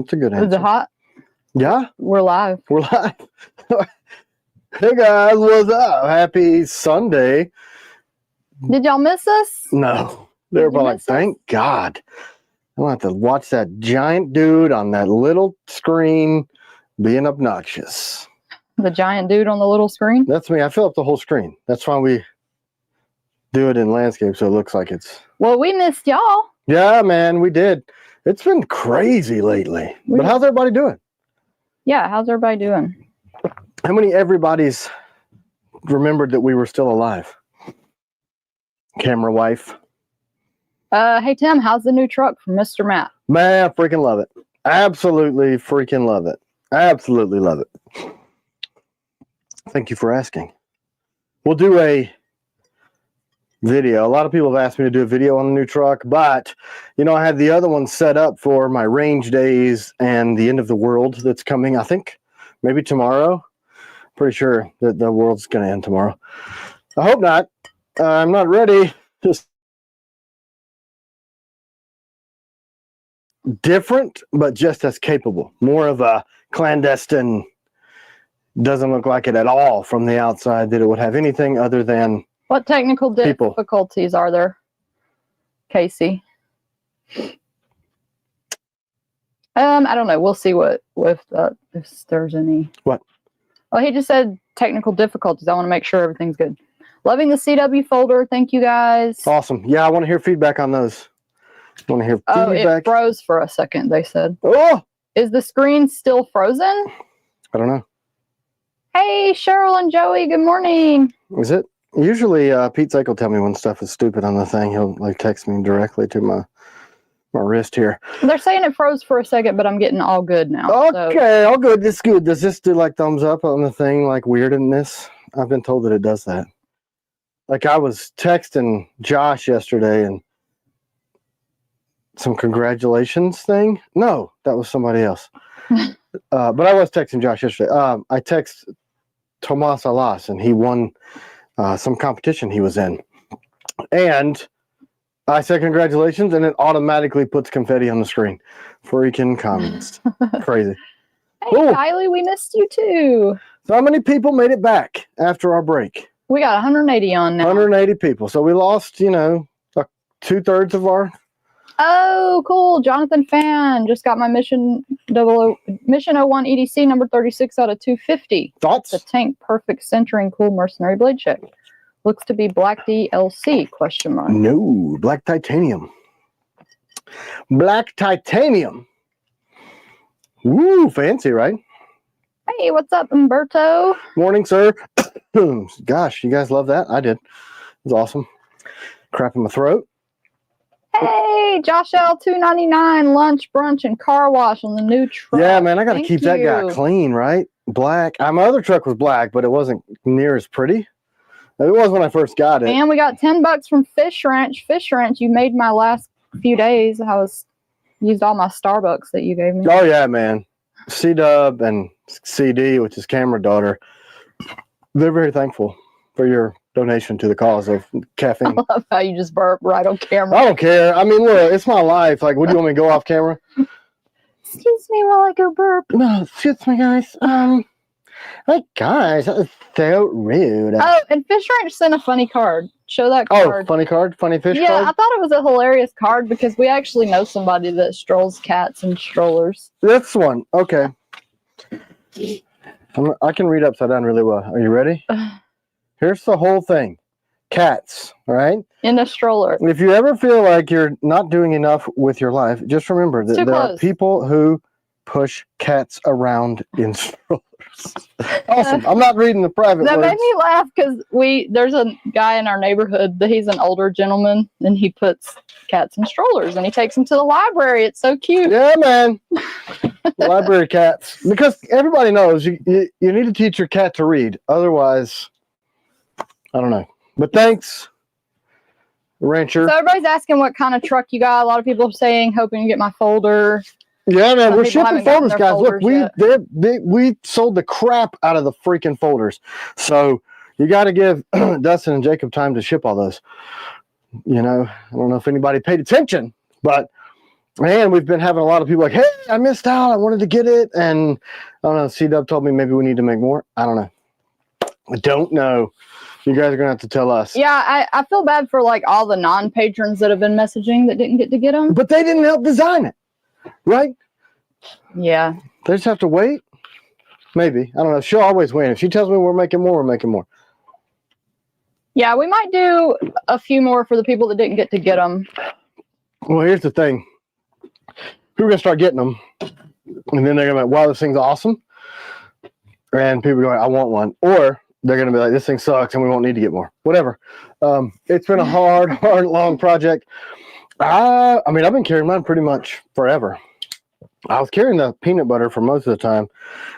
That's a good answer. Is it hot? Yeah. We're live. We're live. Hey guys, what's up? Happy Sunday. Did y'all miss us? No. They're probably like, thank God. I don't have to watch that giant dude on that little screen being obnoxious. The giant dude on the little screen? That's me. I fill up the whole screen. That's why we do it in landscape so it looks like it's... Well, we missed y'all. Yeah, man, we did. It's been crazy lately. But how's everybody doing? Yeah, how's everybody doing? How many everybody's remembered that we were still alive? Camera wife. Hey, Tim, how's the new truck from Mr. Matt? Man, I freaking love it. Absolutely freaking love it. Absolutely love it. Thank you for asking. We'll do a video. A lot of people have asked me to do a video on the new truck, but you know, I had the other one set up for my range days and the end of the world that's coming, I think maybe tomorrow. Pretty sure that the world's going to end tomorrow. I hope not. I'm not ready. Just different, but just as capable. More of a clandestine, doesn't look like it at all from the outside that it would have anything other than what technical difficulties are there, Casey? I don't know. We'll see if there's any. What? Oh, he just said technical difficulties. I want to make sure everything's good. Loving the CW folder. Thank you guys. Awesome. Yeah, I want to hear feedback on those. I want to hear feedback. Oh, it froze for a second, they said. Oh! Is the screen still frozen? I don't know. Hey, Cheryl and Joey, good morning. Is it? Usually Pete Zake will tell me when stuff is stupid on the thing. He'll like text me directly to my wrist here. They're saying it froze for a second, but I'm getting all good now. Okay, so. All good. It's good. Does this do like thumbs up on the thing, like weirdness? I've been told that it does that. Like I was texting Josh yesterday and some congratulations thing. No, that was somebody else. But I was texting Josh yesterday. I text Tomas Alas and he won some competition he was in. And I said congratulations, and it automatically puts confetti on the screen. Freaking communist. Crazy. Hey, ooh. Kylie, we missed you too. So how many people made it back after our break? We got 180 on now. 180 people. So we lost, you know, 2/3 of our... Oh, cool. Jonathan Fan just got my Mission 01 EDC number 36 out of 250. Thoughts? The tank perfect centering cool mercenary blade check. Looks to be black DLC, question mark. No, black titanium. Black titanium. Woo, fancy, right? Hey, what's up, Umberto? Morning, sir. Gosh, you guys love that? I did. It was awesome. Crap in my throat. Hey, Josh L. $2.99 lunch, brunch, and car wash on the new truck. Yeah, man, I got to keep that guy clean, right? Black. My other truck was black, but it wasn't near as pretty. It was when I first got it. And we got $10 from Fish Ranch. Fish Ranch, you made my last few days. I used all my Starbucks that you gave me. Oh, yeah, man. C-Dub and CD, which is Camera Daughter, they're very thankful for your donation to the cause of caffeine. I love how you just burp right on camera. I don't care. I mean, look, it's my life. Like, what do you want me to go off camera? Excuse me while I go burp. No, excuse me, guys. Like, guys, that was so rude. Oh, and Fish Ranch sent a funny card. Show that card. Oh, funny card? Funny fish card? Yeah, I thought it was a hilarious card because we actually know somebody that strolls cats and strollers. This one. Okay. I can read upside down really well. Are you ready? Here's the whole thing. Cats, right? In a stroller. If you ever feel like you're not doing enough with your life, just remember that there are people who push cats around in strollers. Awesome. I'm not reading the private that words. Made me laugh because there's a guy in our neighborhood that he's an older gentleman and he puts cats in strollers and he takes them to the library. It's so cute. Yeah, man. Library cats. Because everybody knows you need to teach your cat to read. Otherwise, I don't know. But thanks, Rancher. So everybody's asking what kind of truck you got. A lot of people are saying, hoping you get my folder. Yeah, man, we're shipping folders, guys. Look, we sold the crap out of the freaking folders. So you got to give Dustin and Jacob time to ship all those. You know, I don't know if anybody paid attention, but And we've been having a lot of people like, hey, I missed out. I wanted to get it. And I don't know. C-Dub told me maybe we need to make more. I don't know. I don't know. You guys are going to have to tell us. Yeah, I feel bad for like all the non-patrons that have been messaging that didn't get to get them. But they didn't help design it, right? Yeah. They just have to wait. Maybe. I don't know. She'll always win. If she tells me we're making more, we're making more. Yeah, we might do a few more for the people that didn't get to get them. Well, here's the thing. People are going to start getting them. And then they're going to be like, wow, this thing's awesome. And people are going, I want one. Or they're going to be like, this thing sucks and we won't need to get more. Whatever. It's been a hard, long project. I mean, I've been carrying mine pretty much forever. I was carrying the peanut butter for most of the time.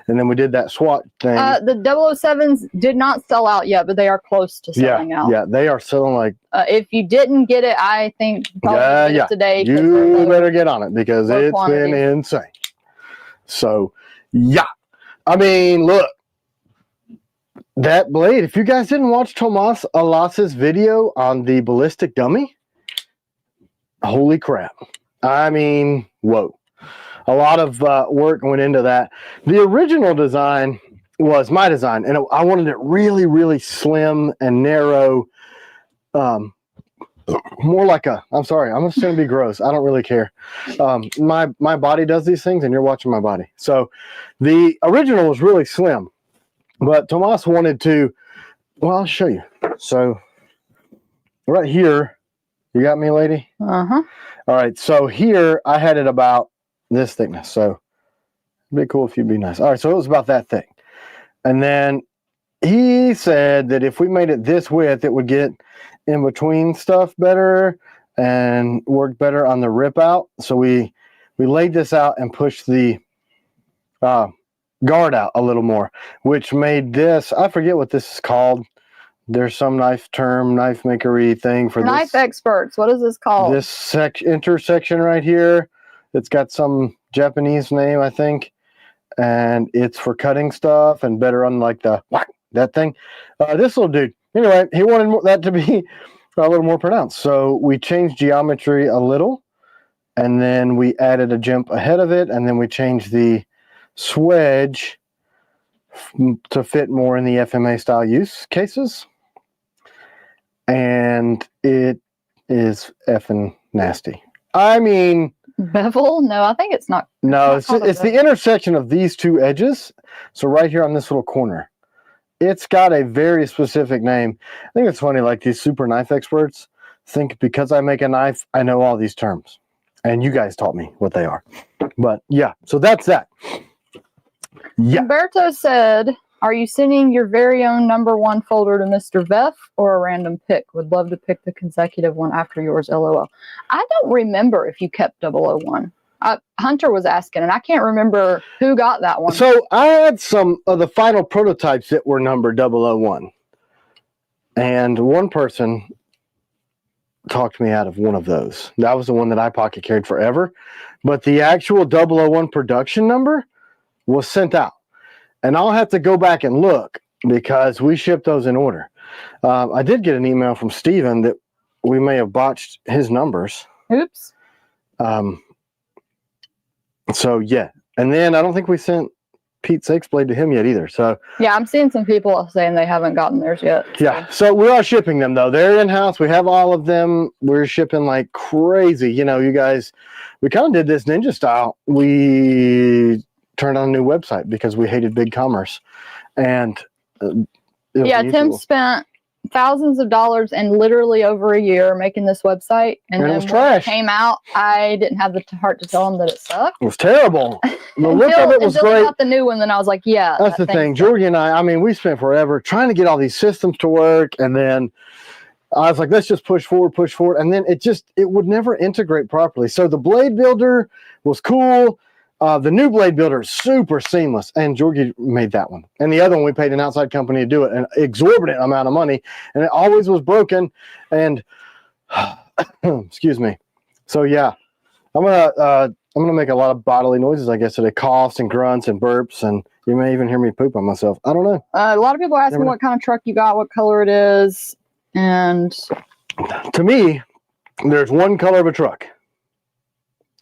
And then we did that SWAT thing. The 007s did not sell out yet, but they are close to selling out. Yeah, they are selling like... if you didn't get it, I think probably get it today. You better get on it because it's been insane. So, yeah. I mean, look. That blade, if you guys didn't watch Tomas Alas's video on the ballistic dummy, holy crap. I mean, whoa. A lot of work went into that. The original design was my design, and I wanted it really, really slim and narrow. More like a, I'm sorry, I'm just going to be gross. I don't really care. My body does these things, and you're watching my body. So the original was really slim, but Tomas wanted to, well, I'll show you. So right here, you got me, lady? Uh-huh. All right, so here I had it about this thickness, so it'd be cool if you'd be nice. All right, so it was about that thick. And then he said that if we made it this width, it would get in between stuff better and work better on the rip out. So we laid this out and pushed the guard out a little more, which made this, I forget what this is called. There's some knife makery thing for Knife experts. What is this called? This intersection right here. It's got some Japanese name, I think, and it's for cutting stuff and better on like the that thing. This little dude. Anyway, he wanted that to be a little more pronounced, so we changed geometry a little, and then we added a jump ahead of it, and then we changed the swedge to fit more in the FMA style use cases, and it is effing nasty. I mean. Bevel? No, I think it's not. No, it's the intersection of these two edges. So right here on this little corner, it's got a very specific name. I think it's funny, like these super knife experts think because I make a knife, I know all these terms. And you guys taught me what they are. But yeah, so that's that. Yeah. Humberto said, are you sending your very own #1 folder to Mr. Veff or a random pick? Would love to pick the consecutive one after yours, LOL. I don't remember if you kept 001. Hunter was asking, and I can't remember who got that one. So I had some of the final prototypes that were numbered 001. And one person talked me out of one of those. That was the one that I pocket carried forever. But the actual 001 production number was sent out. And I'll have to go back and look because we shipped those in order. I did get an email from Steven that we may have botched his numbers. Oops. So, yeah. And then I don't think we sent Pete's Blade to him yet either. So yeah, I'm seeing some people saying they haven't gotten theirs yet. So. Yeah. So we are shipping them, though. They're in-house. We have all of them. We're shipping like crazy. You know, you guys, we kind of did this ninja style. We turned on a new website because we hated big commerce, and yeah, Tim spent thousands of dollars and literally over a year making this website, and then it was when trash. it came out, I didn't have the heart to tell him that it sucked. It was terrible. The look of it was great. I got the new one, then I was like, yeah, that's the thing. Georgie and I mean, we spent forever trying to get all these systems to work, and then I was like, let's just push forward, and then it would never integrate properly. So the Blade Builder was cool. The new Blade Builder is super seamless, and Georgie made that one. And the other one, we paid an outside company to do it, an exorbitant amount of money, and it always was broken. And excuse me. So yeah, I'm gonna make a lot of bodily noises, I guess, today, coughs and grunts and burps, and you may even hear me poop on myself. I don't know. A lot of people ask me what kind of truck you got, what color it is, and to me, there's one color of a truck.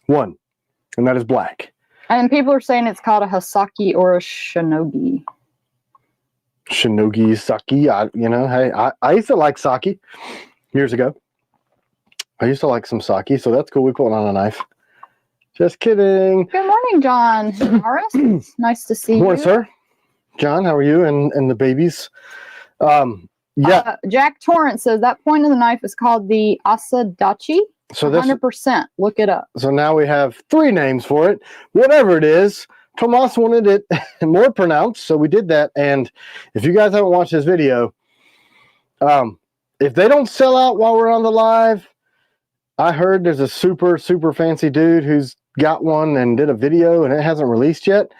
One, and that is black. And people are saying it's called a Hasaki or a Shinogi. Shinogi sake. I used to like sake years ago. I used to like some sake, so that's cool. We put it on a knife. Just kidding. Good morning, John Morris. Nice to see Morning, you. sir. John, how are you and the babies? Jack Torrance says that point of the knife is called the asadachi. So this 100%. Look it up. So now we have 3 names for it. Whatever it is, Tomas wanted it more pronounced, so we did that. And if you guys haven't watched this video, if they don't sell out while we're on the live, I heard there's a super, super fancy dude who's got one and did a video, and it hasn't released yet.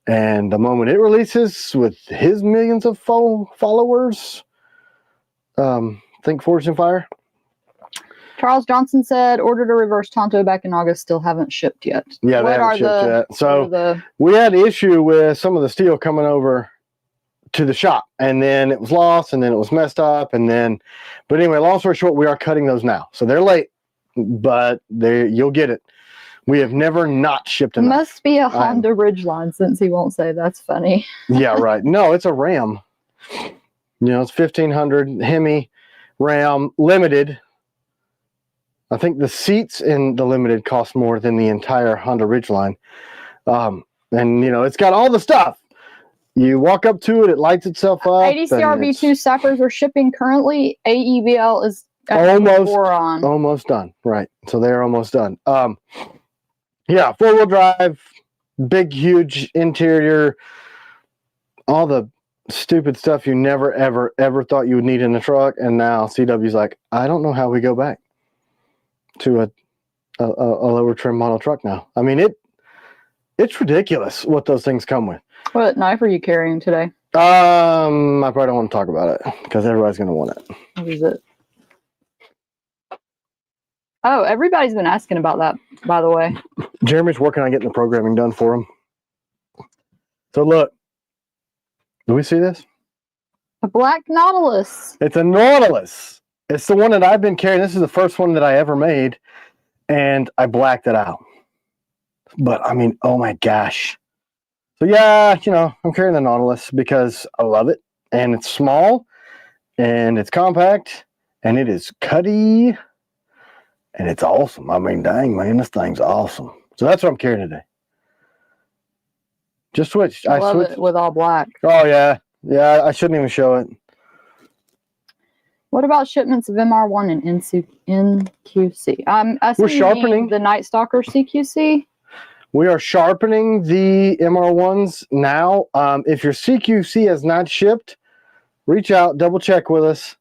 And the moment it releases with his millions of followers, think Fortune Fire. Charles Johnson said, ordered a reverse Tonto back in August, still haven't shipped yet. Yeah, they haven't shipped yet. So we had the issue with some of the steel coming over to the shop, and then it was lost, and then it was messed up, and then, but anyway, long story short, we are cutting those now. So they're late, but you'll get it. We have never not shipped a knife. Must be a Honda Ridgeline, since he won't say. That's funny. Yeah, right. No, it's a Ram. It's 1500 Hemi Ram Limited. I think the seats in the Limited cost more than the entire Honda Ridgeline. And, it's got all the stuff. You walk up to it, it lights itself up. ADCR V2 Sappers are shipping currently. AEBL is almost done. Right. So they're almost done. Yeah, 4-wheel drive, big, huge interior, all the stupid stuff you never, ever, ever thought you would need in a truck. And now CW's like, I don't know how we go back to a lower trim model truck now. I mean, it's ridiculous what those things come with. What knife are you carrying today? I probably don't want to talk about it because everybody's going to want it. What is it? Oh, everybody's been asking about that, by the way. Jeremy's working on getting the programming done for him. So look, do we see this? A black Nautilus. It's a Nautilus. It's the one that I've been carrying. This is the first one that I ever made, and I blacked it out. But, I mean, oh my gosh. So, yeah, I'm carrying the Nautilus because I love it, and it's small, and it's compact, and it is cutty. And it's awesome. I mean, dang, man, this thing's awesome. So that's what I'm carrying today. Just switched. I love it with all black. Oh, yeah. Yeah, I shouldn't even show it. What about shipments of MR1 and NQC? We're sharpening the Night Stalker CQC. We are sharpening the MR1s now. If your CQC has not shipped, reach out, double check with us.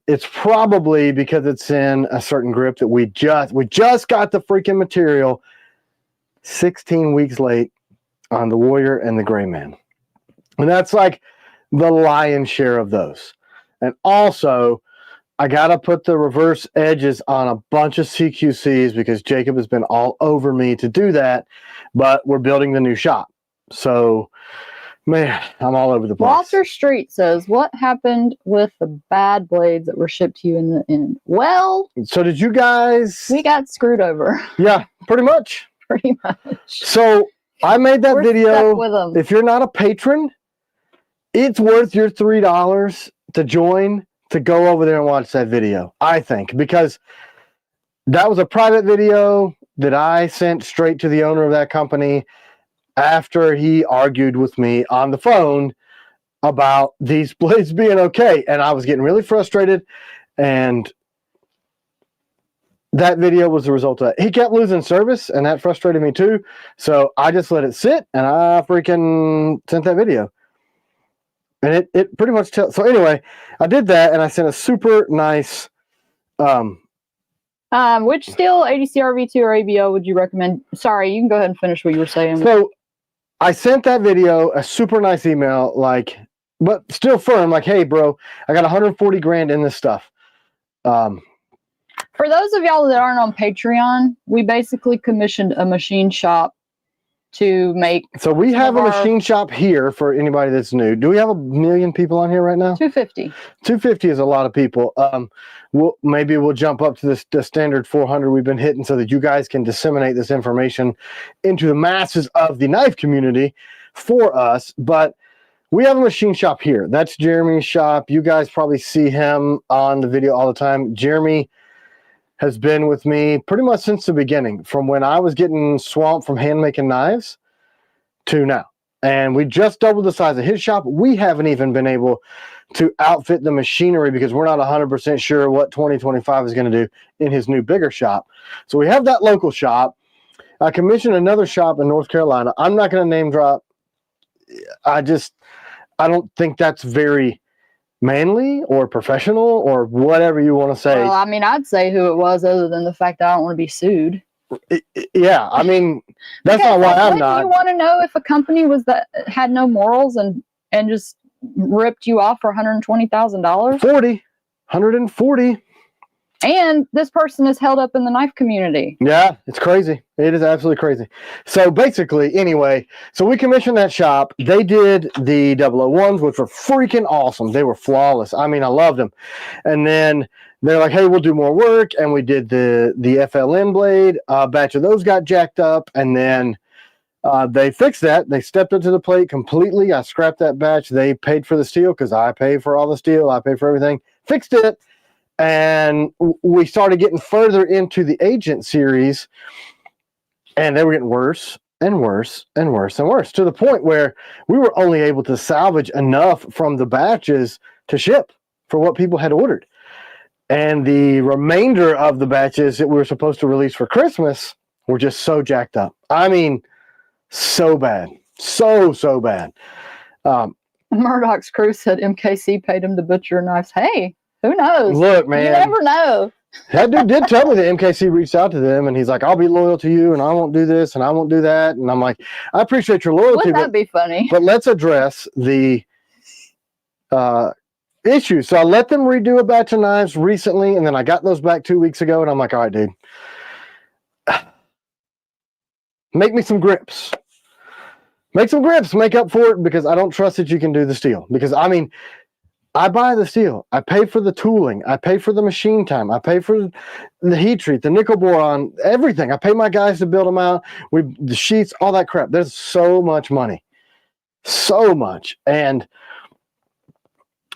It's probably because it's in a certain grip that we just got the freaking material 16 weeks late on the Warrior and the Gray Man. And that's like the lion's share of those. And also, I got to put the reverse edges on a bunch of CQCs because Jacob has been all over me to do that, but we're building the new shop. So, man, I'm all over the place. Walter Street says, what happened with the bad blades that were shipped to you in the end? Well, so did you guys? We got screwed over. Yeah, pretty much. Pretty much. So I made that video. With them. If you're not a patron, it's worth your $3 to join, to go over there and watch that video, I think, because that was a private video that I sent straight to the owner of that company after he argued with me on the phone about these blades being okay. And I was getting really frustrated, and that video was the result of that. He kept losing service, and that frustrated me too. So I just let it sit, and I freaking sent that video. And it pretty much tells. So anyway, I did that, and I sent a super nice. Which steel, ADCR V2 or ABO, would you recommend? Sorry, you can go ahead and finish what you were saying. So I sent that video a super nice email, but still firm, like, hey, bro, I got 140 grand in this stuff. For those of y'all that aren't on Patreon, we basically commissioned a machine shop to make. So we have a our- machine shop here for anybody that's new. Do we have 1 million people on here right now? 250. 250 is a lot of people. Maybe we'll jump up to the standard 400 we've been hitting so that you guys can disseminate this information into the masses of the knife community for us. But we have a machine shop here. That's Jeremy's shop. You guys probably see him on the video all the time. Jeremy has been with me pretty much since the beginning, from when I was getting swamped from hand making knives to now. And we just doubled the size of his shop. We haven't even been able to outfit the machinery because we're not 100% sure what 2025 is going to do in his new bigger shop. So we have that local shop. I commissioned another shop in North Carolina. I'm not going to name drop. I don't think that's very manly or professional or whatever you want to say. Well, I mean, I'd say who it was other than the fact that I don't want to be sued. Yeah, I mean, that's Because not why I'm wouldn't not. you want to know if a company was that had no morals and just ripped you off for $120,000? 140. And this person is held up in the knife community. Yeah, it's crazy. It is absolutely crazy. So basically, anyway, so we commissioned that shop. They did the 001s, which were freaking awesome. They were flawless. I mean, I loved them. And then they're like, hey, we'll do more work. And we did the FLN blade. A batch of those got jacked up. And then they fixed that. They stepped up to the plate completely. I scrapped that batch. They paid for the steel because I paid for all the steel. I paid for everything. Fixed it. And we started getting further into the agent series, and they were getting worse and worse and worse and worse, to the point where we were only able to salvage enough from the batches to ship for what people had ordered. And the remainder of the batches that we were supposed to release for Christmas were just so jacked up. I mean, so bad. So bad. Murdoch's crew said MKC paid him to butcher knives. Hey, who knows? Look, man. You never know. That dude did tell me that MKC reached out to them, and he's like, I'll be loyal to you, and I won't do this, and I won't do that. And I'm like, I appreciate your loyalty. Wouldn't that be funny? But let's address the issue. So I let them redo a batch of knives recently, and then I got those back 2 weeks ago, and I'm like, all right, dude. Make me some grips. Make some grips. Make up for it, because I don't trust that you can do the steel. Because, I mean, I buy the steel. I pay for the tooling. I pay for the machine time. I pay for the heat treat, the nickel boron, everything. I pay my guys to build them out. The sheets, all that crap. There's so much money. So much. And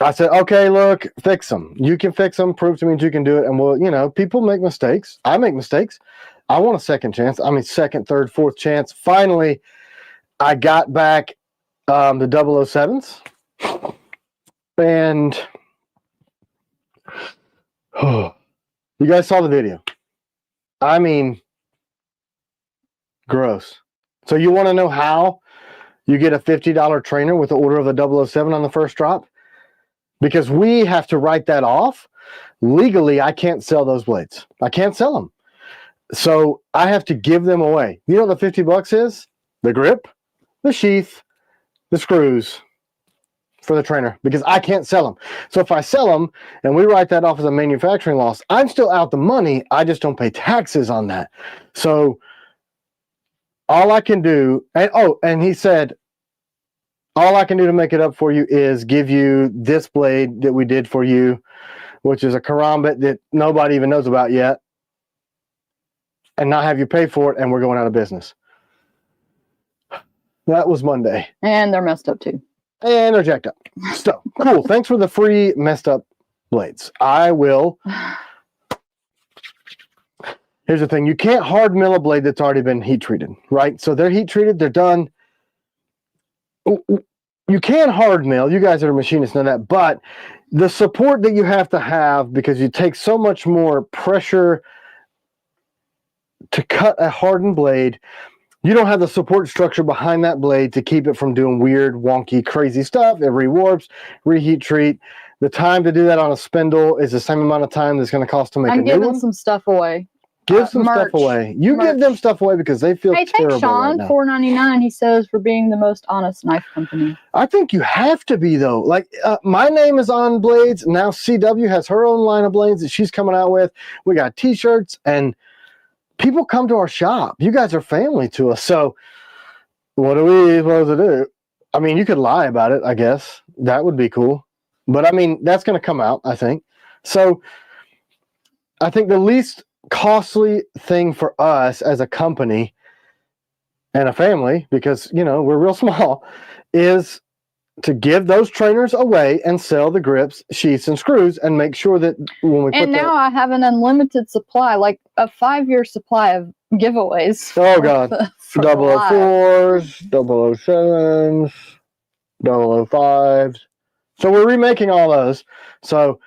I said, okay, look, fix them. You can fix them. Prove to me that you can do it. And well, you know, people make mistakes. I make mistakes. I want a second chance. I mean, second, third, fourth chance. Finally, I got back the 007s. And you guys saw the video. I mean, gross. So you want to know how you get a $50 trainer with the order of a 007 on the first drop? Because we have to write that off. Legally, I can't sell those blades. I can't sell them. So I have to give them away. You know what the $50 is? The grip, the sheath, the screws for the trainer, because I can't sell them. So if I sell them and we write that off as a manufacturing loss, I'm still out the money. I just don't pay taxes on that. So all I can do, and he said, all I can do to make it up for you is give you this blade that we did for you, which is a karambit that nobody even knows about yet, and not have you pay for it, and we're going out of business. That was Monday. And they're messed up too. And they're jacked up. So, cool. Thanks for the free messed up blades. I will. Here's the thing. You can't hard mill a blade that's already been heat treated, right? So they're heat treated. They're done. You can hard mill. You guys that are machinists know that. But the support that you have to have, because you take so much more pressure to cut a hardened blade, you don't have the support structure behind that blade to keep it from doing weird, wonky, crazy stuff. It rewarps, reheat treat. The time to do that on a spindle is the same amount of time that's going to cost to make a new one. I'm giving some stuff away. Give some stuff away. You give them stuff away because they feel terrible Sean, right now. $4.99. He says for being the most honest knife company. I think you have to be, though. Like, my name is on blades. Now CW has her own line of blades that she's coming out with. We got T-shirts, and people come to our shop. You guys are family to us. So what are we supposed to do? I mean, you could lie about it, I guess. That would be cool. But I mean, that's going to come out, I think. So I think the least costly thing for us as a company and a family, because, you know, we're real small, is to give those trainers away and sell the grips, sheaths, and screws, and make sure that when we And now I have an unlimited supply, like a 5-year supply of giveaways. Oh, God. for 004s, 007s, 005s. So we're remaking all those. So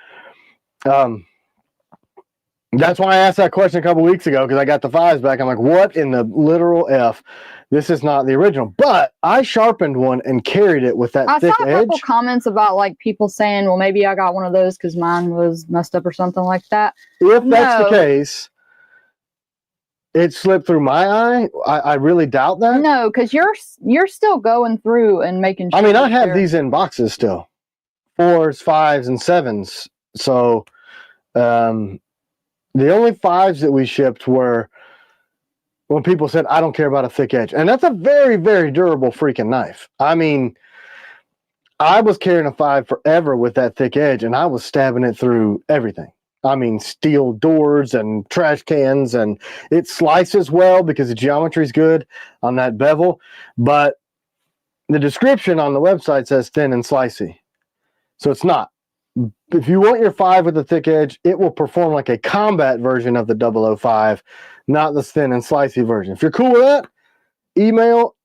that's why I asked that question a couple weeks ago, because I got the 5s back. I'm like, what in the literal F? This is not the original. But I sharpened one and carried it with that thick edge. I saw a couple comments about like people saying, well, maybe I got one of those because mine was messed up or something like that. If that's the case, it slipped through my eye. I really doubt that. No, because you're still going through and making sure. I mean, I have these in boxes still. 4s, 5s, and 7s. So the only 5s that we shipped were when people said, I don't care about a thick edge. And that's a very, very durable freaking knife. I mean, I was carrying a 5 forever with that thick edge, and I was stabbing it through everything. I mean, steel doors and trash cans, and it slices well because the geometry is good on that bevel. But the description on the website says thin and slicey. So it's not. If you want your 5 with a thick edge, it will perform like a combat version of the 005, not the thin and slicey version. If you're cool with that, email.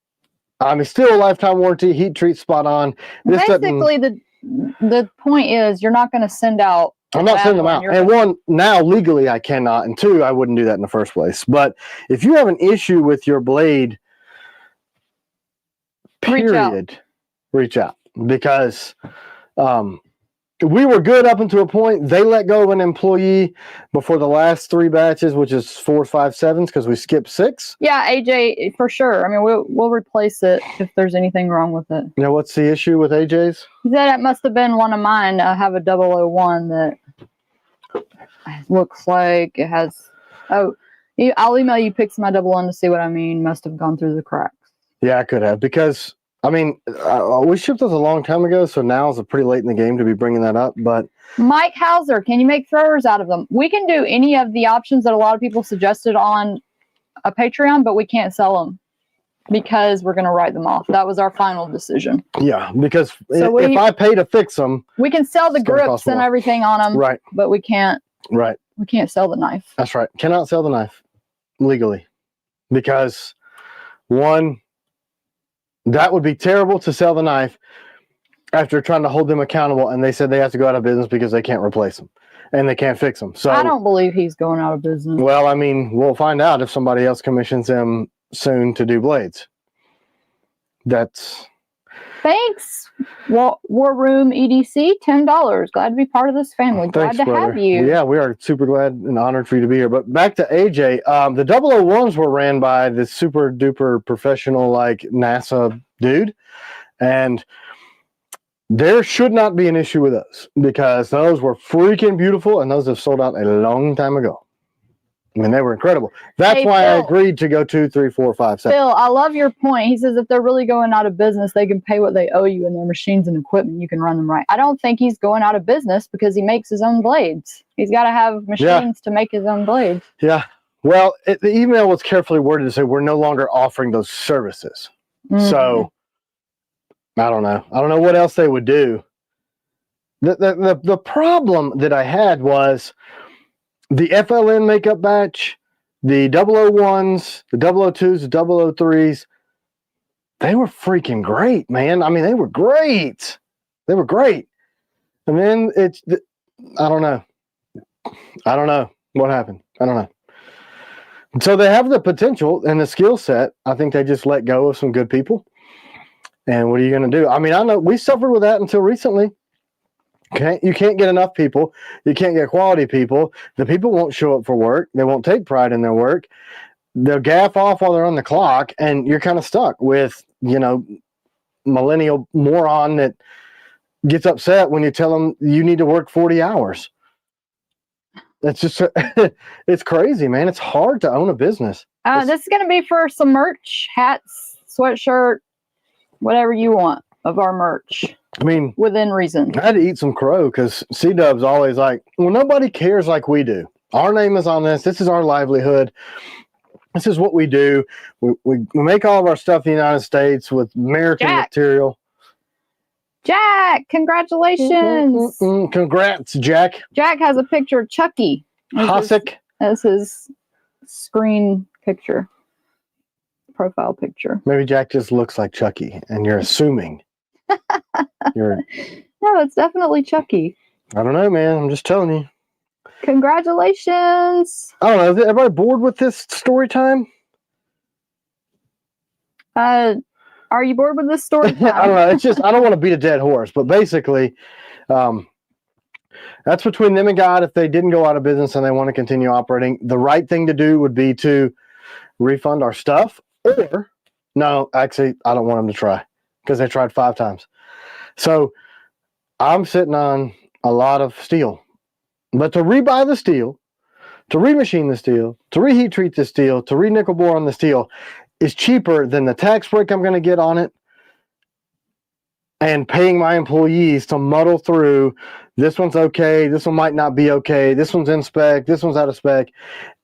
I mean, still a lifetime warranty, heat treat spot on. Basically, the point is you're not going to send out. I'm not sending them out. And one, now legally I cannot. And 2, I wouldn't do that in the first place. But if you have an issue with your blade, period, reach out. Because we were good up until a point. They let go of an employee before the last 3 batches, which is 4, 5, 7s, because we skipped 6. Yeah, AJ, for sure. I mean, we'll replace it if there's anything wrong with it. Now, what's the issue with AJ's? He said it must have been one of mine. I have a 001 that looks like it has. Oh, I'll email you pics of my 001 to see what I mean. Must have gone through the cracks. Yeah, I could have, because I mean, we shipped those a long time ago, so now is pretty late in the game to be bringing that up. But Mike Hauser, can you make throwers out of them? We can do any of the options that a lot of people suggested on a Patreon, but we can't sell them because we're going to write them off. That was our final decision. Yeah, because if I pay to fix them, we can sell the grips and everything on them, right? But we can't. Right. We can't sell the knife. That's right. Cannot sell the knife legally, because one, that would be terrible to sell the knife after trying to hold them accountable, and they said they have to go out of business because they can't replace them and they can't fix them. So I don't believe he's going out of business. Well, I mean, we'll find out if somebody else commissions him soon to do blades. That's thanks. War Room EDC, $10. Glad to be part of this family. Glad to have you. Yeah, we are super glad and honored for you to be here. But back to AJ, the 001s were ran by this super duper professional, like NASA dude, and there should not be an issue with those, because those were freaking beautiful, and those have sold out a long time ago. I mean, they were incredible. That's why I agreed to go 2, 3, 4, 5, 7. Phil, I love your point. He says if they're really going out of business, they can pay what they owe you in their machines and equipment. You can run them right. I don't think he's going out of business because he makes his own blades. He's got to have machines to make his own blades. Yeah. Well, the email was carefully worded to say we're no longer offering those services. Mm-hmm. So I don't know. I don't know what else they would do. The problem that I had was the FLN makeup batch, the 001s, the 002s, the 003s, they were freaking great, man. I mean, they were great. They were great. And then I don't know. I don't know what happened. I don't know. So they have the potential and the skill set. I think they just let go of some good people. And what are you going to do? I mean, I know we suffered with that until recently. You can't get enough people. You can't get quality people. The people won't show up for work. They won't take pride in their work. They'll gaff off while they're on the clock, and you're kind of stuck with, millennial moron that gets upset when you tell them you need to work 40 hours. That's just, it's crazy, man. It's hard to own a business. This is going to be for some merch, hats, sweatshirt, whatever you want of our merch. I mean, within reason. I had to eat some crow because C-Dub's always like, well, nobody cares like we do. Our name is on this. This is our livelihood. This is what we do. We make all of our stuff in the United States with American material. Jack, congratulations. Congrats, Jack. Jack has a picture of Chucky. Hossack. As his screen picture. Profile picture. Maybe Jack just looks like Chucky and you're assuming. No, it's definitely Chucky. I don't know, man. I'm just telling you. Congratulations. I don't know. Is everybody bored with this story time? Are you bored with this story time? I don't know. It's just, I don't want to beat a dead horse, but basically, that's between them and God. If they didn't go out of business and they want to continue operating, the right thing to do would be to refund our stuff, or no, actually, I don't want them to try because they tried 5 times. So I'm sitting on a lot of steel, but to rebuy the steel, to remachine the steel, to reheat treat the steel, to re-nickel bore on the steel is cheaper than the tax break I'm going to get on it and paying my employees to muddle through. This one's okay. This one might not be okay. This one's in spec. This one's out of spec.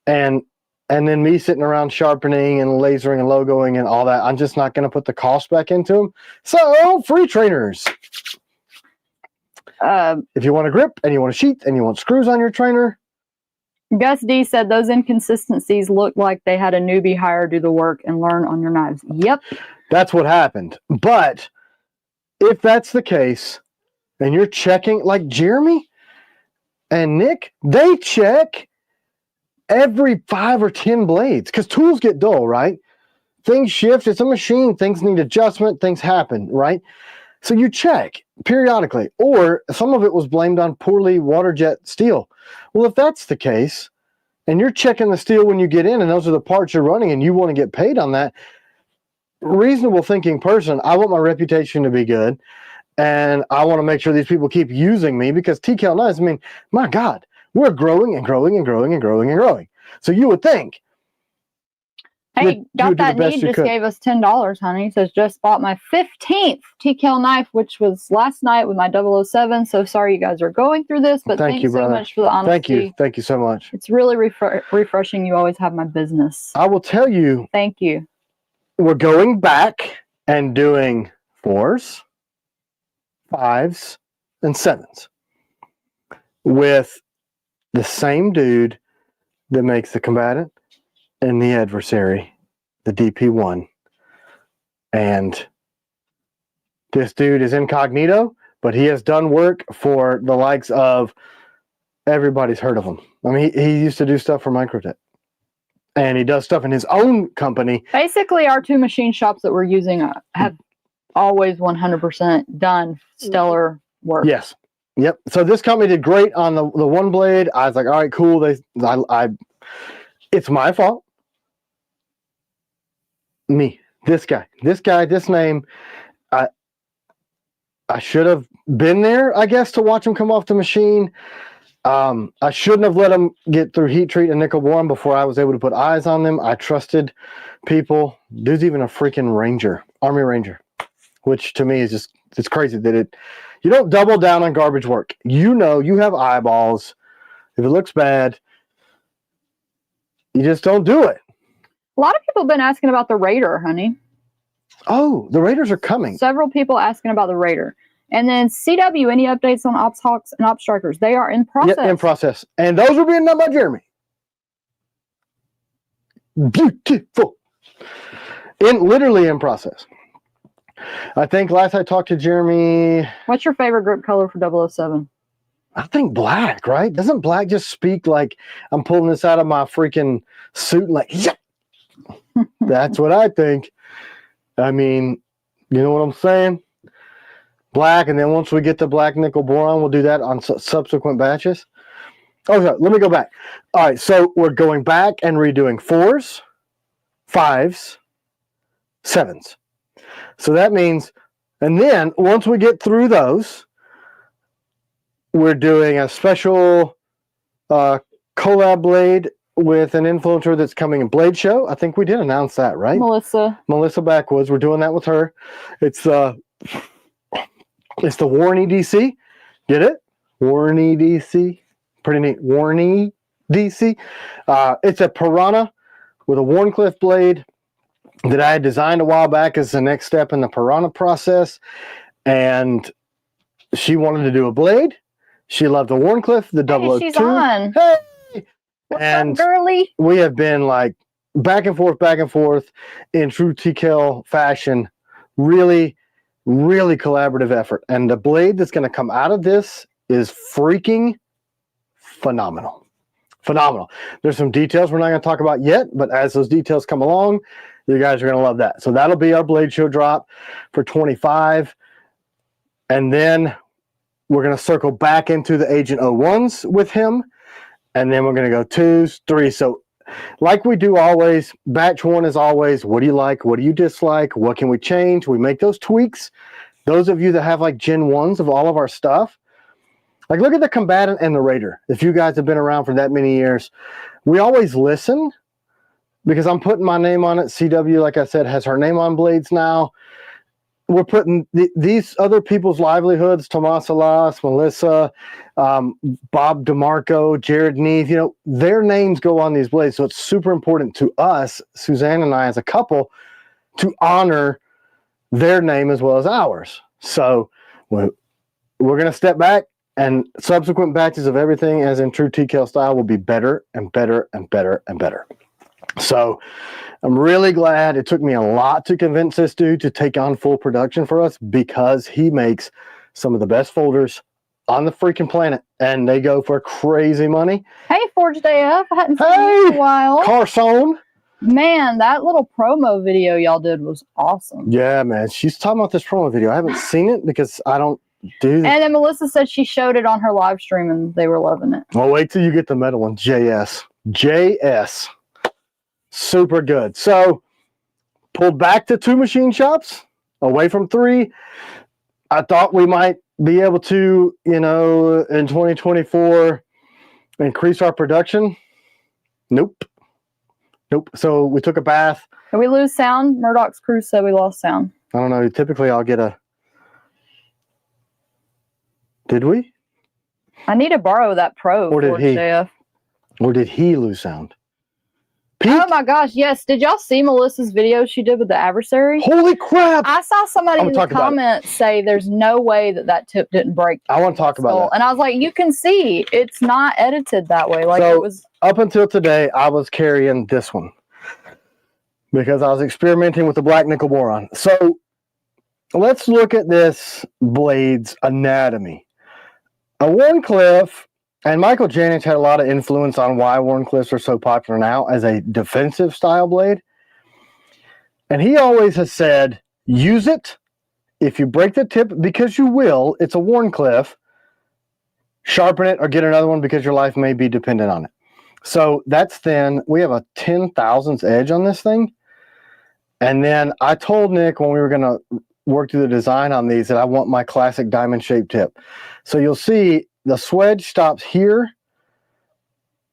And then me sitting around sharpening and lasering and logoing and all that. I'm just not going to put the cost back into them. So free trainers. If you want a grip and you want a sheath and you want screws on your trainer. Gus D said those inconsistencies look like they had a newbie hire do the work and learn on your knives. Yep. That's what happened. But if that's the case and you're checking, like Jeremy and Nick, they check every 5 or 10 blades because tools get dull, right? Things shift. It's a machine. Things need adjustment. Things happen, right? So you check periodically, or some of it was blamed on poorly water jet steel. Well, if that's the case, and you're checking the steel when you get in, and those are the parts you're running, and you want to get paid on that, reasonable thinking person, I want my reputation to be good, and I want to make sure these people keep using me because TKL Knives, I mean, my God, we're growing and growing and growing and growing and growing. So you would think. Hey, Got That Need just gave us $10, honey. He says, just bought my 15th TKL knife, which was last night with my 007. So sorry you guys are going through this, but thank you so much for the honesty. Thank you. Thank you so much. It's really refreshing. You always have my business. I will tell you. Thank you. We're going back and doing 4s, 5s, and 7s with the same dude that makes the combatant and the adversary, the DP1. And this dude is incognito, but he has done work for the likes of everybody's heard of him. I mean, he used to do stuff for Microtech. And he does stuff in his own company. Basically, our 2 machine shops that we're using have always 100% done stellar work. Yes. Yep. So this company did great on the one blade. I was like, all right, cool. It's my fault. Me, this guy, this name. I should have been there, I guess, to watch him come off the machine. I shouldn't have let him get through heat treat and nickel bore before I was able to put eyes on them. I trusted people. Dude's even a freaking Ranger, Army Ranger, which to me is just, it's crazy that you don't double down on garbage work. You know, you have eyeballs. If it looks bad, you just don't do it. A lot of people have been asking about the Raider, honey. Oh, the Raiders are coming. Several people asking about the Raider. And then CW, any updates on Ops Hawks and Ops Strikers? They are in process. Yep, in process. And those are being done by Jeremy. Beautiful. Literally in process. I think last I talked to Jeremy. What's your favorite grip color for 007? I think black, right? Doesn't black just speak like I'm pulling this out of my freaking suit and like, yeah. That's what I think. I mean, you know what I'm saying? Black, and then once we get the black nickel boron, we'll do that on subsequent batches. Okay, let me go back. All right, so we're going back and redoing 4s, 5s, 7s. So that means, and then once we get through those, we're doing a special collab blade with an influencer that's coming in Blade Show. I think we did announce that, right? Melissa Backwoods. We're doing that with her. It's the Warney DC. Get it? Warney DC. Pretty neat. Warney DC. It's a Piranha with a Wharncliffe blade that I had designed a while back as the next step in the Piranha process. And she wanted to do a blade. She loved the Wharncliffe, the 002. Hey, she's on. Hey! What's And up, girly? we have been like back and forth in true TKL fashion. Really, really collaborative effort. And the blade that's going to come out of this is freaking phenomenal. Phenomenal. There's some details we're not going to talk about yet, but as those details come along, you guys are going to love that. So that'll be our Blade Show drop for 25. And then we're going to circle back into the Agent 01s with him. And then we're going to go 2s, 3s. So like we do always, batch 1 is always, what do you like? What do you dislike? What can we change? We make those tweaks. Those of you that have like Gen 1s of all of our stuff, like look at the Combatant and the Raider. If you guys have been around for that many years, we always listen because I'm putting my name on it. CW, like I said, has her name on blades now. We're putting these other people's livelihoods, Tomas Alas, Melissa, Bob DeMarco, Jared Neeve, you know, their names go on these blades. So it's super important to us, Suzanne and I as a couple, to honor their name as well as ours. So we're going to step back, and subsequent batches of everything, as in true TKL style, will be better and better and better and better. So I'm really glad it took me a lot to convince this dude to take on full production for us, because he makes some of the best folders on the freaking planet, and they go for crazy money. Hey, Forged AF. I hadn't seen you in a while. Carson. Man, that little promo video y'all did was awesome. Yeah, man. She's talking about this promo video. I haven't seen it because I don't do this. And then Melissa said she showed it on her live stream and they were loving it. Well, wait till you get the metal one. JS. Super good. So, pulled back to 2 machine shops, away from 3. I thought we might be able to, you know, in 2024, increase our production. Nope. So, we took a bath. Did we lose sound? Murdoch's crew said we lost sound. I don't know. Typically, I'll get a... Did we? I need to borrow that pro. Or did he? JF. Or did he lose sound? Pete? Oh my gosh, yes. Did y'all see Melissa's video she did with the adversary? Holy crap! I saw somebody in the comments say there's no way that tip didn't break. I want to talk about that. And I was like, you can see it's not edited that way. Like so, it was. Up until today, I was carrying this one because I was experimenting with the black nickel boron. So let's look at this blade's anatomy. A Wharncliffe, and Michael Janich had a lot of influence on why Wharncliffes are so popular now as a defensive style blade. And he always has said, use it. If you break the tip, because you will, it's a Wharncliffe, sharpen it or get another one because your life may be dependent on it. So that's thin. We have a 10,000ths edge on this thing. And then I told Nick when we were going to work through the design on these that I want my classic diamond shaped tip. So you'll see the swedge stops here,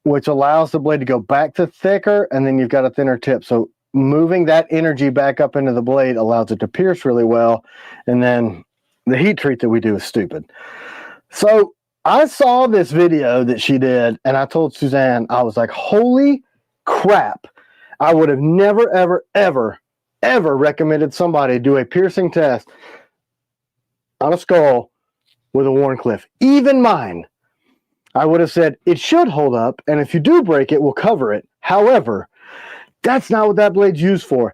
which allows the blade to go back to thicker, and then you've got a thinner tip. So moving that energy back up into the blade allows it to pierce really well. And then the heat treat that we do is stupid. So I saw this video that she did, and I told Suzanne, I was like, holy crap. I would have never, ever, ever, ever recommended somebody do a piercing test on a skull with a Wharncliffe. Even mine. I would have said, it should hold up, and if you do break it, we'll cover it. However, that's not what that blade's used for.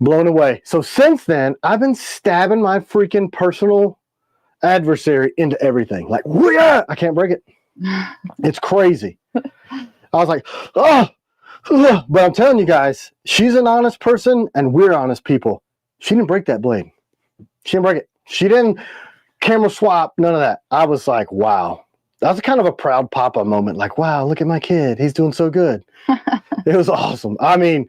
Blown away. So since then, I've been stabbing my freaking personal adversary into everything. Like, yeah, I can't break it. It's crazy. I was like, oh, but I'm telling you guys, she's an honest person, and we're honest people. She didn't break that blade. She didn't break it. She didn't camera swap, none of that. I was like, wow. That was kind of a proud papa moment. Like, wow, look at my kid. He's doing so good. It was awesome. I mean,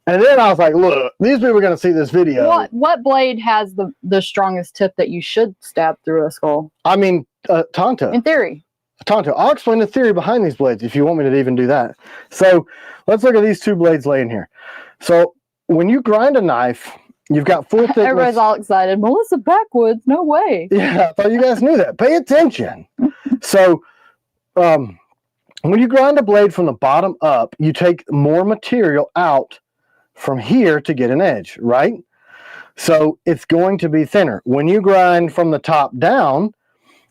and then I was like, look, these people are going to see this video. What blade has the strongest tip that you should stab through a skull? I mean, Tonto. In theory. Tonto, I'll explain the theory behind these blades if you want me to even do that. So let's look at these two blades laying here. So when you grind a knife, you've got full thickness. Everybody's all excited. Melissa backwoods? No way. Yeah, I thought you guys knew that. Pay attention. So when you grind a blade from the bottom up, you take more material out from here to get an edge, right? So it's going to be thinner. When you grind from the top down,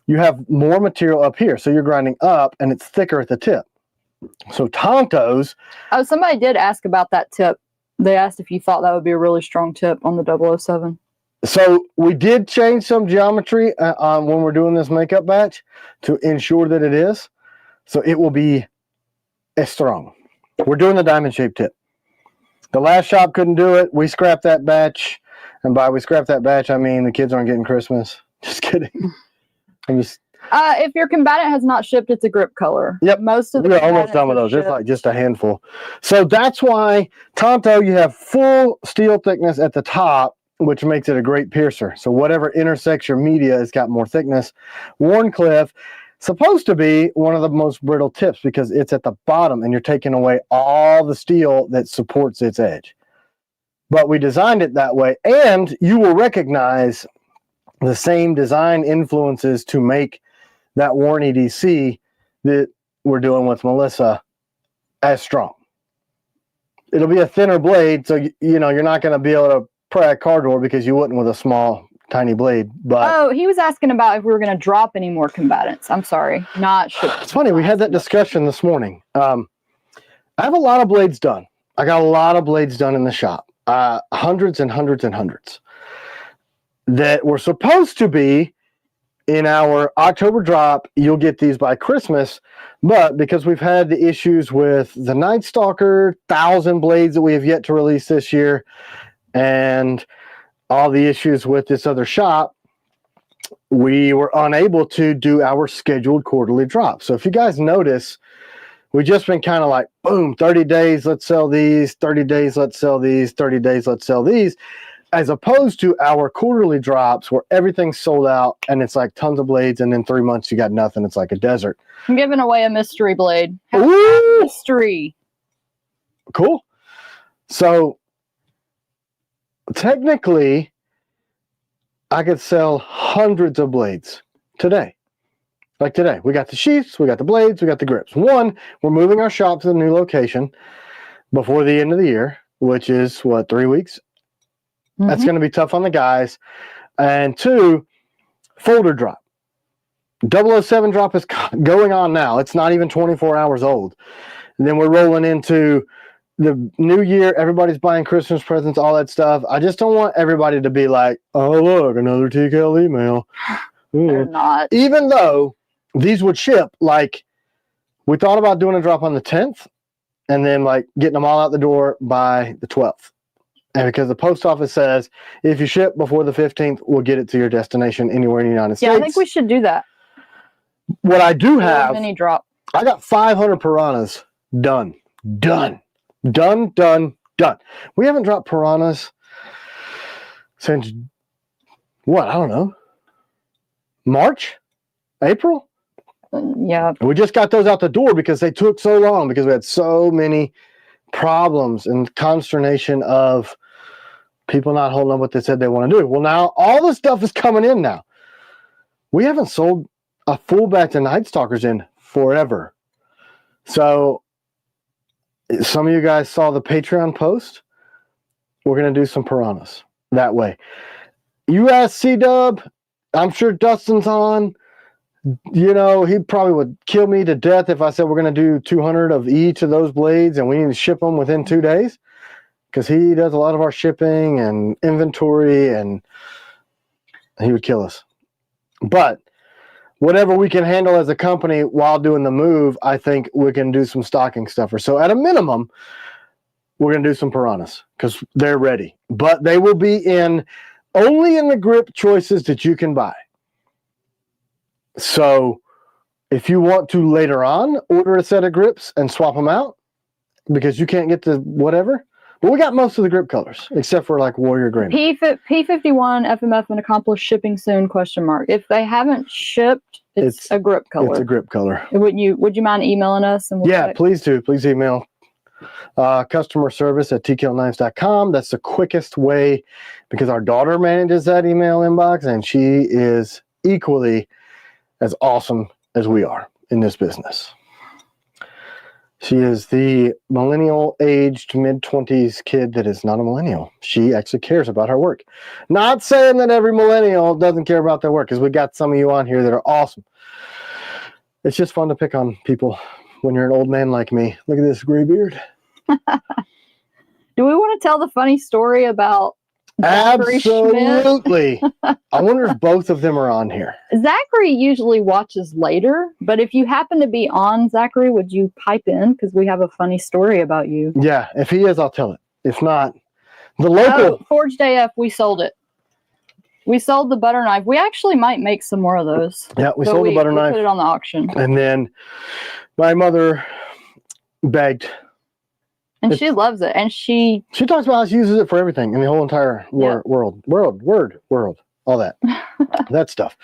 you have more material up here. So you're grinding up and it's thicker at the tip. So Tontos. Oh, somebody did ask about that tip. They asked if you thought that would be a really strong tip on the 007. So we did change some geometry when we're doing this makeup batch to ensure that it is. So it will be as strong. We're doing the diamond shaped tip. The last shop couldn't do it. We scrapped that batch. And by we scrapped that batch, I mean the kids aren't getting Christmas. Just kidding. I'm just... If your combatant has not shipped, it's a grip color. Yep. Most of the We're almost done with those. It's like just a handful. So that's why Tonto, you have full steel thickness at the top, which makes it a great piercer. So whatever intersects your media has got more thickness. Warncliffe, supposed to be one of the most brittle tips because it's at the bottom and you're taking away all the steel that supports its edge. But we designed it that way, and you will recognize the same design influences to make that Warren EDC that we're doing with Melissa as strong. It'll be a thinner blade, so you know you're not going to be able to pry a car door because you wouldn't with a small, tiny blade. But he was asking about if we were going to drop any more combatants. I'm sorry, not ship. It's funny, we had that discussion this morning. I have a lot of blades done. I got a lot of blades done in the shop. Hundreds and hundreds and hundreds that were supposed to be in our October drop. You'll get these by Christmas, but because we've had the issues with the Night Stalker 1,000 blades that we have yet to release this year, and all the issues with this other shop, we were unable to do our scheduled quarterly drop. So if you guys notice, we've just been kind of like, boom, 30 days, let's sell these, 30 days, let's sell these, 30 days, let's sell these, as opposed to our quarterly drops where everything's sold out and it's like tons of blades and in 3 months you got nothing. It's like a desert. I'm giving away a mystery blade. Ooh! Mystery. Cool. So technically, I could sell hundreds of blades today. Like today, we got the sheaths, we got the blades, we got the grips. One, we're moving our shop to the new location before the end of the year, which is, what, 3 weeks? Mm-hmm. That's going to be tough on the guys. And two, folder drop. 007 drop is going on now. It's not even 24 hours old. And then we're rolling into the new year. Everybody's buying Christmas presents, all that stuff. I just don't want everybody to be like, oh, look, another TKL email. They're not. Even though these would ship, like, we thought about doing a drop on the 10th and then, like, getting them all out the door by the 12th. And because the post office says, if you ship before the 15th, we'll get it to your destination anywhere in the United States. Yeah, I think we should do that. What I do have, mini drop. I got 500 piranhas done. Done. We haven't dropped piranhas since, what, I don't know, March? April? Yeah. We just got those out the door because they took so long because we had so many problems and consternation of people not holding up what they said they want to do. Well, now all this stuff is coming in now. We haven't sold a full batch of Night Stalkers in forever. So some of you guys saw the Patreon post. We're going to do some piranhas that way. You ask C-Dub, I'm sure Dustin's on. You know, he probably would kill me to death if I said we're going to do 200 of each of those blades and we need to ship them within 2 days, because he does a lot of our shipping and inventory and he would kill us. But whatever we can handle as a company while doing the move, I think we can do some stocking stuffer. So at a minimum, we're going to do some piranhas because they're ready. But they will be only in the grip choices that you can buy. So if you want to later on order a set of grips and swap them out because you can't get the whatever, Well, we got most of the grip colors, except for like Warrior Green. P51 FMF and accomplished shipping soon? ? If they haven't shipped, it's a grip color. It's a grip color. Would you mind emailing us? And Yeah, please do. Please email customer service at tkillknives.com. That's the quickest way because our daughter manages that email inbox, and she is equally as awesome as we are in this business. She is the millennial-aged mid-20s kid that is not a millennial. She actually cares about her work. Not saying that every millennial doesn't care about their work, because we got some of you on here that are awesome. It's just fun to pick on people when you're an old man like me. Look at this gray beard. Do we want to tell the funny story about Zachary Absolutely. I wonder if both of them are on here. Zachary usually watches later, but if you happen to be on, Zachary, would you pipe in? Because we have a funny story about you. Yeah, if he is, I'll tell it. If not, the local... Forged AF, we sold it. We sold the butter knife. We actually might make some more of those. Yeah, we sold the butter knife. Put it on the auction. And then my mother begged. And she loves it. And she talks about how she uses it for everything in the whole entire world, all that, that stuff.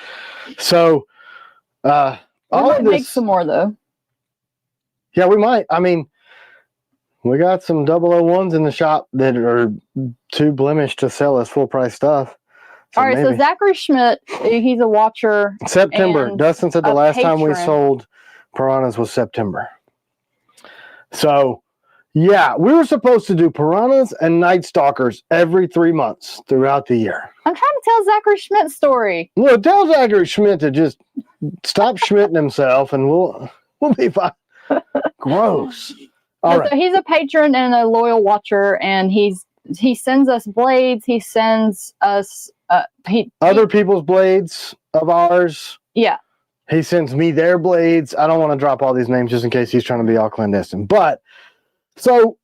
So, we might make some more though. Yeah, we might. I mean, we got some 001s in the shop that are too blemished to sell as full price stuff. So all right. So Zachary Schmidt, he's a watcher. September. Dustin said the last time we sold piranhas was September. So, yeah, we were supposed to do piranhas and night stalkers every 3 months throughout the year. I'm trying to tell Zachary Schmidt's story. Look, tell Zachary Schmidt to just stop schmitting himself, and we'll be fine. Gross. All right. So he's a patron and a loyal watcher, and he sends us blades. He sends us other people's blades of ours. Yeah. He sends me their blades. I don't want to drop all these names just in case he's trying to be all clandestine, but. So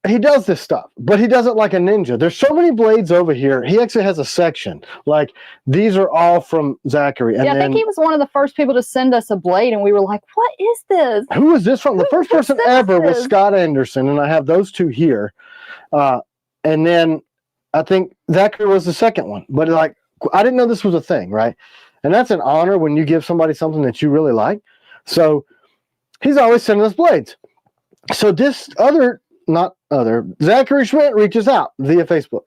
he does this stuff, but he does it like a ninja. There's so many blades over here. He actually has a section. Like, these are all from Zachary. And I think he was one of the first people to send us a blade, and we were like, what is this? Who is this from? The first person ever was Scott Anderson, and I have those two here. And then I think Zachary was the second one. But, like, I didn't know this was a thing, right? And that's an honor when you give somebody something that you really like. So he's always sending us blades. So this Zachary Schmidt reaches out via Facebook.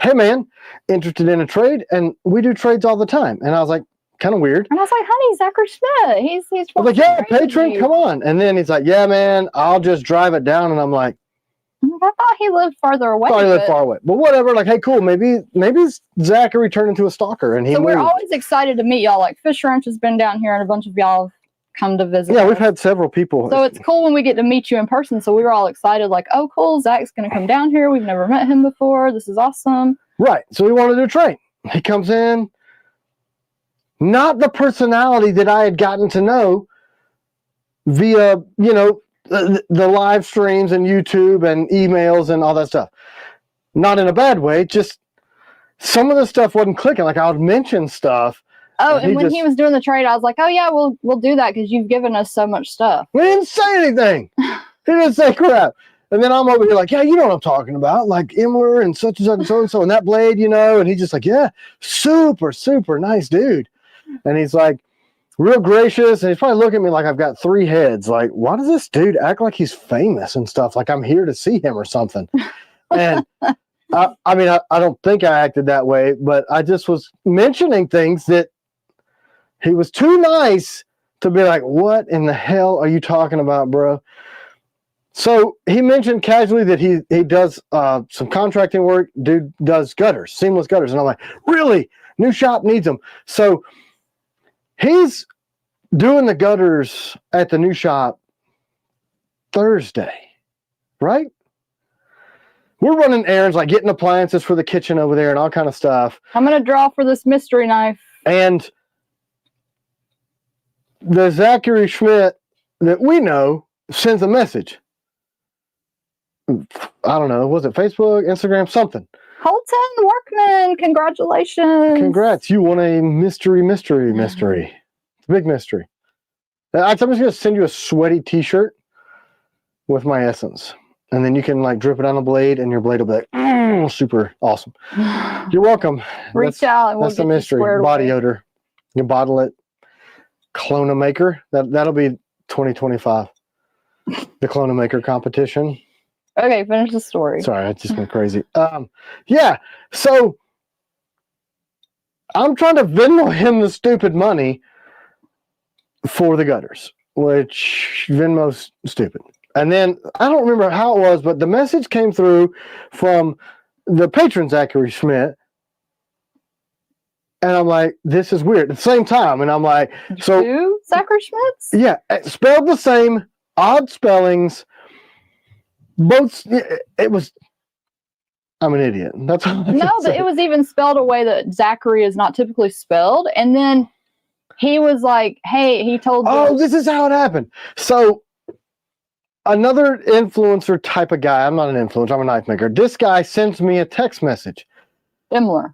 Hey man, interested in a trade? And we do trades all the time. And I was like, kind of weird. And I was like, honey, Zachary Schmidt. He's I was like, yeah, patron, come on. And then he's like, yeah, man, I'll just drive it down. And I'm like, I thought he lived farther away. Thought he lived far away. But whatever, like, hey, cool. Maybe Zachary turned into a stalker and he So we're always excited to meet y'all. Like Fish Ranch has been down here and a bunch of y'all come to visit. Yeah, we've had several people. So it's cool when we get to meet you in person. So we were all excited, like, oh, cool, Zach's going to come down here. We've never met him before. This is awesome. Right. So we wanted to do a trade. He comes in, not the personality that I had gotten to know via, the live streams and YouTube and emails and all that stuff. Not in a bad way, just some of the stuff wasn't clicking. Like, I would mention stuff. Oh, and when he was doing the trade, I was like, oh, yeah, we'll do that because you've given us so much stuff. We didn't say anything. He didn't say crap. And then I'm over here like, yeah, you know what I'm talking about. Like Imler and such and such and so-and-so and that blade, And he's just like, yeah, super, super nice dude. And he's like, real gracious. And he's probably looking at me like I've got 3 heads. Like, why does this dude act like he's famous and stuff? Like I'm here to see him or something. And I don't think I acted that way, but I just was mentioning things that he was too nice to be like, what in the hell are you talking about, bro? So he mentioned casually that he does some contracting work. Dude does gutters, seamless gutters. And I'm like, really? New shop needs them. So he's doing the gutters at the new shop Thursday, right? We're running errands, like getting appliances for the kitchen over there and all kind of stuff. I'm going to draw for this mystery knife. And the Zachary Schmidt that we know sends a message. I don't know. Was it Facebook, Instagram, something? Holton Workman, congratulations. Congrats. You won a mystery. It's a big mystery. I'm just going to send you a sweaty t-shirt with my essence. and then you can like drip it on a blade, and your blade will be like super awesome. You're welcome. Reach out and we'll That's the get you mystery. squared Body away. odor. You bottle it. Clone-a-maker. That'll be 2025. The Clone-a-maker competition. Okay, finish the story. Sorry, I just went crazy. Yeah. So I'm trying to Venmo him the stupid money for the gutters, which Venmo's stupid. And then I don't remember how it was, but the message came through from the patron Zachary Schmidt. And I'm like, this is weird. At the same time, and I'm like, so Two Zachary Schmitz? yeah, spelled the same, odd spellings. Both. It was. I'm an idiot. That's all I No, can but say. it was even spelled a way that Zachary is not typically spelled. And then he was like, hey, he told Oh, us- this is how it happened. So another influencer type of guy. I'm not an influencer. I'm a knife maker. This guy sends me a text message. Imler.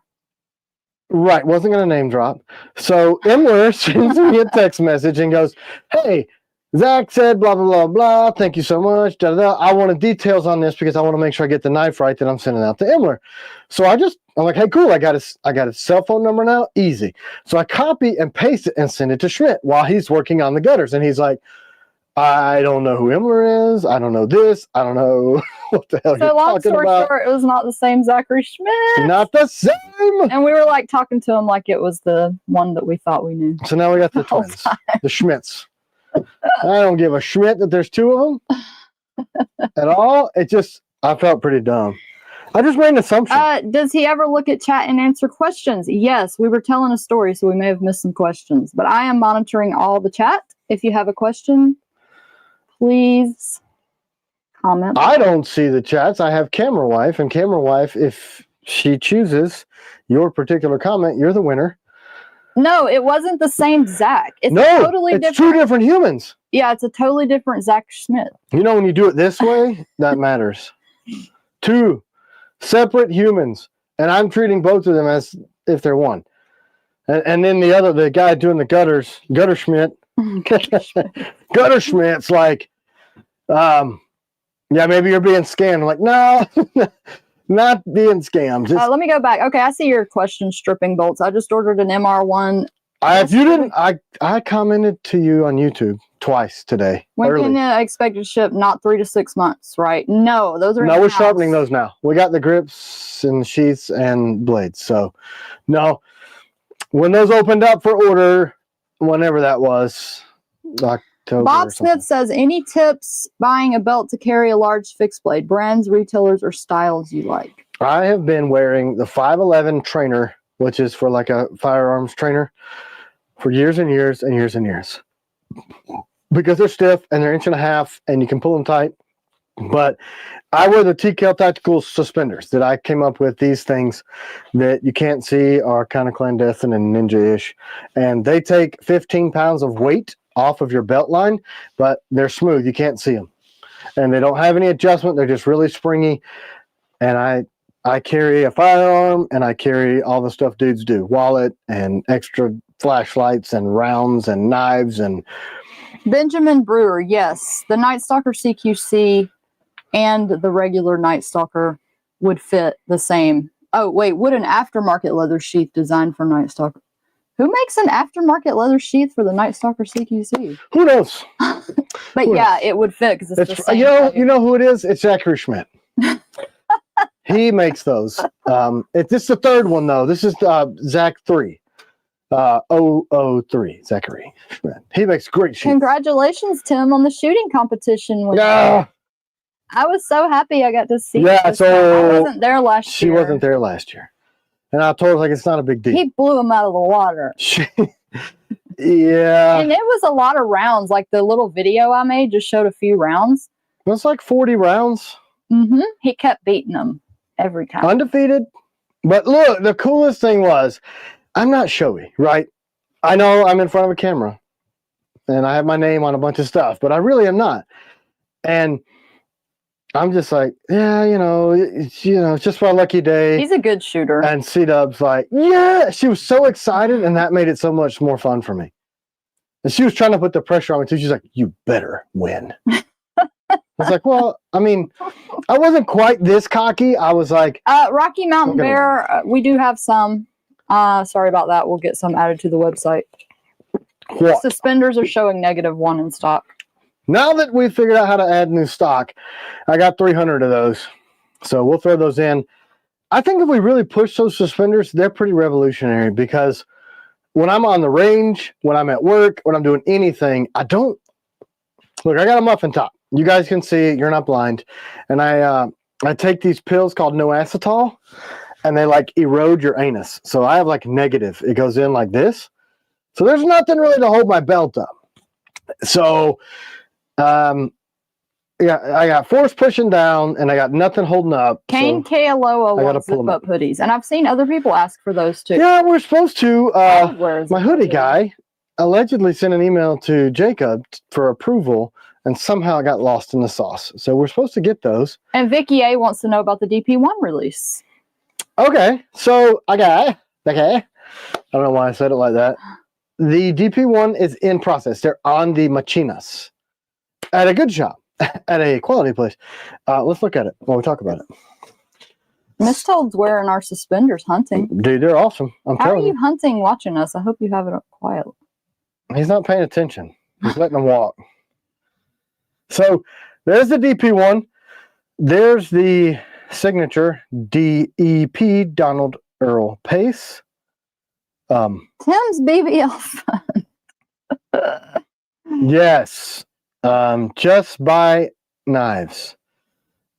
Right, wasn't going to name drop. So Imler sends me a text message and goes, hey, Zach said blah, blah, blah, blah. Thank you so much. Da, da, da. I wanted details on this because I want to make sure I get the knife right that I'm sending out to Imler. So I'm like, hey, cool. I got his cell phone number now. Easy. So I copy and paste it and send it to Schmidt while he's working on the gutters. And he's like, I don't know who Imler is. I don't know this. I don't know what the hell So you're long talking story about. short, it was not the same Zachary Schmidt. Not the same. And we were like talking to him like it was the one that we thought we knew. So now we got the The whole twins, the Schmidts. I don't give a Schmidt that there's two of them at all. I felt pretty dumb. I just made an assumption. Does he ever look at chat and answer questions? Yes, we were telling a story, so we may have missed some questions. But I am monitoring all the chat. If you have a question, please comment. I don't see the chats. I have Camera Wife, and Camera Wife, if she chooses your particular comment, you're the winner. No, it wasn't the same Zach. It's No, totally it's different. two different humans. Yeah, it's a totally different Zach Schmidt. You know, when you do it this way, that matters. Two separate humans, and I'm treating both of them as if they're one. And then the guy doing the gutters, Gutter Schmidt, Gutter Schmidt's like, yeah, maybe you're being scammed. I'm like, no, not being scammed. Just, Let me go back. Okay, I see your question, stripping bolts. I just ordered an MR1. if you didn't, I commented to you on YouTube twice today. When early. can you expect to ship? Not 3 to 6 months, right? No, those are No, in we're house. sharpening those now. We got the grips and sheaths and blades. So, no, when those opened up for order, whenever that was, October. Bob or something. Smith says, any tips buying a belt to carry a large fixed blade? Brands, retailers, or styles you like? I have been wearing the 511 trainer, which is for like a firearms trainer, for years and years and years and years. Because they're stiff and they're 1.5 inches and you can pull them tight. But I wear the TKL Tactical suspenders that I came up with. These things that you can't see are kind of clandestine and ninja-ish. And they take 15 pounds of weight off of your belt line, but they're smooth. You can't see them. And they don't have any adjustment. They're just really springy. And I carry a firearm and I carry all the stuff dudes do. Wallet and extra flashlights and rounds and knives and... Benjamin Brewer, yes. The Night Stalker CQC and the regular Night Stalker would fit the same. Oh, wait, would an aftermarket leather sheath designed for Night Stalker? Who makes an aftermarket leather sheath for the Night Stalker CQC? Who knows? But Who yeah, knows? it would fit because it's the same. You know who it is? It's Zachary Schmidt. He makes those. This is the third one though. This is Zach 3. 003 Zachary Schmidt. He makes great sheets. Congratulations, Tim, on the shooting competition. Yeah, I was so happy I got to see. Yeah, this so time. I wasn't there last she year. wasn't there last year, and I told her like it's not a big deal. He blew him out of the water. Yeah, And it was a lot of rounds. Like the little video I made just showed a few rounds. it was like 40 rounds, He kept beating them every time. undefeated. But look, the coolest thing was, I'm not showy, right? I know I'm in front of a camera, and I have my name on a bunch of stuff, but I really am not. And I'm just like, yeah, it's just for a lucky day. He's a good shooter. And C-Dub's like, yeah. She was so excited, and that made it so much more fun for me. And she was trying to put the pressure on me, too. She's like, you better win. was like, well, I mean, I wasn't quite this cocky. I was like, Rocky Mountain Bear, we do have some. Sorry about that. We'll get some added to the website. what? Suspenders are showing -1 in stock. Now that we've figured out how to add new stock, I got 300 of those. So we'll throw those in. I think if we really push those suspenders, they're pretty revolutionary because when I'm on the range, when I'm at work, when I'm doing anything, I don't look. I got a muffin top. You guys can see it. You're not blind. And I take these pills called no acetol, and they like erode your anus. So I have like negative. It goes in like this. So there's nothing really to hold my belt up. So, yeah, I got force pushing down, and I got nothing holding up. Kane so Kealoha wants zip-up hoodies, and I've seen other people ask for those too. Yeah, we're supposed to. My hoodie guy allegedly sent an email to Jacob for approval, and somehow it got lost in the sauce. So we're supposed to get those. And Vicky A wants to know about the DP1 release. Okay, so okay. I don't know why I said it like that. The DP1 is in process. They're on the machinas at a good shop, at a quality place. Let's look at it while we talk about it. Miss Toad's wearing our suspenders hunting. Dude, they're awesome. I'm How telling are you hunting watching us? I hope you have it quiet. He's not paying attention. He's letting them walk. So there's the DP1. There's the signature DEP Donald Earl Pace. Tim's BBL fun. Yes. Just buy knives,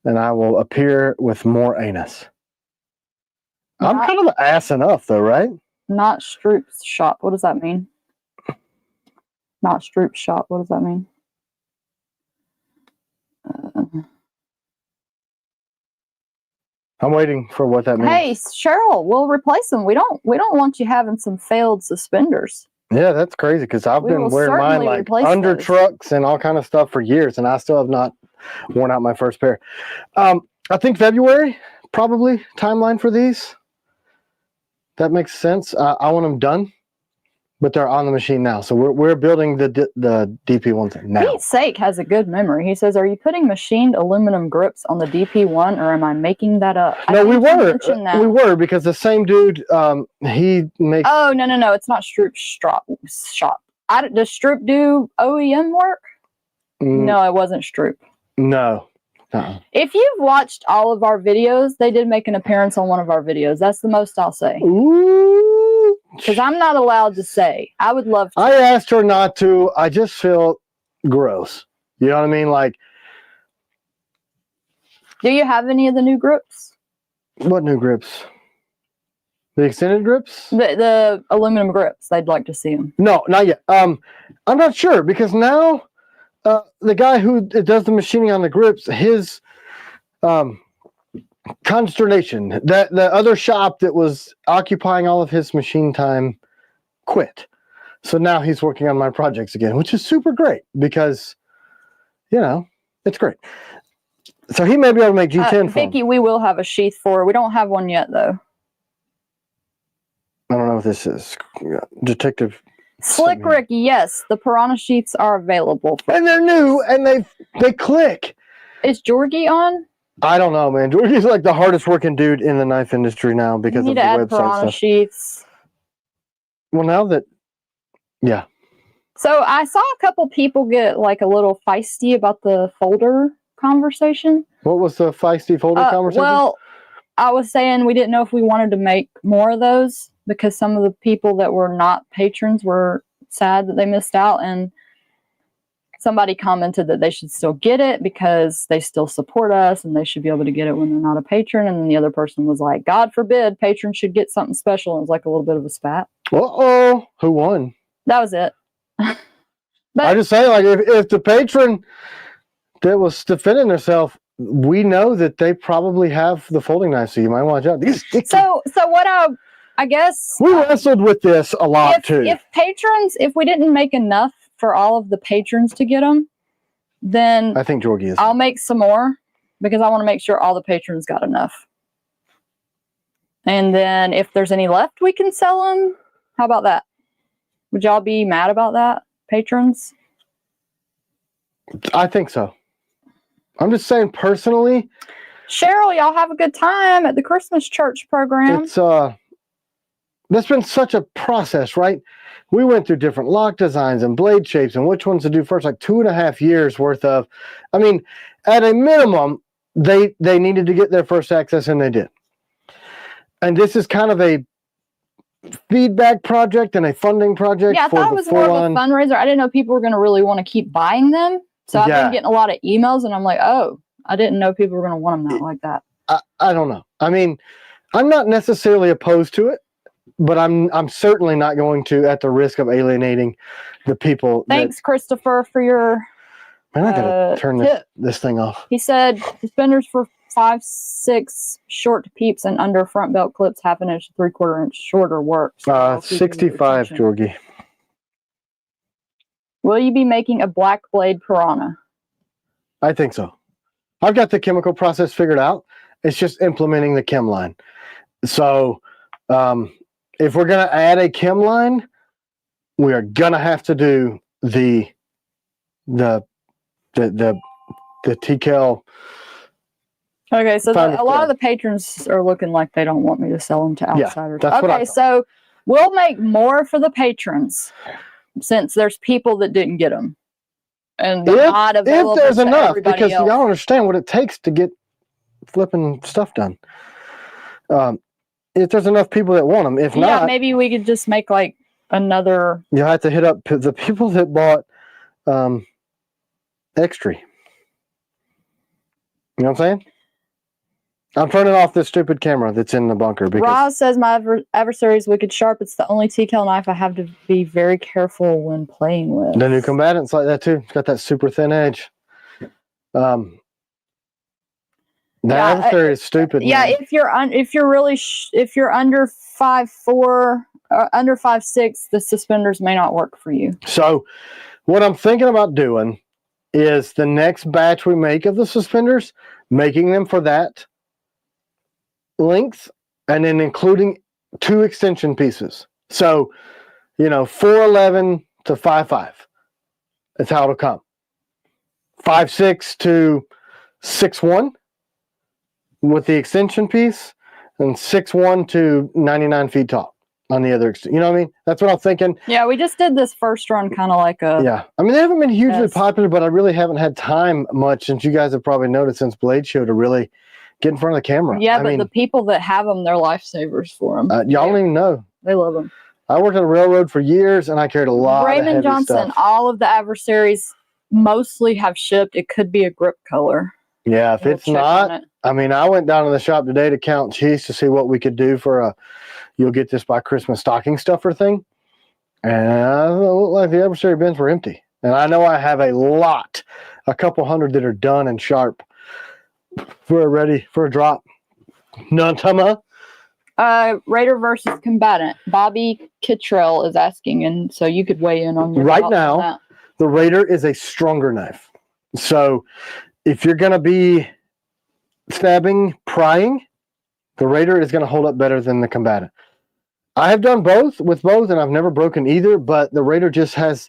and I will appear with more anus. I'm kind of ass enough, though, right? Not Stroop's shop. What does that mean? Not Stroop's shop. What does that mean? I'm waiting for what that means. Hey, Cheryl, we'll replace them. We don't want you having some failed suspenders. Yeah, that's crazy because I've been wearing mine like under trucks and all kind of stuff for years, and I still have not worn out my first pair. I think February, probably timeline for these. That makes sense. I want them done, but they're on the machine now. So we're building the DP1 now. Pete's sake has a good memory. He says, "Are you putting machined aluminum grips on the DP1, or am I making that up?" No, we were. We were because the same dude. He makes. Oh no! It's not Stroop's shop. Does Stroop do OEM work? No, it wasn't Stroop. No. If you've watched all of our videos, they did make an appearance on one of our videos. That's the most I'll say. Ooh. Because I'm not allowed to say. I would love to. I asked her not to. I just feel gross. You know what I mean? Like. Do you have any of the new grips? What new grips? The extended grips? The aluminum grips. They'd like to see them. No, not yet. I'm not sure because now the guy who does the machining on the grips, his consternation that the other shop that was occupying all of his machine time quit. So now he's working on my projects again, which is super great because, you know, it's great. So he may be able to make G10 for Vicky, we will have a sheath for her. We don't have one yet, though. I don't know what this is. Detective Slick Rick, yes, the piranha sheets are available. And they're new, and they click. Is Georgie on? I don't know, man. Georgie's like the hardest working dude in the knife industry now because of the website piranha stuff. Sheets. Well, now that, yeah. So I saw a couple people get like a little feisty about the folder conversation. What was the feisty folder conversation? Well, I was saying we didn't know if we wanted to make more of those because some of the people that were not patrons were sad that they missed out, and somebody commented that they should still get it because they still support us and they should be able to get it when they're not a patron. And then the other person was like, God forbid patrons should get something special. And it was like a little bit of a spat. Uh-oh. Who won? That was it. But I just say, like, if the patron that was defending herself, we know that they probably have the folding knife, so you might watch out. So what I guess we wrestled with this a lot too. If we didn't make enough for all of the patrons to get them, then I think Georgie is. I'll make some more because I want to make sure all the patrons got enough. And then if there's any left, we can sell them. How about that? Would y'all be mad about that, patrons? I think so. I'm just saying personally. Cheryl, y'all have a good time at the Christmas church program. It's that's been such a process, right? We went through different lock designs and blade shapes and which ones to do first, like 2.5 years worth of. I mean, at a minimum, they needed to get their first access, and they did. And this is kind of a feedback project and a funding project. Yeah, I thought it was more of a fundraiser. I didn't know people were going to really want to keep buying them. So I've been getting a lot of emails, and I'm like, oh, I didn't know people were going to want them like that. I don't know. I mean, I'm not necessarily opposed to it, but I'm certainly not going to at the risk of alienating the people. Thanks, Christopher, for your Man, I gotta turn this thing off. He said suspenders for 5'6" short to peeps and under front belt clips, 1/2 inch, 3/4 inch shorter works. 65, Georgie. Will you be making a black blade piranha? I think so. I've got the chemical process figured out. It's just implementing the chem line. So if we're going to add a chem line, we are going to have to do the TCal. Okay, so a lot of the patrons are looking like they don't want me to sell them to outsiders. Yeah, okay, so we'll make more for the patrons since there's people that didn't get them. And not available if there's enough, because else. y'all understand what it takes to get flipping stuff done. If there's enough people that want them, if not, maybe we could just make like another. You have to hit up the people that bought Extra. You know what I'm saying? I'm turning off this stupid camera that's in the bunker. Because Roz says my adversary is wicked sharp. It's the only TCal knife I have to be very careful when playing with. The new combatant's like that too. It's got that super thin edge. The adversary is stupid. Yeah, man. if you're under 5'4", under 5'6", the suspenders may not work for you. So, what I'm thinking about doing is the next batch we make of the suspenders, making them for that length, and then including 2 extension pieces. So, 4'11" to 5'5". That's how it'll come. 5'6" to 6'1" with the extension piece, and 6'1" to 99 feet tall on the other. You know what I mean? That's what I'm thinking. Yeah, we just did this first run kind of like a. Yeah, I mean they haven't been hugely popular, but I really haven't had time much, since you guys have probably noticed since Blade Show, to really get in front of the camera. Yeah, but the people that have them, they're lifesavers for them. Y'all don't even know. They love them. I worked at a railroad for years, and I carried a lot of heavy Johnson, stuff. all of the adversaries mostly have shipped. It could be a grip color. Yeah, if it's not, I mean, I went down to the shop today to count cheese to see what we could do for a you'll get this by Christmas stocking stuffer thing. And it looked like the adversary bins were empty. And I know I have a couple hundred that are done and sharp ready for a drop. None, Tama? Raider versus combatant. Bobby Kittrell is asking, and so you could weigh in on your right now. The Raider is a stronger knife. So if you're going to be stabbing, prying, the Raider is going to hold up better than the combatant. I have done both, and I've never broken either, but the Raider just has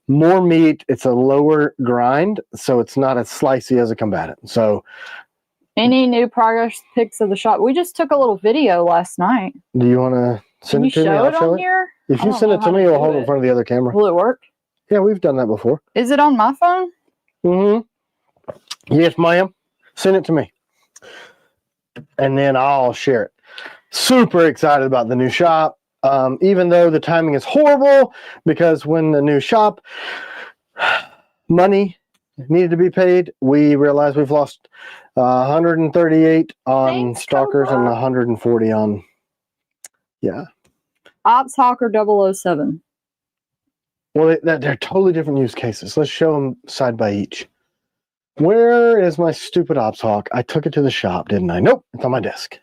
more meat. It's a lower grind, so it's not as slicey as a combatant. So, any new progress pics of the shop? We just took a little video last night. Do you want to send it to me? Can you show it on here? If you send it to me, I'll hold it in front of the other camera. Will it work? Yeah, we've done that before. Is it on my phone? Mm-hmm. Yes, ma'am. Send it to me. And then I'll share it. Super excited about the new shop. Even though the timing is horrible, because when the new shop money needed to be paid, we realized we've lost 138 on stalkers and 140 on, Ops Hawker 007. Well, they're totally different use cases. Let's show them side by each. Where is my stupid Ops Hawk? I took it to the shop, didn't I? Nope, it's on my desk.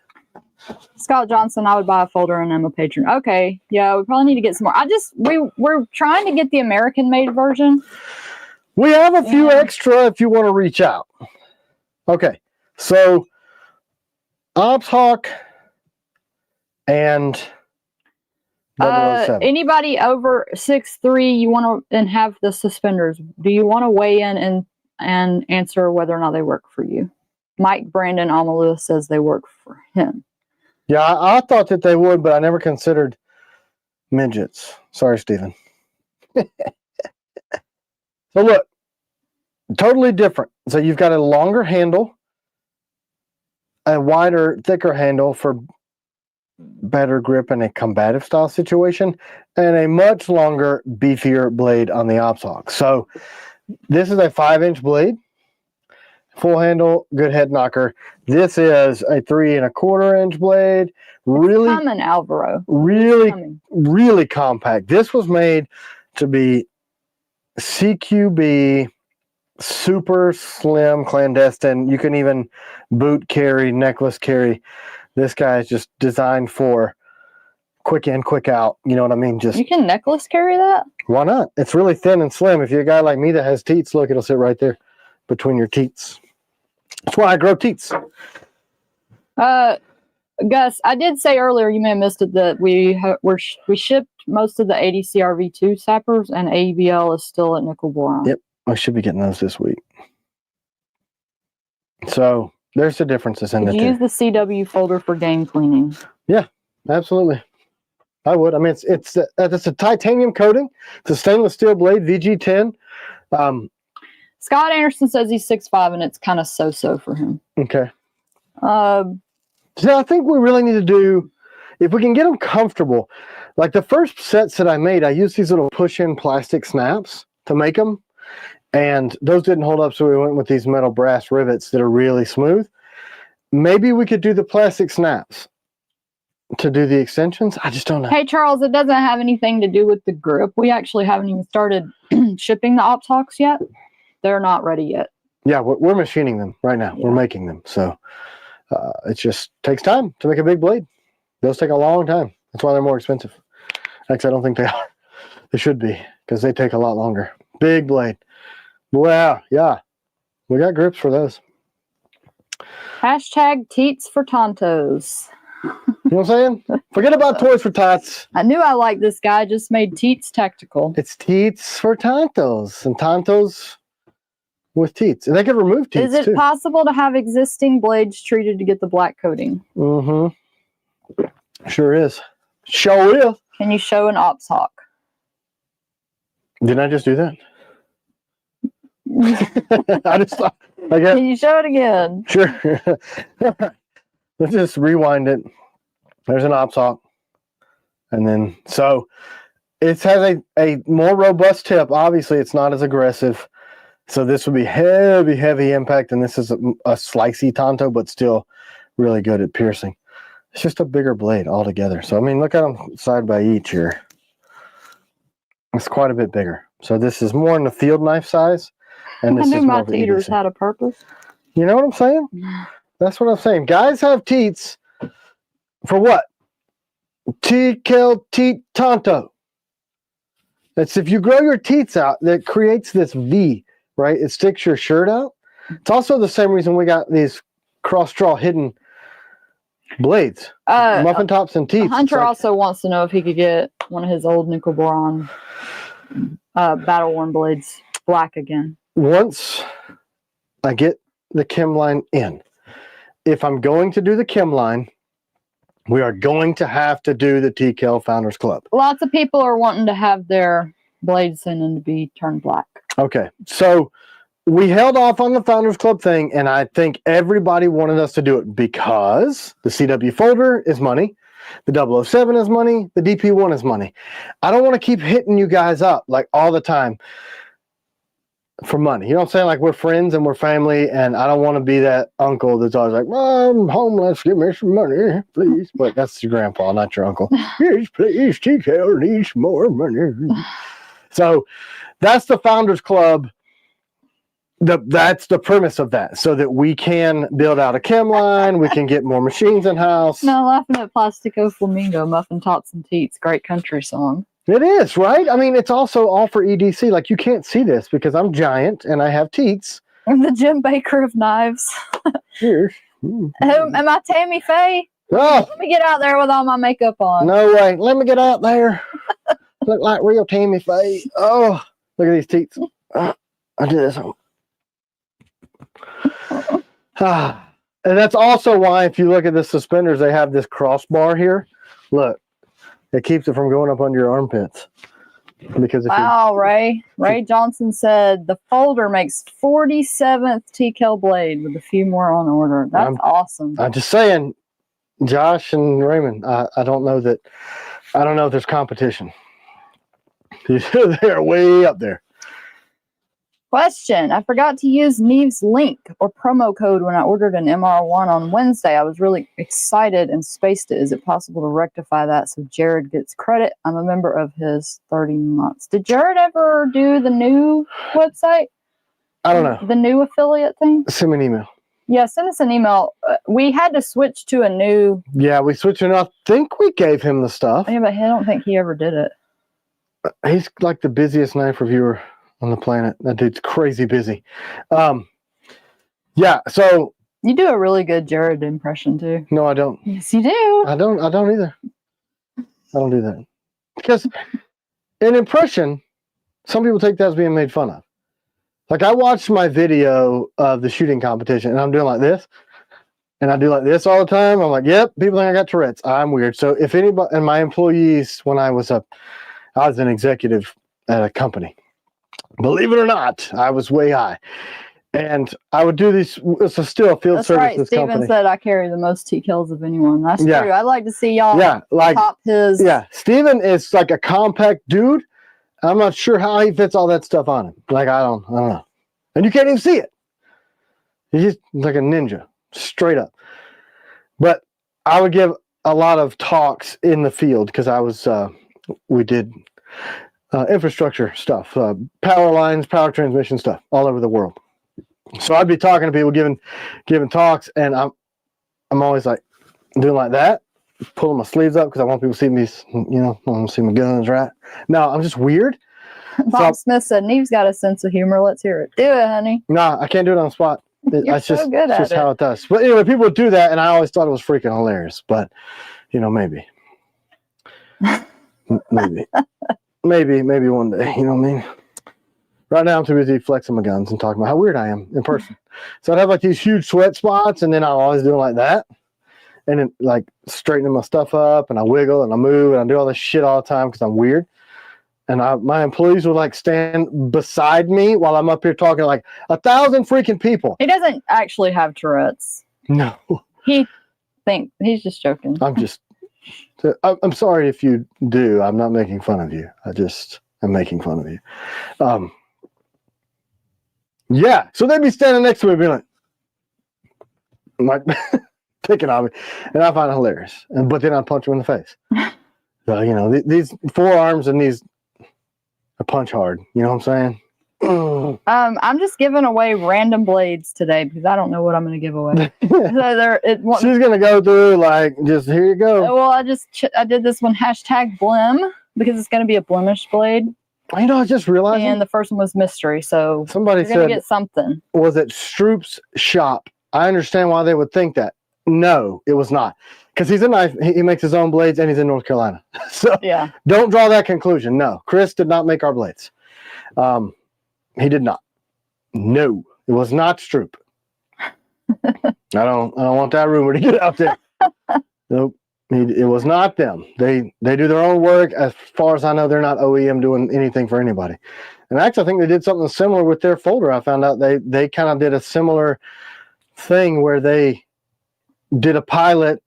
Scott Johnson, I would buy a folder and I'm a patron. Okay, yeah, we probably need to get some more. We're trying to get the American-made version. We have a few extra if you want to reach out. Okay, so Ops Hawk and 007. Anybody over 6'3", you want to and have the suspenders? Do you want to weigh in and and answer whether or not they work for you. Mike Brandon Amalua says they work for him. Yeah, I thought that they would, but I never considered midgets. Sorry, Stephen. So look, totally different. So you've got a longer handle, a wider, thicker handle for better grip in a combative style situation, and a much longer, beefier blade on the OpsHawk. So this is a 5-inch blade, full handle, good head knocker. This is a 3 1/4-inch blade. Really, Coming, Alvaro. really compact. This was made to be CQB, super slim, clandestine. You can even boot carry, necklace carry. This guy is just designed for quick in, quick out. You know what I mean? Just you can necklace carry that? Why not? It's really thin and slim. If you're a guy like me that has teats, look, it'll sit right there between your teats. That's why I grow teats. Gus, I did say earlier, you may have missed it, that we shipped most of the 80 CRV2 sappers, and ABL is still at nickel boron. Yep, I should be getting those this week. So there's the differences in the two. Did you use the CW folder for game cleaning? Yeah, absolutely. I would. I mean, it's a titanium coating. It's a stainless steel blade, VG10. Scott Anderson says he's 6'5", and it's kind of so-so for him. Okay. So I think we really need to do, if we can get them comfortable, like the first sets that I made, I used these little push-in plastic snaps to make them, and those didn't hold up, so we went with these metal brass rivets that are really smooth. Maybe we could do the plastic snaps to do the extensions. I just don't know. Hey, Charles, it doesn't have anything to do with the grip. We actually haven't even started shipping the OpsHawks yet. They're not ready yet. Yeah, we're machining them right now. Yeah. We're making them. So it just takes time to make a big blade. Those take a long time. That's why they're more expensive. Actually, I don't think they are. They should be, because they take a lot longer. Big blade. Wow, yeah. We got grips for those. Hashtag teats for Tontos. You know what I'm saying? Forget about toys for tots. I knew I liked this guy. Just made teats tactical. It's teats for Tontos. And Tontos with teats. And they can remove teats, Is it possible to have existing blades treated to get the black coating? Mm-hmm. Sure is. Sure is. Can you show an OpsHawk? Didn't I just do that? I just thought. Can you show it again? Sure. Let's just rewind it. There's an OpsHawk. And then, so it has a more robust tip. Obviously, it's not as aggressive. So this would be heavy impact. And this is a slicey Tonto, but still really good at piercing. It's just a bigger blade altogether. So, I mean, look at them side by each here. It's quite a bit bigger. So this is more in the field knife size. And this I knew is my teeters had a purpose. You know what I'm saying? That's what I'm saying. Guys have teats for what? T-kill teat Tonto. That's if you grow your teats out, that creates this V, right? It sticks your shirt out. It's also the same reason we got these cross-straw hidden blades. Muffin tops and teats. Hunter also wants to know if he could get one of his old nickel boron battle worn blades black again. Once I get the chem line in, if I'm going to do the chem line, we are going to have to do the TKL Founders Club. Lots of people are wanting to have their blades in and to be turned black. Okay. So we held off on the Founders Club thing, and I think everybody wanted us to do it because the CW folder is money, the 007 is money, the DP1 is money. I don't want to keep hitting you guys up like all the time for money. You know what I'm saying? Like, we're friends and we're family, and I don't want to be that uncle that's always like, I'm homeless, give me some money, please. But that's your grandpa, not your uncle. Yes, please, TKL needs more money. So that's the Founders Club. That's the premise of that, so that we can build out a chem line, we can get more machines in house. No, laughing at Plastico Flamingo, Muffin Tots and Teats, great country song. It is, right? I mean, it's also all for EDC. Like, you can't see this because I'm giant and I have teats. I'm the Jim Baker of knives. Cheers. Am I Tammy Faye? Oh, let me get out there with all my makeup on. No way. Let me get out there. Look like real Tammy Faye. Oh, look at these teats. I do this. And that's also why, if you look at the suspenders, they have this crossbar here. Look, it keeps it from going up under your armpits. Because wow, Ray Johnson said the folder makes 47th TKL blade with a few more on order. That's awesome. I'm just saying, Josh and Raymond, I don't know that. I don't know if there's competition. They're way up there. Question. I forgot to use Neve's link or promo code when I ordered an MR1 on Wednesday. I was really excited and spaced it. Is it possible to rectify that so Jared gets credit? I'm a member of his 30 months. Did Jared ever do the new website? I don't know. The new affiliate thing? Send me an email. Yeah, send us an email. We had to switch to a new... Yeah, we switched, and I think we gave him the stuff. Yeah, but I don't think he ever did it. He's like the busiest knife reviewer on the planet. That dude's crazy busy. Yeah, so you do a really good Jared impression too. No, I don't. Yes, you do. I don't either. I don't do that. Because an impression, some people take that as being made fun of. Like, I watched my video of the shooting competition and I'm doing like this. And I do like this all the time. I'm like, yep, people think I got Tourette's. I'm weird. So if anybody, and my employees, when I was an executive at a company. Believe it or not, I was way high. And I would do these, it's still a field That's services right. Steven company. said I carry the most TKLs of anyone. That's true. I'd like to see y'all top his. Yeah, Steven is like a compact dude. I'm not sure how he fits all that stuff on him. Like, I don't know. And you can't even see it. He's like a ninja, straight up. But I would give a lot of talks in the field because I was, we did infrastructure stuff, power lines, power transmission stuff all over the world. So I'd be talking to people, giving talks, and I'm always like doing like that, pulling my sleeves up because I want people to see me, I want to see my guns, right? No, I'm just weird. Bob Smith said, Neve's got a sense of humor. Let's hear it. Do it, honey. No, I can't do it on the spot. You're so good at it. How it does. But anyway, people would do that, and I always thought it was freaking hilarious. But, maybe. maybe one day, you know what I mean? Right now, I'm too busy flexing my guns and talking about how weird I am in person. So I'd have like these huge sweat spots, and then I'll always do it like that. And then like straightening my stuff up, and I wiggle and I move and I do all this shit all the time because I'm weird. And my employees would like stand beside me while I'm up here talking to like 1,000 freaking people. He doesn't actually have Tourette's. No. He's just joking. I'm sorry if you do. I'm not making fun of you. I'm making fun of you. Yeah. So they'd be standing next to me and be like picking on me. And I find it hilarious. But then I'd punch them in the face. So, these forearms and these are punch hard. You know what I'm saying? I'm just giving away random blades today because I don't know what I'm going to give away. She's going to go through like, just here you go. Well, I did this one #Blim because it's going to be a blemish blade. I just realized. And the first one was mystery. So somebody said, get something. Was it Stroop's shop? I understand why they would think that. No, it was not. Because he's a knife, he makes his own blades, and he's in North Carolina. So yeah, don't draw that conclusion. No, Chris did not make our blades. He did not. No, it was not Stroop. I don't want that rumor to get out there. Nope, it was not them. They do their own work. As far as I know, they're not OEM doing anything for anybody. And actually, I think they did something similar with their folder. I found out they kind of did a similar thing where they did a pilot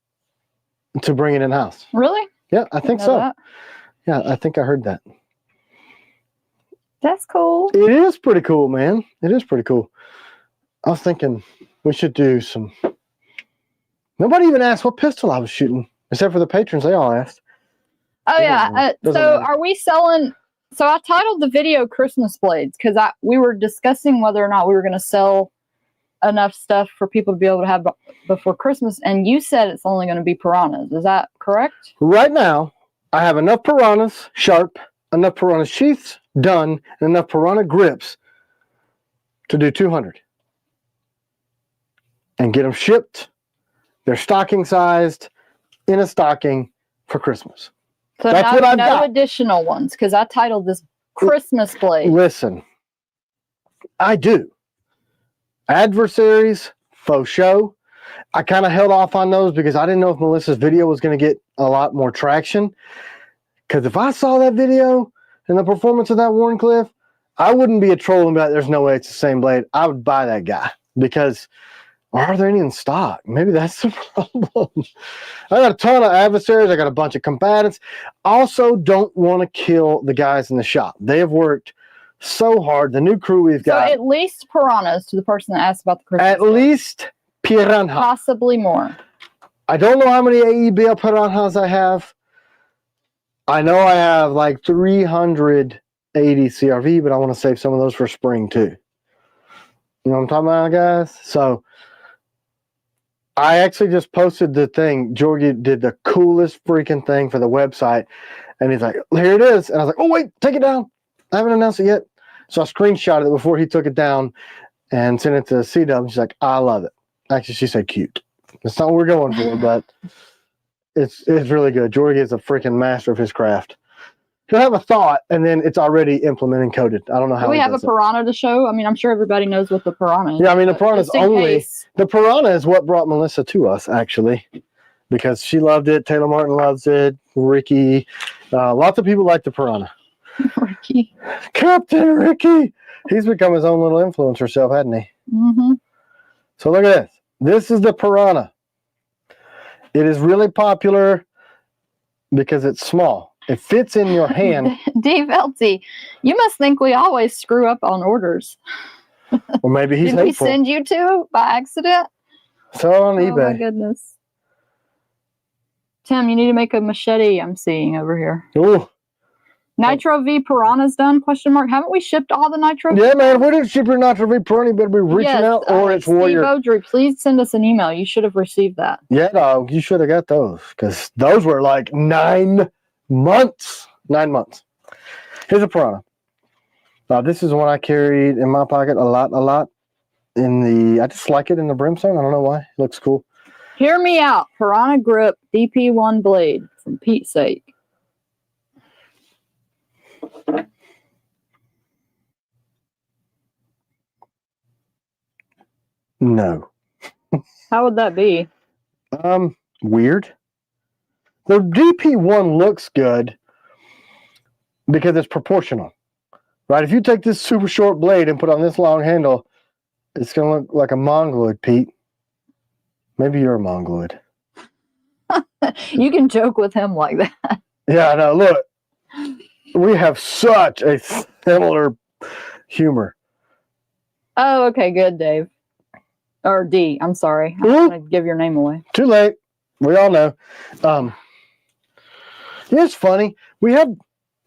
to bring it in-house. Really? Yeah, I think so. That. Yeah, I think I heard that. That's cool. It is pretty cool, man. It is pretty cool. I was thinking we should do some... Nobody even asked what pistol I was shooting, except for the patrons. They all asked. Oh, yeah. So are we selling... So I titled the video Christmas Blades because we were discussing whether or not we were going to sell enough stuff for people to be able to have before Christmas, and you said it's only going to be piranhas. Is that correct? Right now, I have enough piranhas sharp, enough piranha sheaths done, and enough piranha grips to do 200 and get them shipped. They're stocking sized in a stocking for Christmas. So that's what I've got. No additional ones, because I titled this Christmas Blade. Listen, I do. Adversaries, faux show. I kind of held off on those because I didn't know if Melissa's video was going to get a lot more traction. Because if I saw that video and the performance of that Warncliffe, I wouldn't be a troll and be like, there's no way it's the same blade. I would buy that guy because, or are there any in stock? Maybe that's the problem. I got a ton of adversaries. I got a bunch of combatants. Also, don't want to kill the guys in the shop. They have worked so hard. The new crew we've got. So at least piranhas to the person that asked about the Christmas. At least piranha. Possibly more. I don't know how many AEBL piranhas I have. I know I have like 380 CRV, but I want to save some of those for spring too. You know what I'm talking about, guys? So I actually just posted the thing. Georgie did the coolest freaking thing for the website. And he's like, here it is. And I was like, oh, wait, take it down. I haven't announced it yet. So I screenshotted it before he took it down and sent it to C-Dub. She's like, I love it. Actually, she said cute. That's not what we're going for, but it's really good. Georgie is a freaking master of his craft. He'll have a thought, and then it's already implemented and coded. I don't know how. Do we have a piranha to show? I mean, I'm sure everybody knows what the piranha is. Yeah, I mean, the piranha is only... Case. The piranha is what brought Melissa to us, actually, because she loved it. Taylor Martin loves it. Ricky. Lots of people like the piranha. Ricky. Captain Ricky. He's become his own little influencer self, hasn't he? Mm-hmm. So look at this. This is the piranha. It is really popular because it's small. It fits in your hand. Dave Elty, you must think we always screw up on orders. Or maybe he's Did hateful. we send you to by accident? So on Oh eBay. my goodness. Tim, you need to make a machete I'm seeing over here. Ooh. Nitro V Piranha's done? Question mark. Haven't we shipped all the Nitro V? Yeah, man. If we didn't ship your Nitro V Piranha, you better be reaching out, or it's Steve Warrior. Audrey, please send us an email. You should have received that. Yeah, dog. You should have got those because those were like 9 months. 9 months. Here's a piranha. This is one I carried in my pocket a lot. I just like it in the brimstone. I don't know why. It looks cool. Hear me out. Piranha Grip DP1 blade, from Pete's sake. No. How would that be? Weird. The DP1 looks good because it's proportional, right? If you take this super short blade and put on this long handle, it's going to look like a mongoloid, Pete. Maybe you're a mongoloid. You can joke with him like that. Yeah, I know. Look, we have such a similar humor. Oh, okay, good, Dave. Or D, I'm sorry. I'm Ooh. going to give your name away. Too late. We all know. It's funny. We have...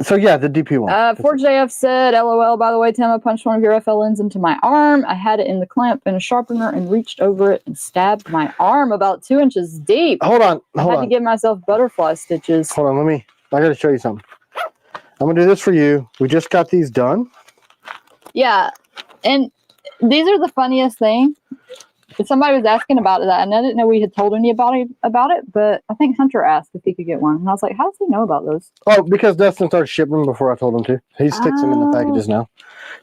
So, yeah, the DP1. 4JF said, LOL, by the way, Tim, I punched one of your FLNs into my arm. I had it in the clamp and a sharpener and reached over it and stabbed my arm about 2 inches deep. Hold on. I had to give myself butterfly stitches. Hold on. I got to show you something. I'm going to do this for you. We just got these done. Yeah, and these are the funniest thing. Somebody was asking about that, and I didn't know we had told anybody about it, but I think Hunter asked if he could get one. And I was like, how does he know about those? Oh, because Dustin started shipping before I told him to. He sticks them in the packages now.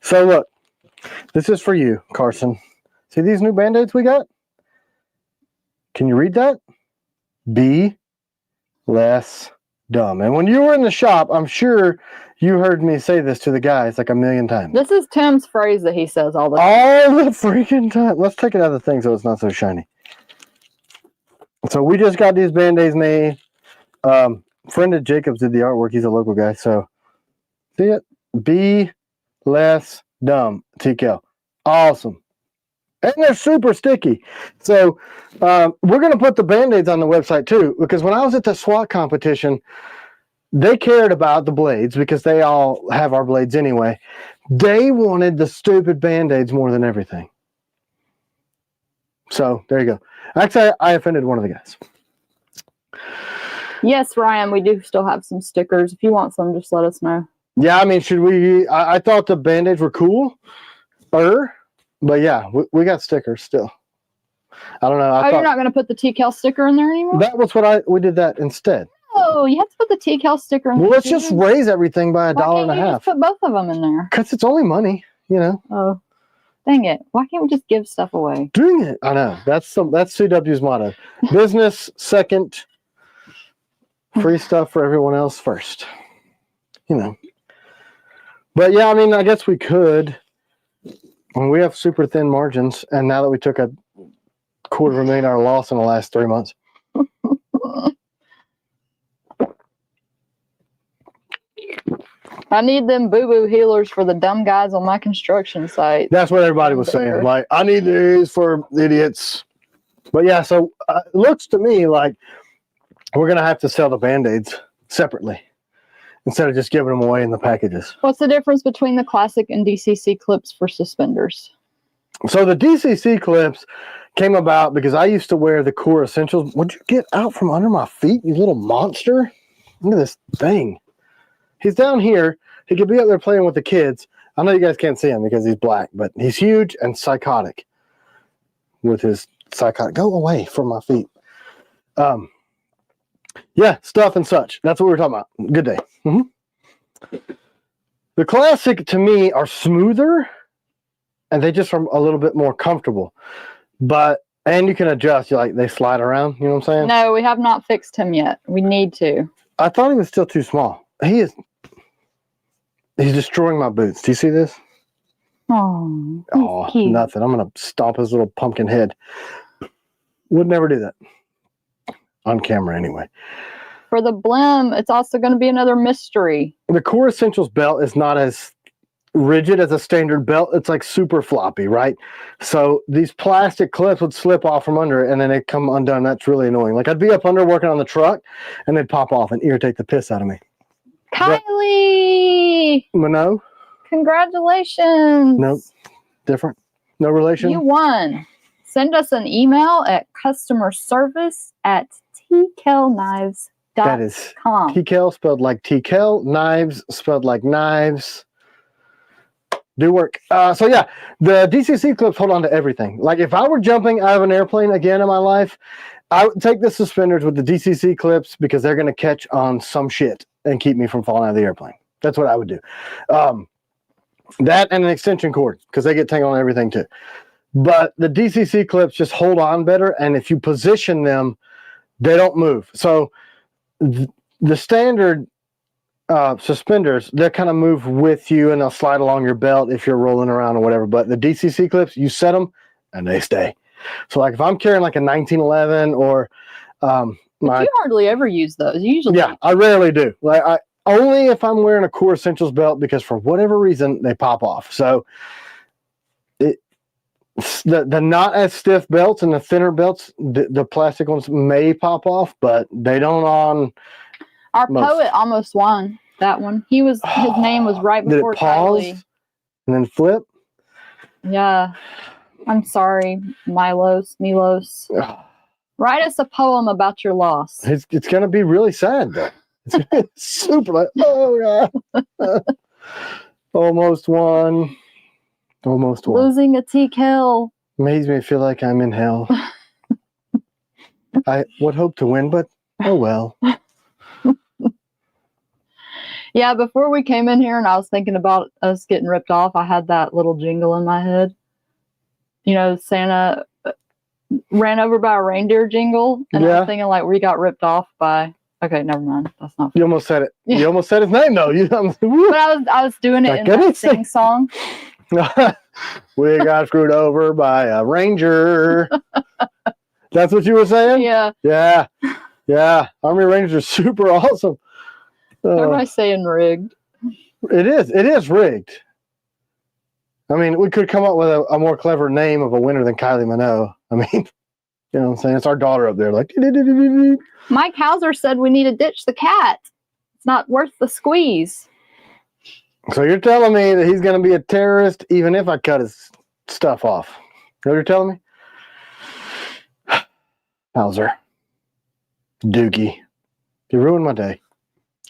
So, look. This is for you, Carson. See these new Band-Aids we got? Can you read that? Be less dumb. And when you were in the shop, I'm sure you heard me say this to the guys like a million times. This is Tim's phrase that he says all the time. All the freaking time. Let's take it out of the thing so it's not so shiny. So we just got these Band-Aids made. Friend of Jacobs did the artwork. He's a local guy. So see it? Be less dumb. TKL. Awesome. And they're super sticky. So we're going to put the Band-Aids on the website too, because when I was at the SWAT competition, they cared about the blades because they all have our blades anyway. They wanted the stupid Band-Aids more than everything. So there you go. Actually, I offended one of the guys. Yes, Ryan, we do still have some stickers. If you want some, just let us know. Yeah, I mean, should we? I thought the Band-Aids were cool. But yeah, we got stickers still. I don't know. You're not going to put the TCal sticker in there anymore? That was what we did that instead. Oh, you have to put the TCal sticker in there. Well, let's just raise everything by $1.50. Why can't you just put both of them in there? Because it's only money, you know. Oh. Dang it. Why can't we just give stuff away? Doing it. I know. That's CW's motto. Business second, free stuff for everyone else first. You know. But yeah, I mean, I guess we could. When we have super thin margins, and now that we took a $250,000 loss in the last 3 months. I need them boo-boo healers for the dumb guys on my construction site. That's what everybody was saying. Like, I need these for idiots. But yeah, so it looks to me like we're going to have to sell the Band-Aids separately instead of just giving them away in the packages. What's the difference between the classic and DCC clips for suspenders? So the DCC clips came about because I used to wear the Core Essentials. Would you get out from under my feet, you little monster? Look at this thing. He's down here. He could be up there playing with the kids. I know you guys can't see him because he's black, but he's huge and psychotic with his psychotic. Go away from my feet. Yeah, stuff and such. That's what we were talking about. Good day. The classic to me are smoother and they just are a little bit more comfortable. And you can adjust. You like they slide around. You know what I'm saying? No, we have not fixed him yet. We need to. I thought he was still too small. He's destroying my boots. Do you see this? Oh, nothing. I'm going to stomp his little pumpkin head. Would never do that. On camera, anyway. For the blim, it's also going to be another mystery. The Core Essentials belt is not as rigid as a standard belt. It's like super floppy, right? So these plastic clips would slip off from under and then they come undone. That's really annoying. Like I'd be up under working on the truck and they'd pop off and irritate the piss out of me. Kylie! No? Congratulations! Nope. Different? No relation? You won. Send us an email at customerservice@tkelknives.com. That is TKL spelled like TKL, knives spelled like knives. Do work. So yeah, the DCC clips hold on to everything. Like if I were jumping out of an airplane again in my life, I would take the suspenders with the DCC clips because they're going to catch on some shit and keep me from falling out of the airplane. That's what I would do. That and an extension cord because they get tangled on everything too. But the DCC clips just hold on better, and if you position them, they don't move. So the standard suspenders, they kind of move with you and they'll slide along your belt if you're rolling around or whatever. But the DCC clips, you set them and they stay. So like if I'm carrying like a 1911 or you hardly ever use those. Usually, yeah, I rarely do. Like only if I'm wearing a Core Essentials belt because for whatever reason they pop off. So the not as stiff belts and the thinner belts, the plastic ones may pop off, but they don't on. Our poet almost won that one. His name was right before Did it pause Kylie. And then flip? Yeah. I'm sorry, Milos. Write us a poem about your loss. It's going to be really sad, though. It's gonna be super like, oh, God. Almost won. Losing a TKL. Makes me feel like I'm in hell. I would hope to win, but oh well. Yeah, before we came in here and I was thinking about us getting ripped off, I had that little jingle in my head. You know, Santa ran over by a reindeer jingle. And I was thinking like we got ripped off by... Okay, never mind. That's not funny. You almost said it. Yeah. You almost said his name, though. But I was doing it in that sing song. We got screwed over by a ranger. That's what you were saying? Yeah. Army Rangers are super awesome. Everybody's saying rigged. It is rigged. I mean, we could come up with a more clever name of a winner than Kylie Minogue. I mean, you know what I'm saying? It's our daughter up there. Like, Mike Hauser said we need to ditch the cat. It's not worth the squeeze. So you're telling me that he's going to be a terrorist even if I cut his stuff off? You know what you're telling me? Hauser. Doogie. You ruined my day.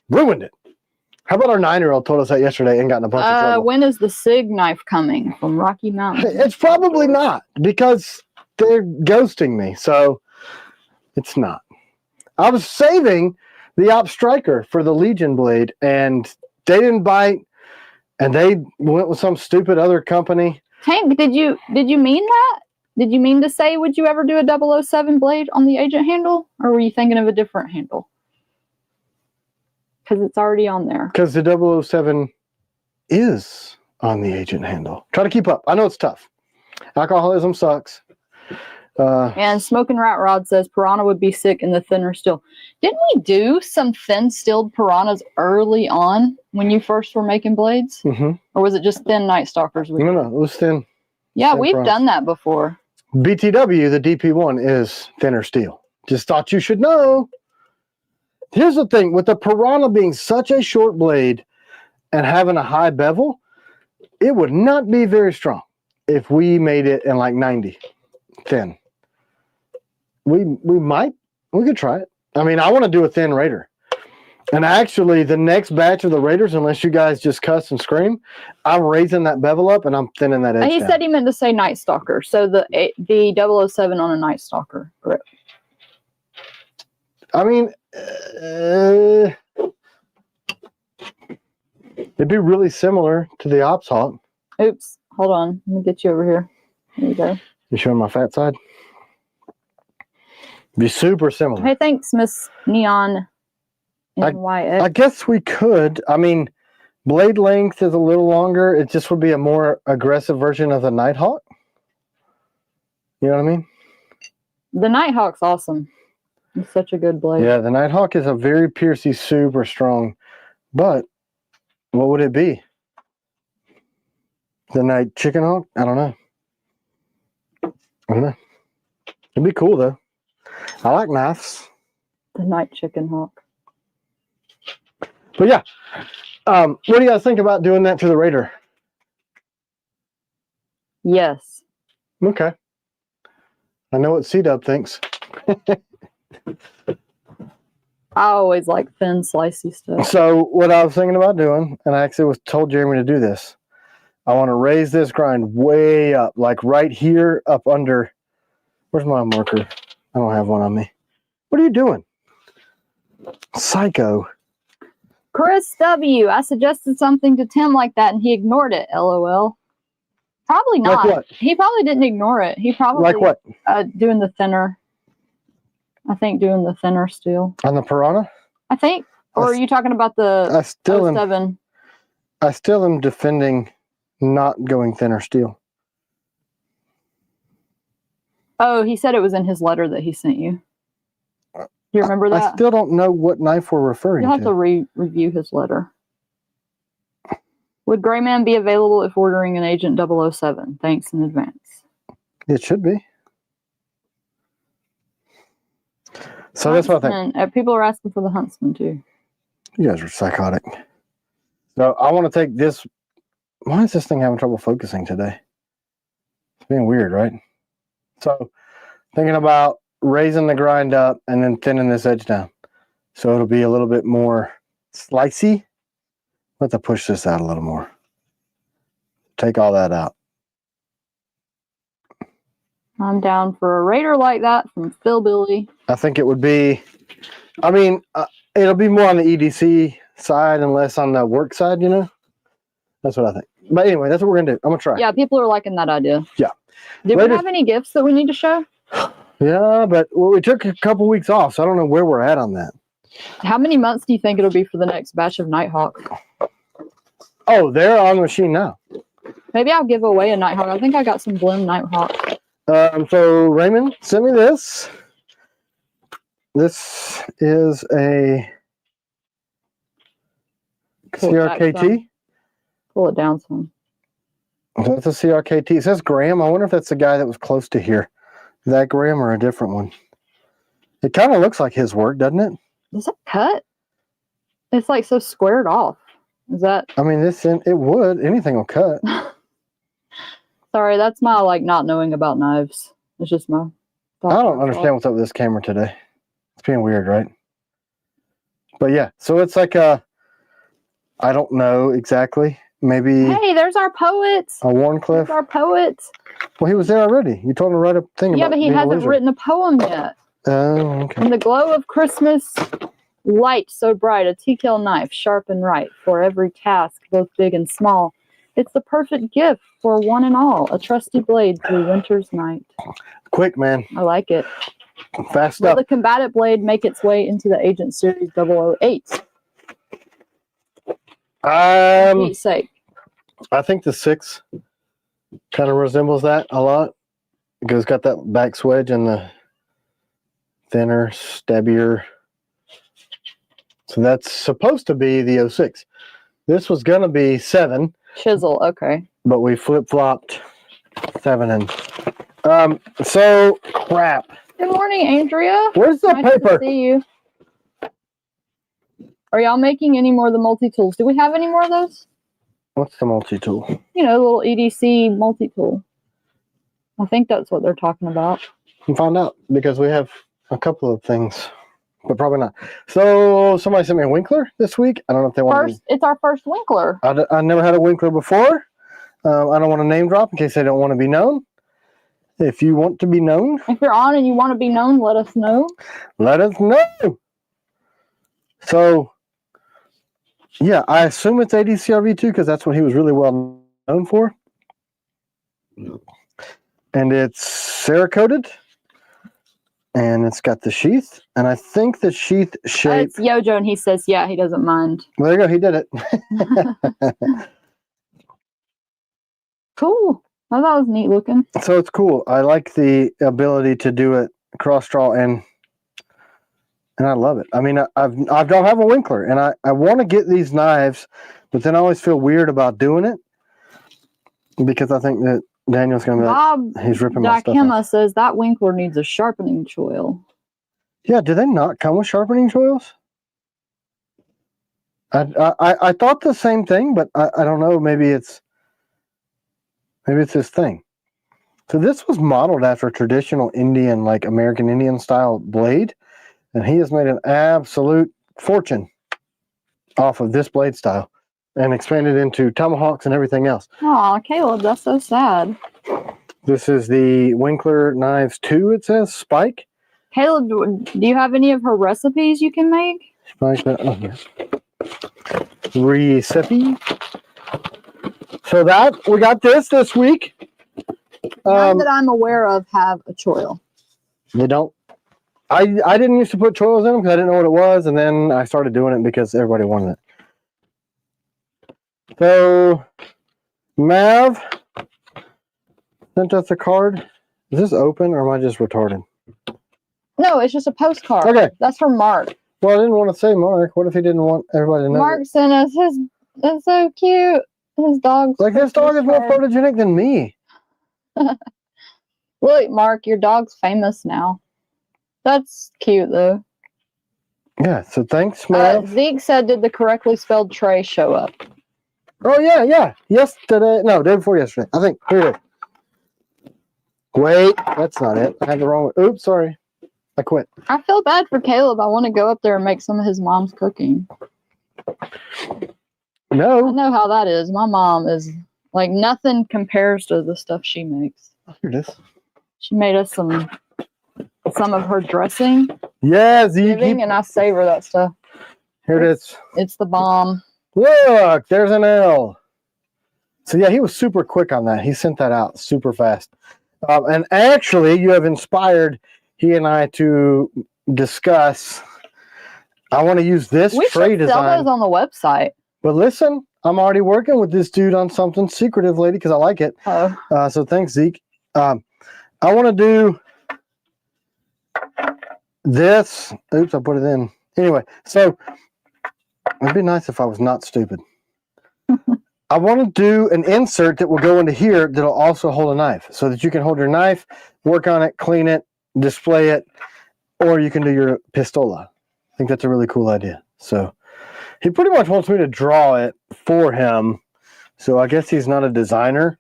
Ruined it. How about our 9-year-old told us that yesterday and got in a bunch of trouble? When is the SIG knife coming from Rocky Mountain? It's probably not because they're ghosting me. So it's not. I was saving the Op Striker for the Legion blade and they didn't bite and they went with some stupid other company. Tank, did you mean that? Did you mean to say, would you ever do a 007 blade on the agent handle? Or were you thinking of a different handle? Because it's already on there. Because the 007 is on the agent handle. Try to keep up. I know it's tough. Alcoholism sucks. And Smoking Rat Rod says Piranha would be sick in the thinner steel. Didn't we do some thin stilled Piranhas early on when you first were making blades? Mm-hmm. Or was it just thin Night Stalkers? No, it was thin. Yeah, thin we've Piranhas. done that before. BTW, the DP1, is thinner steel. Just thought you should know. Here's the thing. With the Piranha being such a short blade and having a high bevel, it would not be very strong if we made it in like 90 thin. We could try it. I mean, I want to do a thin Raider. And actually, the next batch of the Raiders, unless you guys just cuss and scream, I'm raising that bevel up and I'm thinning that edge He down. said he meant to say Night Stalker. So the 007 on a Night Stalker grip. I mean, it'd be really similar to the Ops Hawk. Oops. Hold on. Let me get you over here. There you go. You showing my fat side? Be super similar. Hey, thanks, Miss Neon NYX. I guess we could. I mean, blade length is a little longer. It just would be a more aggressive version of the Nighthawk. You know what I mean? The Nighthawk's awesome. It's such a good blade. Yeah, the Nighthawk is a very piercy, super strong. But what would it be? The Night Chicken Hawk? I don't know. It'd be cool though. I like knives. The Night Chicken Hawk. But yeah, what do you guys think about doing that to the Raider? Yes. Okay. I know what C-Dub thinks. I always like thin, slicey stuff. So what I was thinking about doing, and I actually told Jeremy to do this, I want to raise this grind way up, like right here up under. Where's my marker? I don't have one on me. What are you doing? Psycho. Chris W. I suggested something to Tim like that and he ignored it. LOL. Probably not. Like what? He probably didn't ignore it. He probably Like what? Doing the thinner. I think doing the thinner steel. On the Piranha? I think. Or are you talking about the I still 07? I still am defending not going thinner steel. Oh, he said it was in his letter that he sent you. You remember that? I still don't know what knife we're referring You'll have to. to review his letter. Would Gray Man be available if ordering an Agent 007? Thanks in advance. It should be. So that's what I think. Huntsman. People are asking for the Huntsman too. You guys are psychotic. So I want to take this. Why is this thing having trouble focusing today? It's being weird, right? So thinking about raising the grind up and then thinning this edge down. So it'll be a little bit more slicey. Let's push this out a little more. Take all that out. I'm down for a Raider like that from Phil Billy. I think it would be, I mean, it'll be more on the EDC side and less on the work side, you know? That's what I think. But anyway, that's what we're going to do. I'm going to try. Yeah, people are liking that idea. Yeah. Did we have any gifts that we need to show? Yeah, but we took a couple weeks off, so I don't know where we're at on that. How many months do you think it'll be for the next batch of Nighthawk? Oh, they're on the machine now. Maybe I'll give away a Nighthawk. I think I got some Bloom Nighthawk. So Raymond sent me this. This is a CRKT. Pull it down some. That's a CRKT. It says Graham. I wonder if that's the guy that was close to here. Is that Graham or a different one? It kind of looks like his work, doesn't it? Does it cut? It's like so squared off. Is that? I mean, it would. Anything will cut. Sorry, that's my like not knowing about knives. It's just my. I don't understand what's up with this camera today. It's being weird, right? But yeah, so it's like a. I don't know exactly. Maybe. Hey, there's our poets. A Warncliffe. There's our poets. Well, he was there already. You told him to write a thing. Yeah, about but he being a hasn't wizard. written a poem yet. Oh, okay. In the glow of Christmas, light so bright, a teakill knife, sharp and right, for every task, both big and small. It's the perfect gift for one and all. A trusty blade through winter's night. Quick, man. I like it. Fast Will up. the combatant blade make its way into the Agent Series 008? For Pete's sake. I think the 6 kind of resembles that a lot because it's got that back swedge and the thinner, stabbier. So that's supposed to be the 06. This was going to be 7. Chisel, okay. But we flip-flopped 7 and so crap. Good morning, Andrea. Where's the Nice paper? to see you. Are y'all making any more of the multi-tools? Do we have any more of those? What's the multi-tool? You know, little EDC multi-tool. I think that's what they're talking about. We'll find out because we have a couple of things, but probably not. So somebody sent me a Winkler this week. I don't know if they want to. It's our first Winkler. I never had a Winkler before. I don't want to name drop in case they don't want to be known. If you want to be known. If you're on and you want to be known, let us know. Let us know. So, yeah, I assume it's ADCRV2 because that's what he was really well known for. And it's Cerakoted. And it's got the sheath. And I think the sheath shape. It's Yojo, and he says, yeah, he doesn't mind. Well, there you go. He did it. Cool. I thought it was neat looking. So it's cool. I like the ability to do it cross draw and I love it. I mean, I don't have a Winkler and I want to get these knives, but then I always feel weird about doing it because I think that Daniel's going to be like, he's ripping my stuff off. Says that Winkler needs a sharpening choil. Yeah, do they not come with sharpening choils? I thought the same thing, but I don't know. Maybe it's his thing. So this was modeled after a traditional Indian, like American Indian style blade. And he has made an absolute fortune off of this blade style and expanded into tomahawks and everything else. Aw, Caleb, that's so sad. This is the Winkler Knives 2, it says, Spike. Caleb, do you have any of her recipes you can make? Spike, oh, yes. Recipe. So we got this week. None that I'm aware of have a choil. They don't. I didn't used to put choils in them because I didn't know what it was, and then I started doing it because everybody wanted it. So, Mav sent us a card. Is this open or am I just retarded? No, it's just a postcard. Okay. That's from Mark. Well, I didn't want to say Mark. What if he didn't want everybody to know? Mark sent us his. That's so cute. His dog's like this dog is more photogenic than me. Look, Mark, your dog's famous now. That's cute, though. Yeah, so thanks, Mav. Zeke said, did the correctly spelled tray show up? Oh, yeah. Yesterday. No, day before yesterday. I think. Here it is. Wait, that's not it. I had the wrong one. Oops, sorry. I quit. I feel bad for Caleb. I want to go up there and make some of his mom's cooking. No. I know how that is. My mom is like nothing compares to the stuff she makes. Here it is. She made us some of her dressing. Yeah, and I savor that stuff. Here it is. It's the bomb. Look, there's an L. So yeah, he was super quick on that. He sent that out super fast. And actually, you have inspired he and I to discuss. I want to use this tray design. We should sell those on the website. But listen, I'm already working with this dude on something secretive, lady, because I like it. Oh. So thanks, Zeke. I want to do this. Oops, I put it in. Anyway, so it'd be nice if I was not stupid. I want to do an insert that will go into here that'll also hold a knife so that you can hold your knife, work on it, clean it, display it, or you can do your pistola. I think that's a really cool idea. So he pretty much wants me to draw it for him. So I guess he's not a designer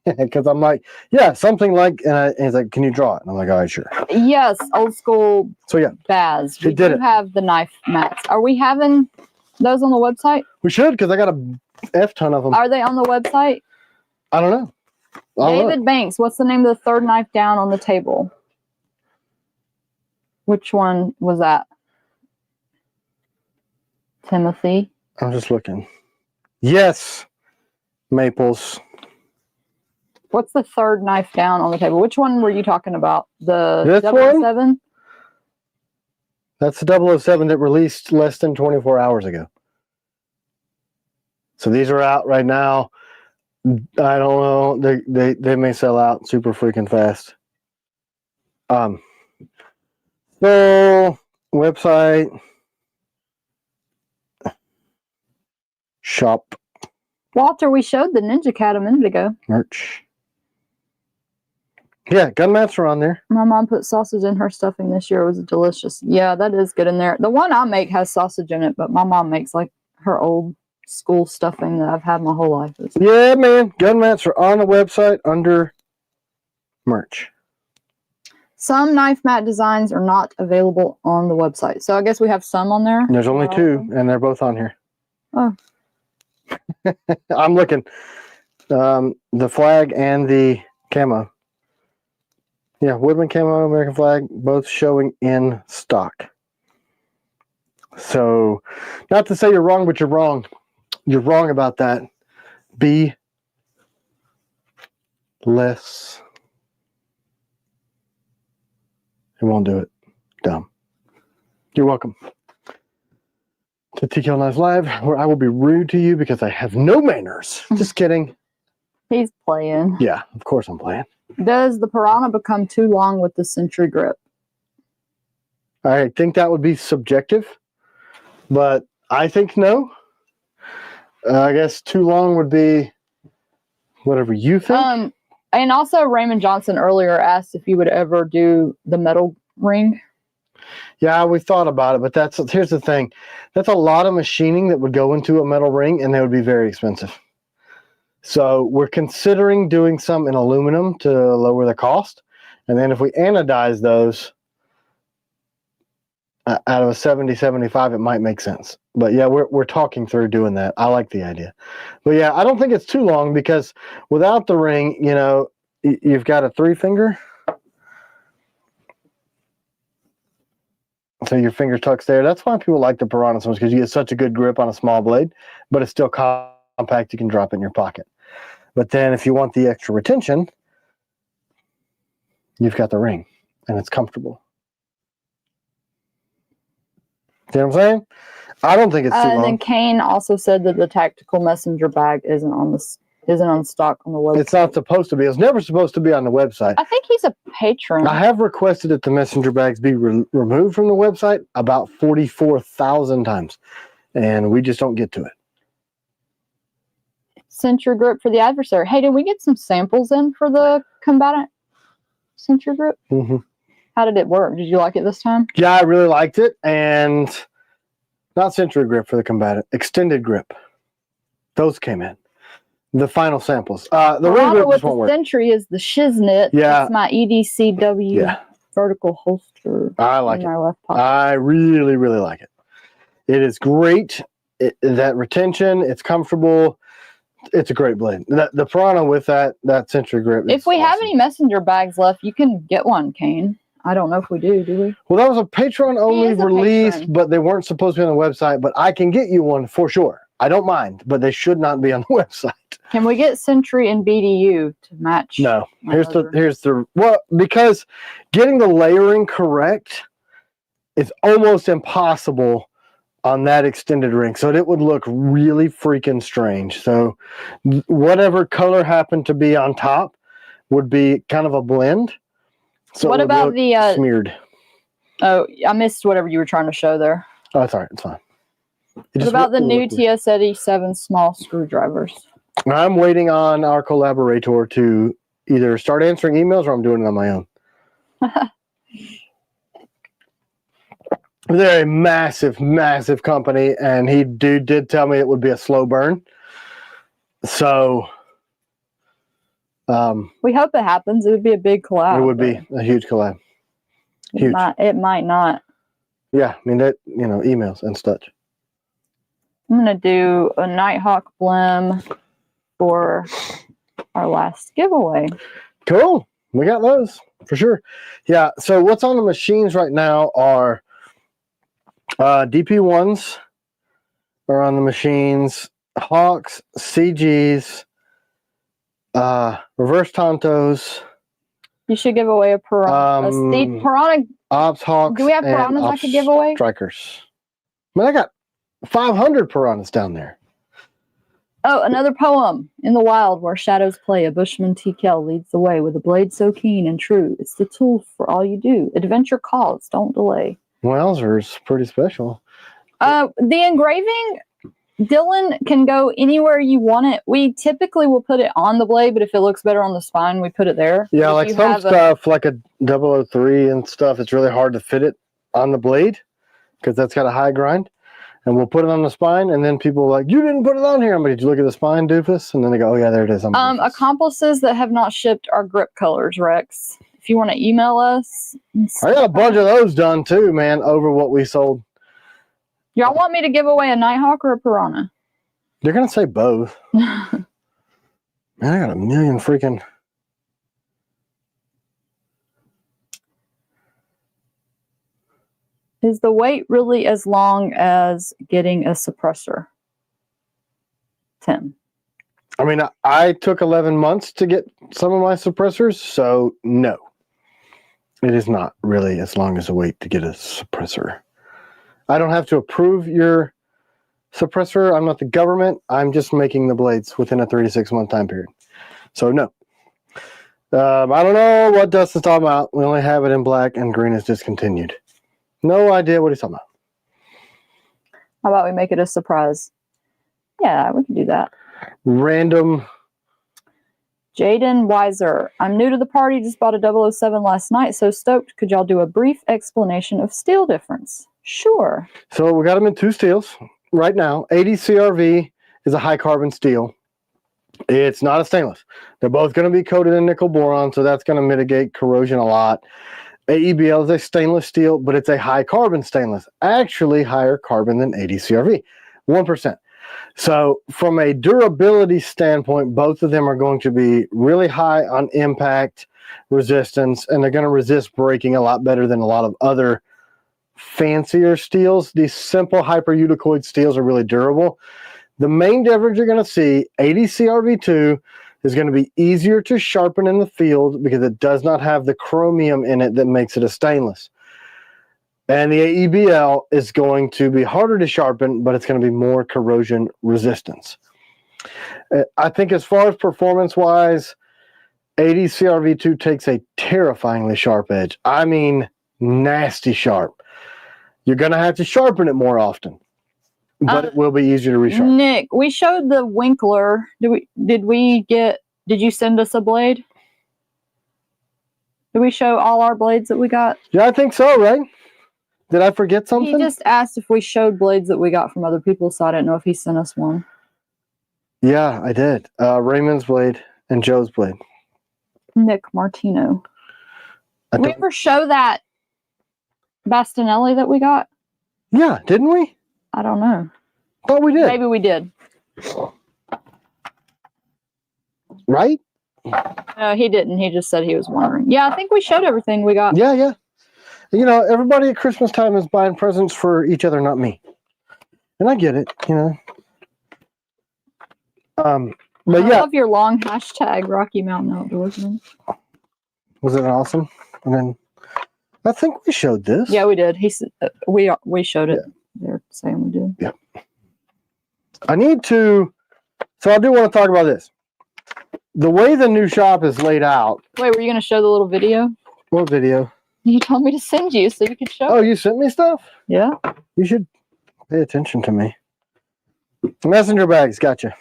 because I'm like, yeah, something like, and he's like, can you draw it? And I'm like, all right, sure. Yes, old school. So yeah, Baz. We do have the knife mats. Are we having those on the website? We should, because I got a F ton of them. Are they on the website? I don't know. David Banks, what's the name of the third knife down on the table? Which one was that? Timothy? I'm just looking. Yes. Maples. What's the third knife down on the table? Which one were you talking about? The This 007? That's the 007 that released less than 24 hours ago. So these are out right now. I don't know. They may sell out super freaking fast. So website, shop, Walter, we showed the Ninja Cat a minute ago. merch. Yeah, gun mats are on there. My mom put sausage in her stuffing this year. It was delicious. Yeah, that is good in there. The one I make has sausage in it, but my mom makes like her old school stuffing that I've had my whole life. Yeah, man. Gun mats are on the website under merch. Some knife mat designs are not available on the website. So I guess we have some on there. There's only 2, and they're both on here. Oh. I'm looking. The flag and the camo. Yeah, Woodman camo, American flag, both showing in stock. So, not to say you're wrong, but you're wrong. You're wrong about that. Be less. It won't do it. Dumb. You're welcome to TKL Knives Live, where I will be rude to you because I have no manners. Just kidding. He's playing. Yeah, of course I'm playing. Does the Piranha become too long with the Century grip? I think that would be subjective, but I think no. I guess too long would be whatever you think. And also Raymond Johnson earlier asked if you would ever do the metal ring. Yeah, we thought about it, but here's the thing. That's a lot of machining that would go into a metal ring, and they would be very expensive. So we're considering doing some in aluminum to lower the cost. And then if we anodize those out of a 70-75, it might make sense. But yeah, we're talking through doing that. I like the idea. But yeah, I don't think it's too long because without the ring, you know, you've got a 3-finger. So your finger tucks there. That's why people like the Piranha so much, because you get such a good grip on a small blade, but it's still compact. You can drop it in your pocket. But then if you want the extra retention, you've got the ring, and it's comfortable. See what I'm saying? I don't think it's too long. And then Kane also said that the tactical messenger bag isn't on stock on the website. It's not supposed to be. It's never supposed to be on the website. I think he's a patron. I have requested that the messenger bags be removed from the website about 44,000 times, and we just don't get to it. Century grip for the adversary. Hey, did we get some samples in for the combatant Century grip? Mm-hmm. How did it work? Did you like it this time? Yeah, I really liked it, and not Century grip for the combatant, extended grip. Those came in. The final samples. The ring grip just won't work. Century is the Shiznit. Yeah. It's my EDCW vertical holster. I like it. My left pocket. I really, really like it. It is great. That retention, it's comfortable. It's a great blade. The Piranha with that Century grip. If we have any messenger bags left, you can get one, Kane. I don't know if we do we? Well, that was a Patreon-only release, but they weren't supposed to be on the website. But I can get you one for sure. I don't mind, but they should not be on the website. Can we get Century and BDU to match? No. Here's the because getting the layering correct is almost impossible on that extended ring. So it would look really freaking strange. So whatever color happened to be on top would be kind of a blend. So what about the smeared? Oh, I missed whatever you were trying to show there. Oh, it's all right. It's fine. What about the new TS-87 small screwdrivers? I'm waiting on our collaborator to either start answering emails or I'm doing it on my own. They're a massive, massive company, and he did tell me it would be a slow burn. So we hope it happens. It would be a big collab. It would be a huge collab. Huge. It might not. Yeah, I mean that, you know, emails and such. I'm gonna do a Nighthawk Blim for our last giveaway. Cool. We got those for sure. Yeah. So what's on the machines right now are DP1s are on the machines, Hawks, CGs, Reverse Tontos. You should give away a piranha. Piranha. Ops Hawks. Do we have piranhas I could give away? Strikers. Man, I got 500 piranhas down there. Oh, another poem. In the wild where shadows play, a bushman TKL leads the way with a blade so keen and true. It's the tool for all you do. Adventure calls, don't delay. Wowzers, pretty special. The engraving, Dylan, can go anywhere you want it. We typically will put it on the blade, but if it looks better on the spine, we put it there. Yeah, like some stuff, like a 003 and stuff, it's really hard to fit it on the blade because that's got a high grind. And we'll put it on the spine, and then people are like, you didn't put it on here. I'm like, did you look at the spine, doofus? And then they go, oh, yeah, there it is. Accomplices that have not shipped our grip colors, Rex. If you want to email us. I got a bunch of those done, too, man, over what we sold. Y'all want me to give away a Nighthawk or a Piranha? They're going to say both. Man, I got a million freaking... Is the wait really as long as getting a suppressor? Tim. I mean, I took 11 months to get some of my suppressors, so no. It is not really as long as a wait to get a suppressor. I don't have to approve your suppressor. I'm not the government. I'm just making the blades within a 3 to 6 month time period. So no. I don't know what Dustin's talking about. We only have it in black and green is discontinued. No idea what he's talking about. How about we make it a surprise? Yeah, we can do that. Random. Jaden Weiser. I'm new to the party. Just bought a 007 last night. So stoked. Could y'all do a brief explanation of steel difference? Sure. So we got them in 2 steels right now. 80 CRV is a high carbon steel. It's not a stainless. They're both going to be coated in nickel boron, so that's going to mitigate corrosion a lot. AEBL is a stainless steel, but it's a high carbon stainless. Actually higher carbon than 80 CRV, 1%. So from a durability standpoint, both of them are going to be really high on impact resistance, and they're going to resist breaking a lot better than a lot of other fancier steels. These simple hyper-euticoid steels are really durable. The main difference you're going to see, 80 CRV2 is going to be easier to sharpen in the field because it does not have the chromium in it that makes it a stainless. And the AEBL is going to be harder to sharpen, but it's going to be more corrosion resistance. I think as far as performance-wise, 80 CRV2 takes a terrifyingly sharp edge. I mean, nasty sharp. You're going to have to sharpen it more often, but it will be easier to resharpen. Nick, we showed the Winkler. Did you send us a blade? Did we show all our blades that we got? Yeah, I think so, right? Did I forget something? He just asked if we showed blades that we got from other people, so I didn't know if he sent us one. Yeah, I did. Raymond's blade and Joe's blade. Nick Martino. Did we ever show that Bastinelli that we got? Yeah, didn't we? I don't know. Thought we did. Maybe we did. Right? No, he didn't. He just said he was wondering. Yeah, I think we showed everything we got. Yeah, yeah. You know, everybody at Christmas time is buying presents for each other, not me. And I get it, you know. But I love your long hashtag Rocky Mountain Outdoorsman. Was it awesome? And then I think we showed this. Yeah, we did. He said we showed it. Yeah. They're saying we did. Yeah. I need to. So I do want to talk about this. The way the new shop is laid out. Wait, were you going to show the little video? What video? You told me to send you so you could show. Oh, you sent me stuff? Yeah. You should pay attention to me. Messenger bags, gotcha.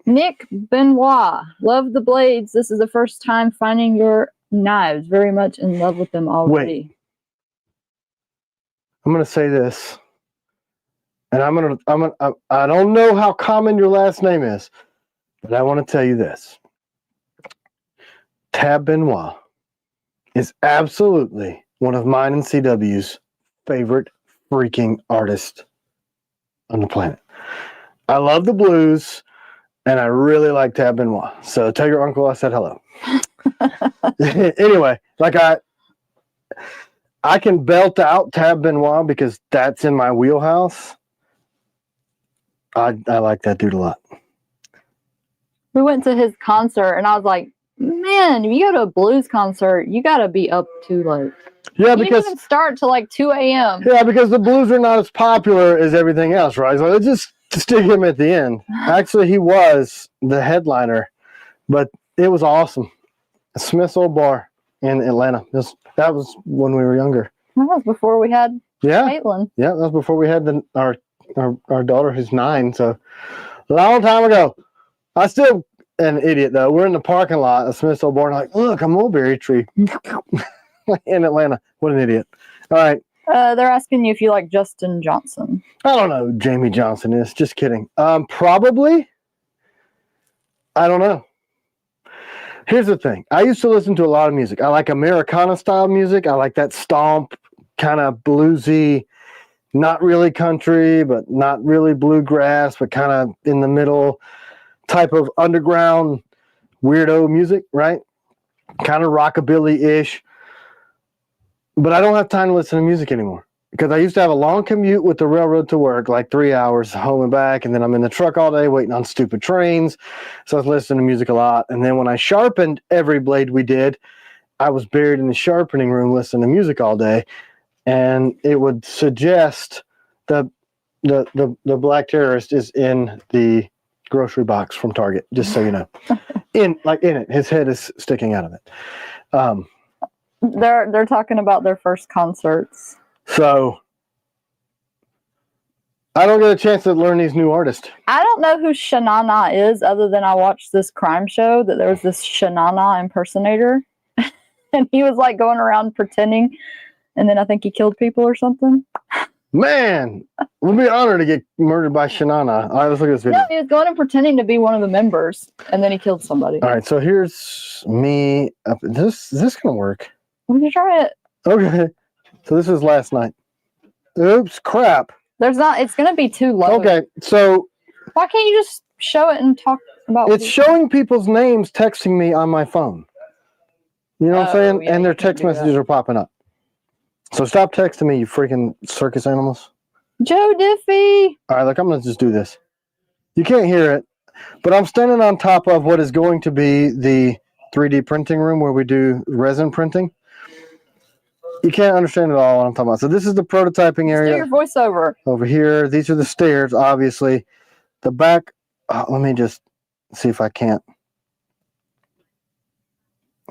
Nick Benoit, love the blades. This is the first time finding your knives. Very much in love with them already. Wait. I'm gonna say this, and I don't know how common your last name is, but I want to tell you this. Tab Benoit is absolutely one of mine and CW's favorite freaking artists on the planet. I love the blues, and I really like Tab Benoit. So tell your uncle I said hello. Anyway, like I can belt out Tab Benoit because that's in my wheelhouse. I like that dude a lot. We went to his concert, and I was like, man, if you go to a blues concert, you got to be up too late. Yeah, You because didn't even start till like 2 a.m. Yeah, because the blues are not as popular as everything else, right? So let's just stick him at the end. Actually, he was the headliner, but it was awesome. Smith's Old Bar in Atlanta. That was when we were younger. That was before we had Caitlin. Yeah, that was before we had our daughter who's 9. So a long time ago. I still an idiot though. We're in the parking lot of Smith's Old Bar, and like, look, a mulberry tree in Atlanta. What an idiot! All right. They're asking you if you like Justin Johnson. I don't know who Jamie Johnson is. Just kidding. Probably. I don't know. Here's the thing. I used to listen to a lot of music. I like Americana style music. I like that stomp, kind of bluesy, not really country, but not really bluegrass, but kind of in the middle type of underground weirdo music, right? Kind of rockabilly-ish. But I don't have time to listen to music anymore because I used to have a long commute with the railroad to work, like 3 hours home and back, and then I'm in the truck all day waiting on stupid trains. So I was listening to music a lot. And then when I sharpened every blade we did, I was buried in the sharpening room listening to music all day, and it would suggest the black terrorist is in the grocery box from Target, just so you know. in it, his head is sticking out of it. They're talking about their first concerts. So I don't get a chance to learn these new artists. I don't know who Shanana is, other than I watched this crime show that there was this Shanana impersonator, and he was like going around pretending, and then I think he killed people or something. Man, we'll be honored to get murdered by Shanana. All right, let's look at this video. No, he was going and pretending to be one of the members, and then he killed somebody. All right, so here's me. Is this gonna work? Let me try it. Okay, so this is last night. Oops, crap. There's not. It's going to be too low. Okay, so why can't you just show it and talk about? It's showing people's names texting me on my phone. You know what I'm saying? Yeah, and their text messages are popping up. So stop texting me, you freaking circus animals. Joe Diffie. All right, look, I'm going to just do this. You can't hear it, but I'm standing on top of what is going to be the 3D printing room where we do resin printing. You can't understand it all what I'm talking about. So this is the prototyping area. Do your voiceover. Over here. These are the stairs, obviously. The back, let me just see if I can't.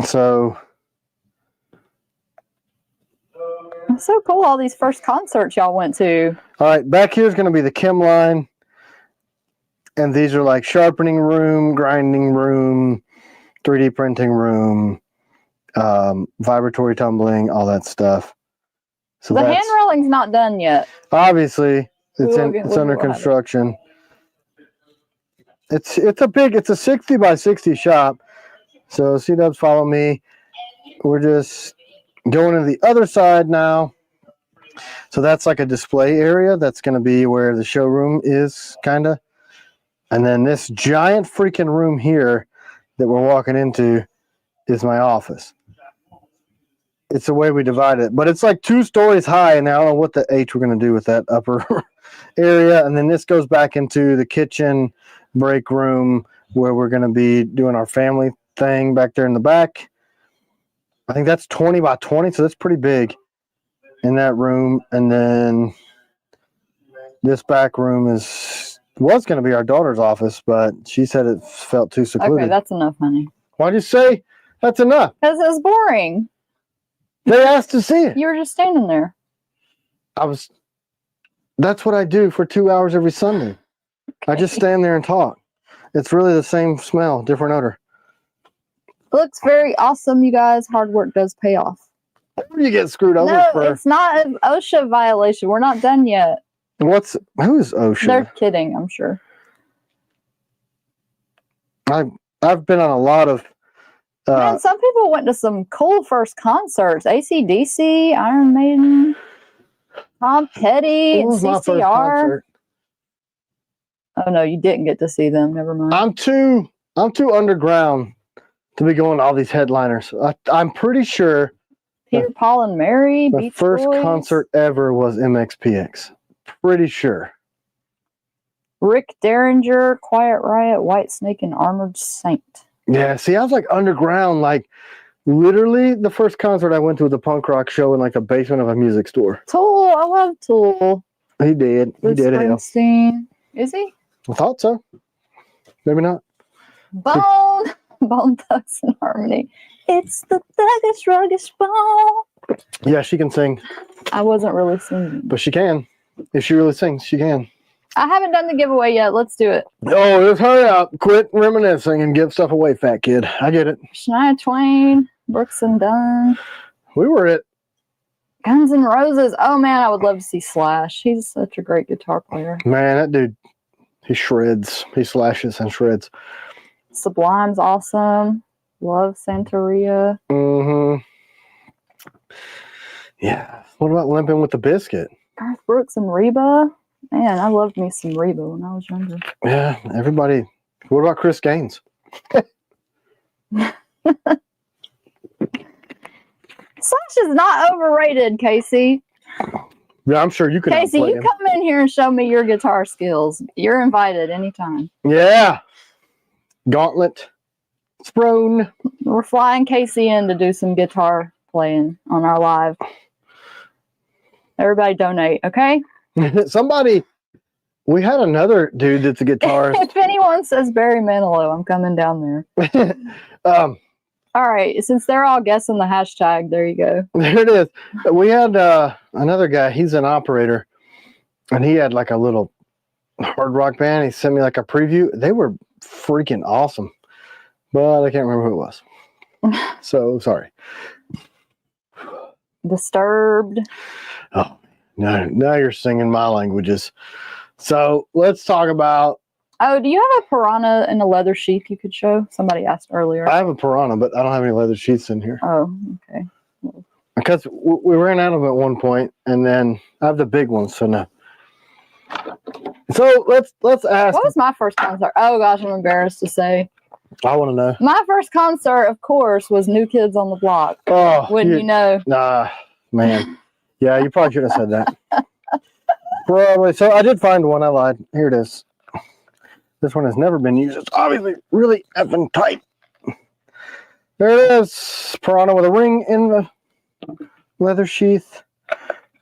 So. It's so cool, all these first concerts y'all went to. All right, back here is going to be the chem line. And these are like sharpening room, grinding room, 3D printing room, vibratory tumbling, all that stuff. So the hand railing's not done yet. Obviously, it's under construction. It's a 60 by 60 shop. So C-dubs, follow me. We're just going to the other side now. So that's like a display area. That's going to be where the showroom is, kind of. And then this giant freaking room here that we're walking into is my office. It's the way we divide it. But it's like 2 stories high, and I don't know what the H we're going to do with that upper area. And then this goes back into the kitchen break room where we're going to be doing our family thing back there in the back. I think that's 20 by 20, so that's pretty big in that room. And then this back room was going to be our daughter's office, but she said it felt too secluded. Okay, that's enough, honey. Why'd you say that's enough? Because it was boring. They asked to see it. You were just standing there. That's what I do for 2 hours every Sunday. Okay. I just stand there and talk. It's really the same smell, different odor. It looks very awesome, you guys. Hard work does pay off. You get screwed over. No, it's not an OSHA violation. We're not done yet. Who's OSHA? They're kidding, I'm sure. I've been on a lot of. Man, some people went to some cool first concerts. AC/DC, Iron Maiden, Tom Petty, and CCR. Oh no, you didn't get to see them. Never mind. I'm too underground to be going to all these headliners. I'm pretty sure. Peter, Paul, and Mary. The first concert ever was MXPX. Pretty sure. Rick Derringer, Quiet Riot, White Snake, and Armored Saint. Yeah, see, I was like underground, like literally the first concert I went to was a punk rock show in like the basement of a music store. Tool, I love Tool. He did. He Bruce did. Hell. Springsteen. Is he? I thought so. Maybe not. Bone Thugs and Harmony. It's the thuggish, ruggish bone. Yeah, she can sing, I wasn't really singing. but she can. If she really sings, she can. I haven't done the giveaway yet. Let's do it. Oh, just hurry up. Quit reminiscing and give stuff away, fat kid. I get it. Shania Twain, Brooks and Dunn, We were at Guns N' Roses. Oh man, I would love to see Slash. He's such a great guitar player. Man, that dude, he shreds. He slashes and shreds. Sublime's awesome. Love Santeria. Mm-hmm. Yeah. What about Limping with the Biscuit? Garth Brooks and Reba. Man, I loved me some Reba when I was younger. Yeah, everybody. What about Chris Gaines? Slash is not overrated, Casey. Yeah, I'm sure you can. Casey, outplay you him. come in here and show me your guitar skills. You're invited anytime. Yeah. Gauntlet. Sprone. We're flying Casey in to do some guitar playing on our live. Everybody donate, okay? Somebody. We had another dude that's a guitarist. If anyone says Barry Manilow, I'm coming down there. All right, since they're all guessing the hashtag, there you go. There it is. We had another guy. He's an operator, and he had like a little hard rock band. He sent me like a preview. They were freaking awesome, but I can't remember who it was. So sorry. Disturbed. Oh, now you're singing my languages. So let's talk about. Oh, do you have a piranha in a leather sheath you could show? Somebody asked earlier. I have a piranha, but I don't have any leather sheaths in here. Oh, okay. Because we ran out of them at one point, and then I have the big ones, so no. So let's ask. What was my first concert? Oh gosh, I'm embarrassed to say. I want to know. My first concert, of course, was New Kids on the Block. Oh, Wouldn't you know? Nah, man. Yeah, you probably should have said that. Probably. So I did find one. I lied. Here it is. This one has never been used. It's obviously really effing tight. There it is. Piranha with a ring in the leather sheath.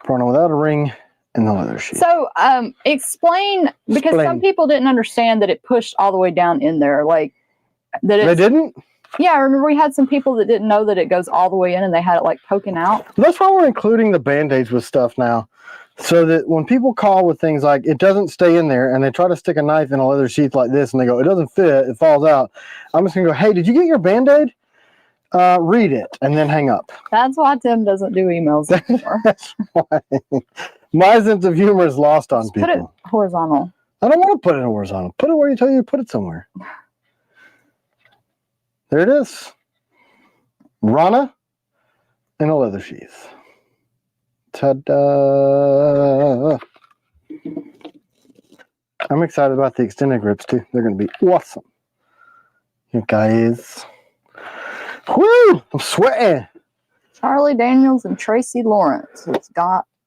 Piranha without a ring in the leather sheath. So, explain, because some people didn't understand that it pushed all the way down in there. Like, that They didn't? Yeah, I remember we had some people that didn't know that it goes all the way in and they had it like poking out. That's why we're including the band-aids with stuff now. So that when people call with things like it doesn't stay in there and they try to stick a knife in a leather sheath like this and they go, it doesn't fit, it falls out. I'm just going to go, hey, did you get your band-aid? Read it and then hang up. That's why Tim doesn't do emails anymore. That's why. My sense of humor is lost on people. Put it horizontal. I don't want to put it in horizontal. Put it where you tell you to put it somewhere. There it is. Rana in a leather sheath. Ta-da! I'm excited about the extended grips too. They're going to be awesome. You guys. Woo! I'm sweating. Charlie Daniels and Tracy Lawrence. It's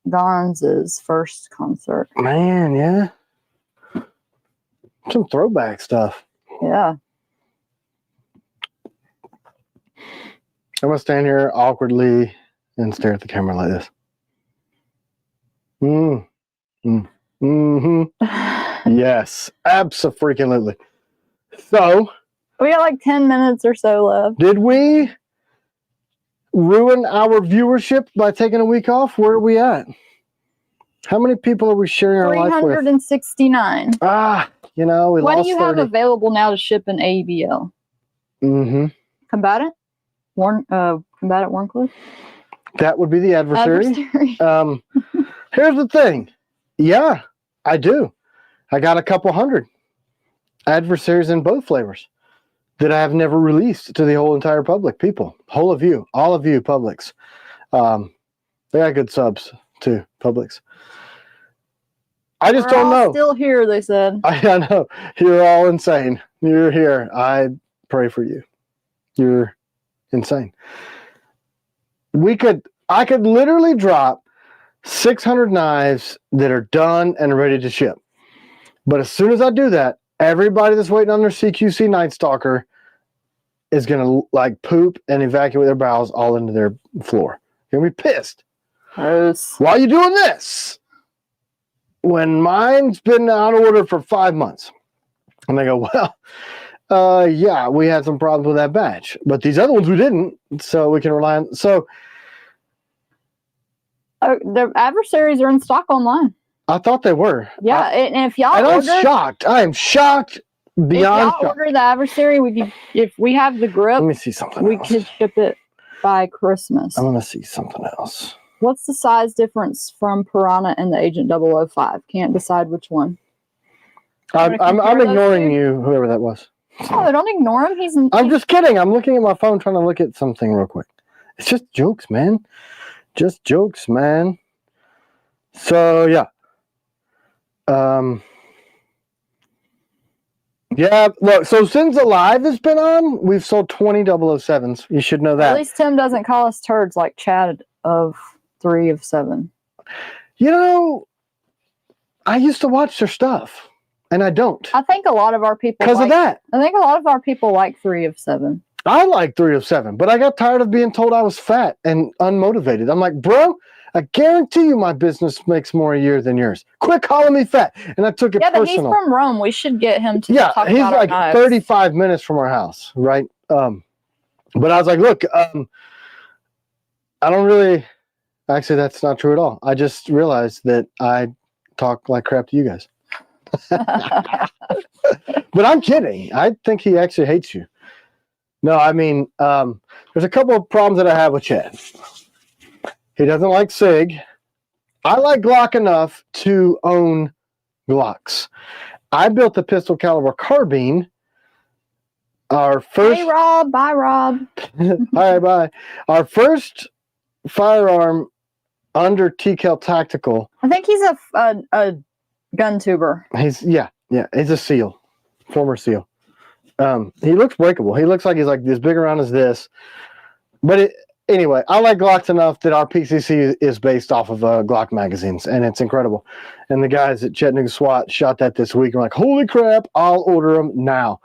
Gonz's first concert. Man, yeah. Some throwback stuff. Yeah. I'm going to stand here awkwardly and stare at the camera like this. Yes, abso-freaking-lutely. So, we got like 10 minutes or so left. Did we ruin our viewership by taking a week off? Where are we at? How many people are we sharing our life with? 369. We lost 30. What do you have available now to ship in ABL? Combatant? Combatant Warncliffe? That would be the adversary. Here's the thing. Yeah, I do. I got a couple hundred adversaries in both flavors that I have never released to the whole entire public. People, whole of you, all of you publics. They got good subs too, publics. I just don't know. Still here, they said. I know. You're all insane. You're here. I pray for you. You're insane. I could literally drop 600 knives that are done and ready to ship. But as soon as I do that, everybody that's waiting on their CQC Night Stalker is going to like poop and evacuate their bowels all into their floor. You're going to be pissed. Gross. Why are you doing this? When mine's been out of order for 5 months. And they go, well, yeah, we had some problems with that batch. But these other ones we didn't. So we can rely on. So the adversaries are in stock online. I thought they were. Yeah, and if y'all And order, I'm shocked. I am shocked if beyond y'all shocked. order the adversary, if we have the grip, Let me see something we else. could ship it by Christmas. I'm going to see something else. What's the size difference from Piranha and the Agent 005? Can't decide which one. I'm ignoring you, whoever that was. Oh, don't ignore him. I'm just kidding. I'm looking at my phone trying to look at something real quick. It's just jokes, man. Just jokes, man. So, yeah. Yeah, look, so since Alive has been on, we've sold 20 007s. You should know that. At least Tim doesn't call us turds like Chad of 3 of 7. You know, I used to watch their stuff, and I don't. I think a lot of our people Because of that. I think a lot of our people like 3 of 7. I like 3 of 7, but I got tired of being told I was fat and unmotivated. I'm like, bro, I guarantee you my business makes more a year than yours. Quit calling me fat. And I took it personal. But he's from Rome. We should get him to talk he's about like our knives. 35 minutes from our house, right? But I was like, look, I don't really... Actually, that's not true at all. I just realized that I talk like crap to you guys. But I'm kidding. I think he actually hates you. No, I mean, there's a couple of problems that I have with Chad. He doesn't like SIG. I like Glock enough to own Glocks. I built the pistol caliber carbine. Our first... Hey, Rob. Bye, Rob. Bye, bye. Our first firearm under TCAL Tactical. I think he's a gun tuber. He's he's a SEAL, former SEAL. He looks breakable. He looks like he's like as big around as this. But anyway, I like Glocks enough that our PCC is based off of Glock magazines, and it's incredible. And the guys at Chattanooga SWAT shot that this week. I'm like, holy crap! I'll order them now.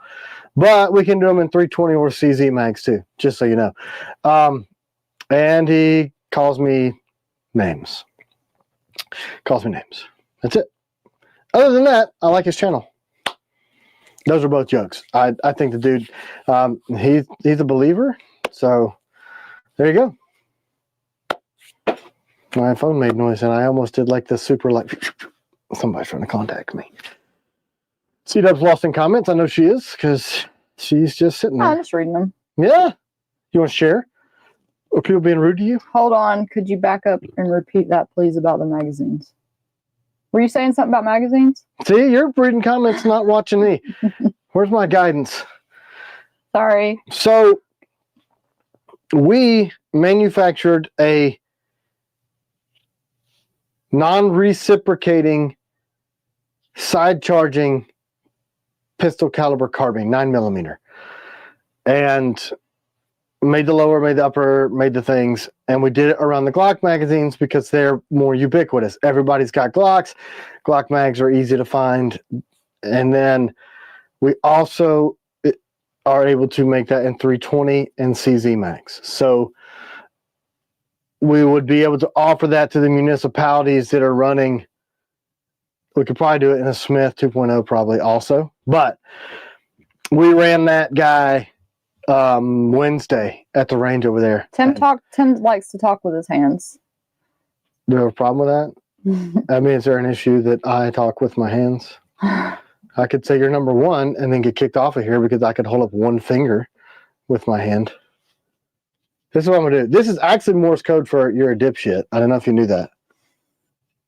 But we can do them in 320 or CZ mags too, just so you know. And he calls me names. Calls me names. That's it. Other than that, I like his channel. Those are both jokes. I think the dude, he's a believer. So there you go. My phone made noise, and I almost did like the super like somebody's trying to contact me. C-Dub's lost in comments. I know she is because she's just sitting there. I'm just reading them. Yeah. You want to share? Or people being rude to you? Hold on. Could you back up and repeat that, please, about the magazines? Were you saying something about magazines? See, you're reading comments, not watching me. Where's my guidance? Sorry. So, we manufactured a non-reciprocating, side-charging pistol caliber carbine, 9mm. And made the lower, made the upper, made the things, and we did it around the Glock magazines because they're more ubiquitous. Everybody's got Glocks. Glock mags are easy to find. And then we also are able to make that in 320 and CZ mags. So we would be able to offer that to the municipalities that are running. We could probably do it in a Smith 2.0 probably also. But we ran that guy Wednesday at the range over there. Tim likes to talk with his hands. Do you have a problem with that? I mean, is there an issue that I talk with my hands? I could say you're number one and then get kicked off of here because I could hold up one finger with my hand. This is what I'm gonna do. This is actually Morse code for you're a dipshit. I don't know if you knew that.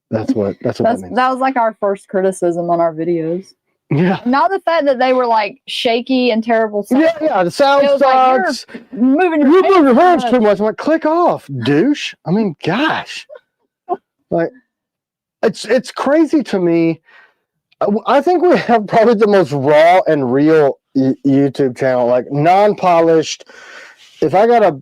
That's what that means. That was like our first criticism on our videos. Yeah. Not the fact that they were like shaky and terrible sound. Yeah, the sound sucks. Like, you're moving your hands too much. I'm like, click off, douche. I mean, gosh. Like, it's crazy to me. I think we have probably the most raw and real YouTube channel, like non-polished. If I gotta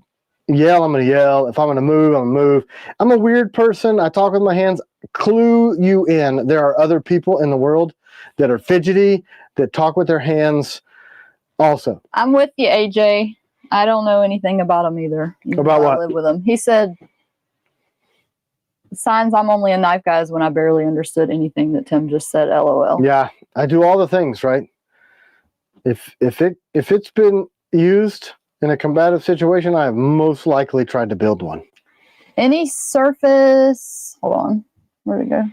yell, I'm gonna yell. If I'm gonna move, I'm gonna move. I'm a weird person. I talk with my hands. Clue you in. There are other people in the world that are fidgety, that talk with their hands. Also, I'm with you, AJ. I don't know anything about him either. even About though what? I live with him. He said, signs I'm only a knife guy is when I barely understood anything that Tim just said, LOL. yeah, I do all the things, right? If it's been used in a combative situation, I have most likely tried to build one. Any surface, hold on, where'd it go?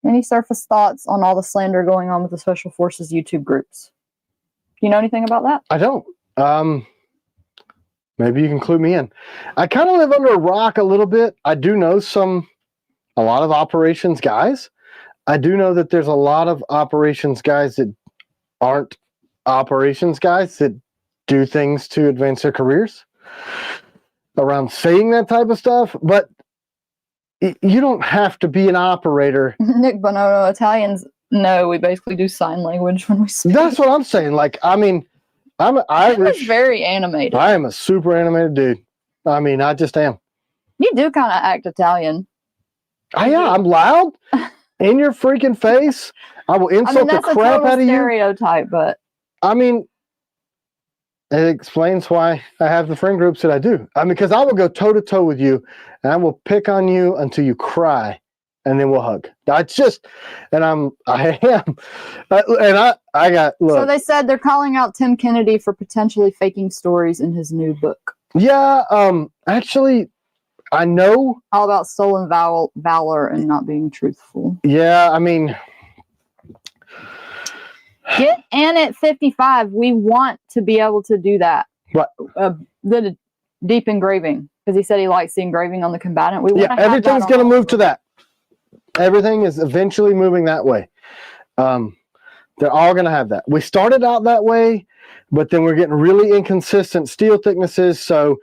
Any surface thoughts on all the slander going on with the Special Forces YouTube groups? Do you know anything about that? I don't. Maybe you can clue me in. I kind of live under a rock a little bit. I do know a lot of operations guys. I do know that there's a lot of operations guys that aren't operations guys that do things to advance their careers around saying that type of stuff. But you don't have to be an operator. Nick Bonono, Italians, no, we basically do sign language when we speak. That's what I'm saying. Like, I mean, I'm Irish. It's very animated. I am a super animated dude. I mean, I just am. You do kind of act Italian. Yeah, I'm loud in your freaking face. I will insult that's the a crap total out of you. stereotype, but I mean, it explains why I have the friend groups that I do. I mean, because I will go toe to toe with you, and I will pick on you until you cry, and then we'll hug. That's just, and I am, and I got, look. So they said they're calling out Tim Kennedy for potentially faking stories in his new book. Yeah, actually, I know. All about stolen valor and not being truthful. Yeah, I mean, Get in at 55. We want to be able to do that. What? The deep engraving, because he said he likes the engraving on the combatant. We want to have everything's that going to move to that. Everything is eventually moving that way. They're all going to have that. We started out that way, but then we're getting really inconsistent steel thicknesses, so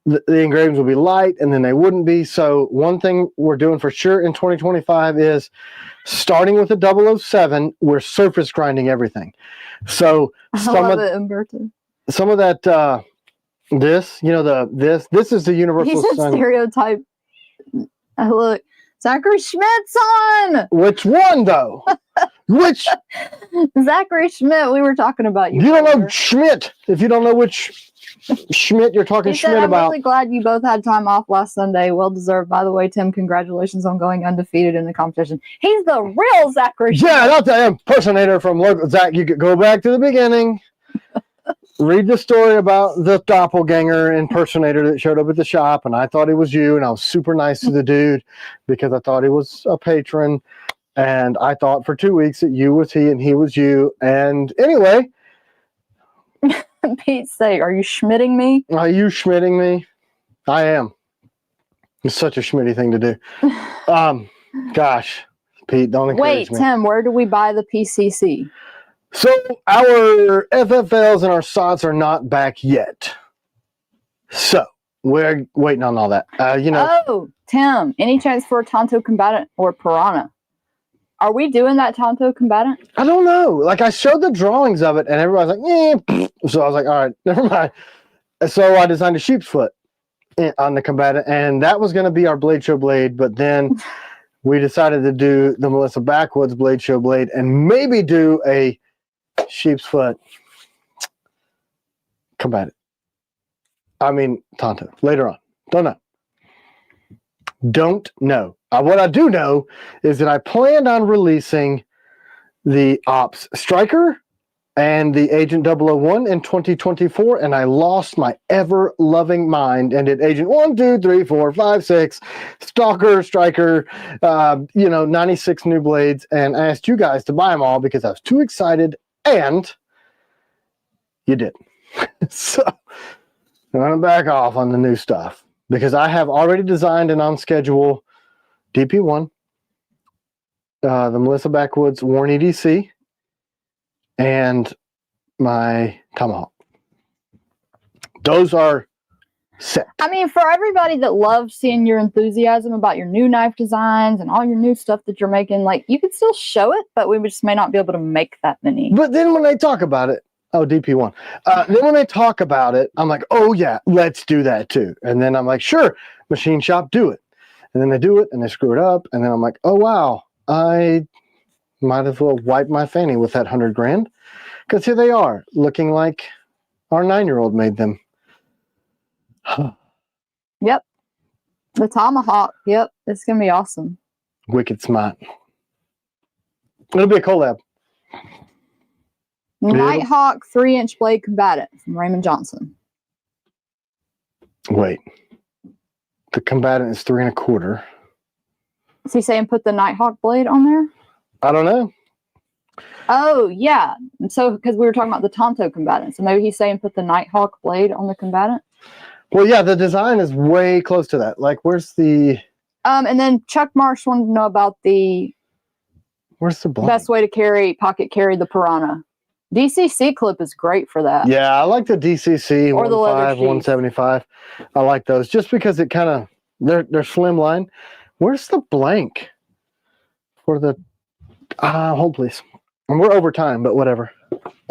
the engravings will be light, and then they wouldn't be. So one thing we're doing for sure in 2025 is starting with a 007, we're surface grinding everything. So some of that, this is the universal. He said stereotype. Look, Zachary Schmidt's on. Which one though? Which Zachary Schmidt? We were talking about you. You don't know Schmidt. If you don't know which Schmidt you're talking Schmidt I'm about. really glad you both had time off last Sunday. Well deserved. By the way, Tim, congratulations on going undefeated in the competition. He's the real Zachary Schmidt. Yeah, not the impersonator from local Zach. You could go back to the beginning. Read the story about the doppelganger impersonator that showed up at the shop, and I thought it was you, and I was super nice to the dude because I thought he was a patron, and I thought for 2 weeks that you was he and he was you. And anyway, Pete's sake, are you schmitting me? Are you schmitting me? I am. It's such a schmitty thing to do. Gosh, Pete, don't encourage me. Wait, Tim, where do we buy the PCC? So our FFLs and our SOTs are not back yet. So we're waiting on all that. Oh, Tim, any chance for a Tonto combatant or Piranha? Are we doing that Tonto combatant? I don't know. Like, I showed the drawings of it, and everybody's like, "Yeah." So I was like, all right, never mind. So I designed a sheep's foot on the combatant, and that was going to be our Blade Show blade, but then we decided to do the Melissa Backwoods Blade Show blade and maybe do a sheep's foot combatant. I mean, Tonto. Later on. Don't know. What I do know is that I planned on releasing the Ops Striker and the Agent 001 in 2024, and I lost my ever-loving mind and did Agent 1, 2, 3, 4, 5, 6, Stalker, Striker, 96 new blades, and I asked you guys to buy them all because I was too excited, and you did. So I'm going to back off on the new stuff because I have already designed and on schedule DP1, the Melissa Backwoods Warren EDC, and my Tomahawk. Those are set. I mean, for everybody that loves seeing your enthusiasm about your new knife designs and all your new stuff that you're making, like, you could still show it, but we just may not be able to make that many. But then when they talk about it, DP1. Then when they talk about it, I'm like, oh yeah, let's do that too. And then I'm like, sure, machine shop, do it. And then they do it and they screw it up. And then I'm like, oh wow, I Might as well wipe my fanny with that 100 grand. Because here they are, looking like our 9-year-old made them. Yep. The Tomahawk. Yep. It's going to be awesome. Wicked smart. It'll be a collab. Nighthawk 3-inch blade combatant from Raymond Johnson. Wait. The combatant is 3 1/4. Is he saying put the Nighthawk blade on there? I don't know. Oh, yeah. So, because we were talking about the Tonto combatant. So maybe he's saying put the Nighthawk blade on the combatant? Well, yeah, the design is way close to that. Like, where's the... And then Chuck Marsh wanted to know about the Where's the blank? best way to pocket carry the Piranha. DCC clip is great for that. Yeah, I like the DCC Or the leather 15, sheath. 175. I like those just because it kind of they're slimline. Where's the blank for the? Hold please. And we're over time, but whatever.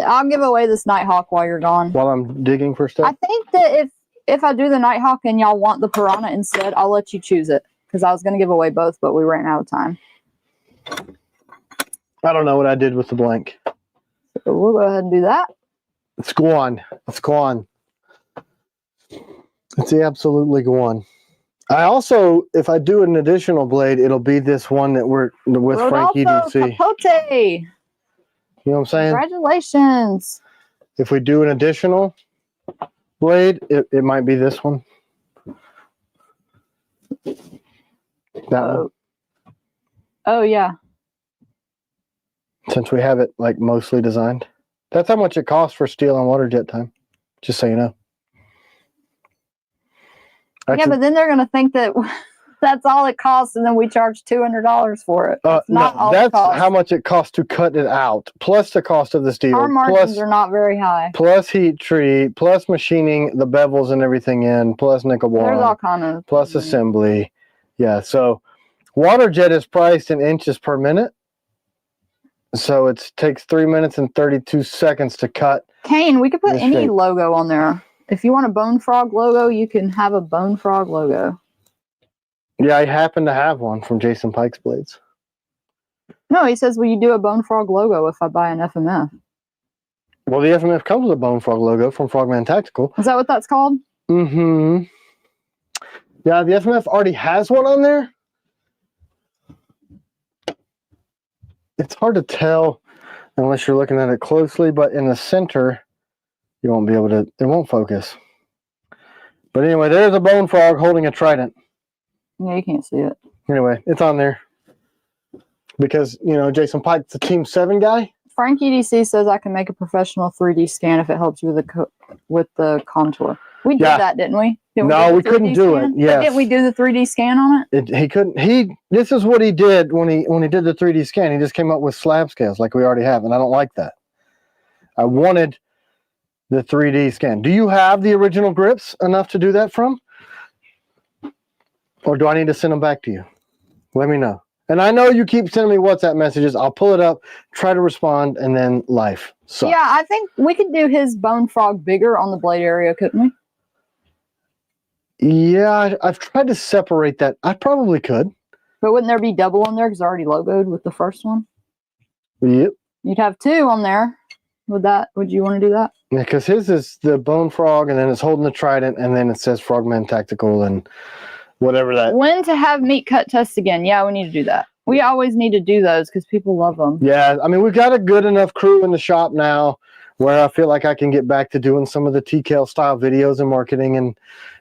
I'll give away this Nighthawk while you're gone. While I'm digging for stuff. I think that if I do the Nighthawk and y'all want the Piranha instead, I'll let you choose it because I was going to give away both, but we ran out of time. I don't know what I did with the blank. So we'll go ahead and do that. Let's go on. Let's go on. Let's absolutely go on. I also, if I do an additional blade, it'll be this one that we're with Frankie Rodolfo DC. Capote. You know what I'm saying? Congratulations. If we do an additional blade, it might be this one. That one. Oh, yeah. Since we have it like mostly designed. That's how much it costs for steel and water jet time. Just so you know. Yeah, but then they're going to think that that's all it costs and then we charge $200 for it. That's not all it costs. How much it costs to cut it out, plus the cost of the steel. Our margins are not very high. Plus heat treat, plus machining the bevels and everything in, plus nickel boron. There's all kind of. Plus assembly. Yeah, so water jet is priced in inches per minute. So it takes 3 minutes and 32 seconds to cut. Kane, we could put any logo on there. If you want a Bone Frog logo, you can have a Bone Frog logo. Yeah, I happen to have one from Jason Pike's Blades. No, he says, will you do a Bone Frog logo if I buy an FMF? Well, the FMF comes with a Bone Frog logo from Frogman Tactical. Is that what that's called? Mm-hmm. Yeah, the FMF already has one on there. It's hard to tell unless you're looking at it closely, but in the center, you won't be able to, it won't focus. But anyway, there's a Bone Frog holding a trident. Yeah, you can't see it. Anyway, it's on there. Because, you know, Jason Pike's the Team 7 guy. Frankie DC says I can make a professional 3D scan if it helps you with the contour. We did that, didn't we? No, we couldn't do it. Yeah. Didn't we do the 3D scan on it? He couldn't. This is what he did when he did the 3D scan. He just came up with slab scales like we already have, and I don't like that. I wanted the 3D scan. Do you have the original grips enough to do that from? Or do I need to send them back to you? Let me know. And I know you keep sending me WhatsApp messages. I'll pull it up, try to respond, and then life. So yeah, I think we could do his Bone Frog bigger on the blade area, couldn't we? Yeah, I've tried to separate that. I probably could. But wouldn't there be double on there because it's already logoed with the first one? Yep. You'd have 2 on there. Would you want to do that? Yeah, because his is the Bone Frog, and then it's holding the trident, and then it says Frogman Tactical, and whatever that. When to have meat cut tests again? Yeah, we need to do that. We always need to do those because people love them. Yeah, I mean, we've got a good enough crew in the shop now where I feel like I can get back to doing some of the TKL style videos and marketing and,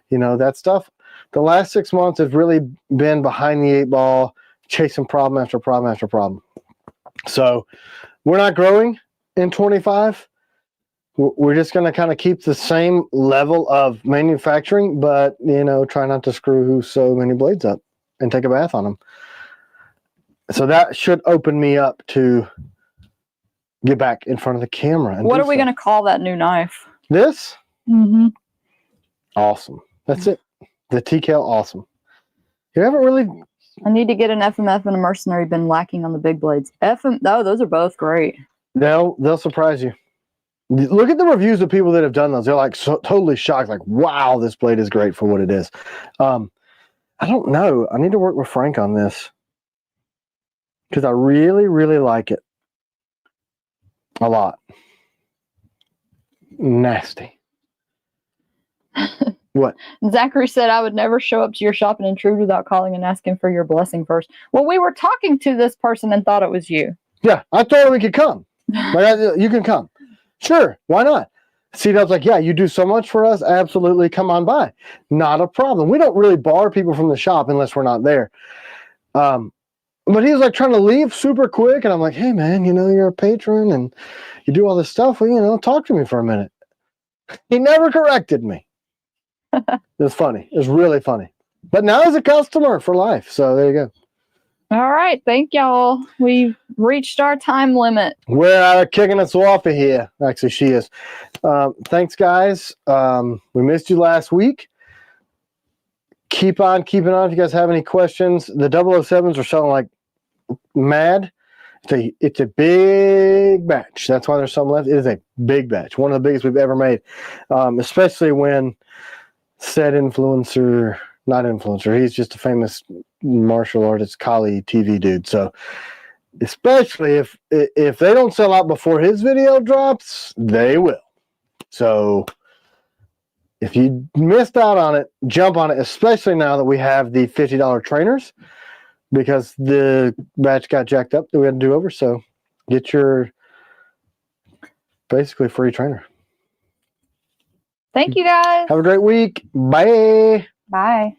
you know, that stuff. The last 6 months have really been behind the 8 ball, chasing problem after problem after problem. So we're not growing in 25. We're just going to kind of keep the same level of manufacturing, but, you know, try not to screw so many blades up and take a bath on them. So that should open me up to get back in front of the camera. And what are we going to call that new knife? This? Mm-hmm. Awesome. That's it. The TKL Awesome. You haven't really... I need to get an FMF and a mercenary. Been lacking on the big blades. Those are both great. They'll surprise you. Look at the reviews of people that have done those. They're like totally shocked. Like, wow, this blade is great for what it is. I don't know. I need to work with Frank on this. because I really, really like it a lot. Nasty. What? Zachary said, I would never show up to your shop and intrude without calling and asking for your blessing first. Well, we were talking to this person and thought it was you. Yeah, I told him we could come. Like, you can come. Sure, why not? C-Dub's like, yeah, you do so much for us. Absolutely, come on by. Not a problem. We don't really bar people from the shop unless we're not there. But he was like trying to leave super quick, and I'm like, hey, man, you know, you're a patron, and you do all this stuff. Well, you know, talk to me for a minute. He never corrected me. It was funny. It was really funny. But now he's a customer for life. So there you go. All right. Thank y'all. We've reached our time limit. We're kicking us off of here. Actually, she is. Thanks, guys. We missed you last week. Keep on keeping on. If you guys have any questions, the 007s are selling like mad. It's a big batch. That's why there's some left. It is a big batch. One of the biggest we've ever made. Especially when said influencer, not influencer, he's just a famous martial artist, Kali TV dude. So especially if they don't sell out before his video drops, they will. So if you missed out on it, jump on it, especially now that we have the $50 trainers, because the batch got jacked up that we had to do over. So get your basically free trainer. Thank you, guys. Have a great week. Bye. Bye.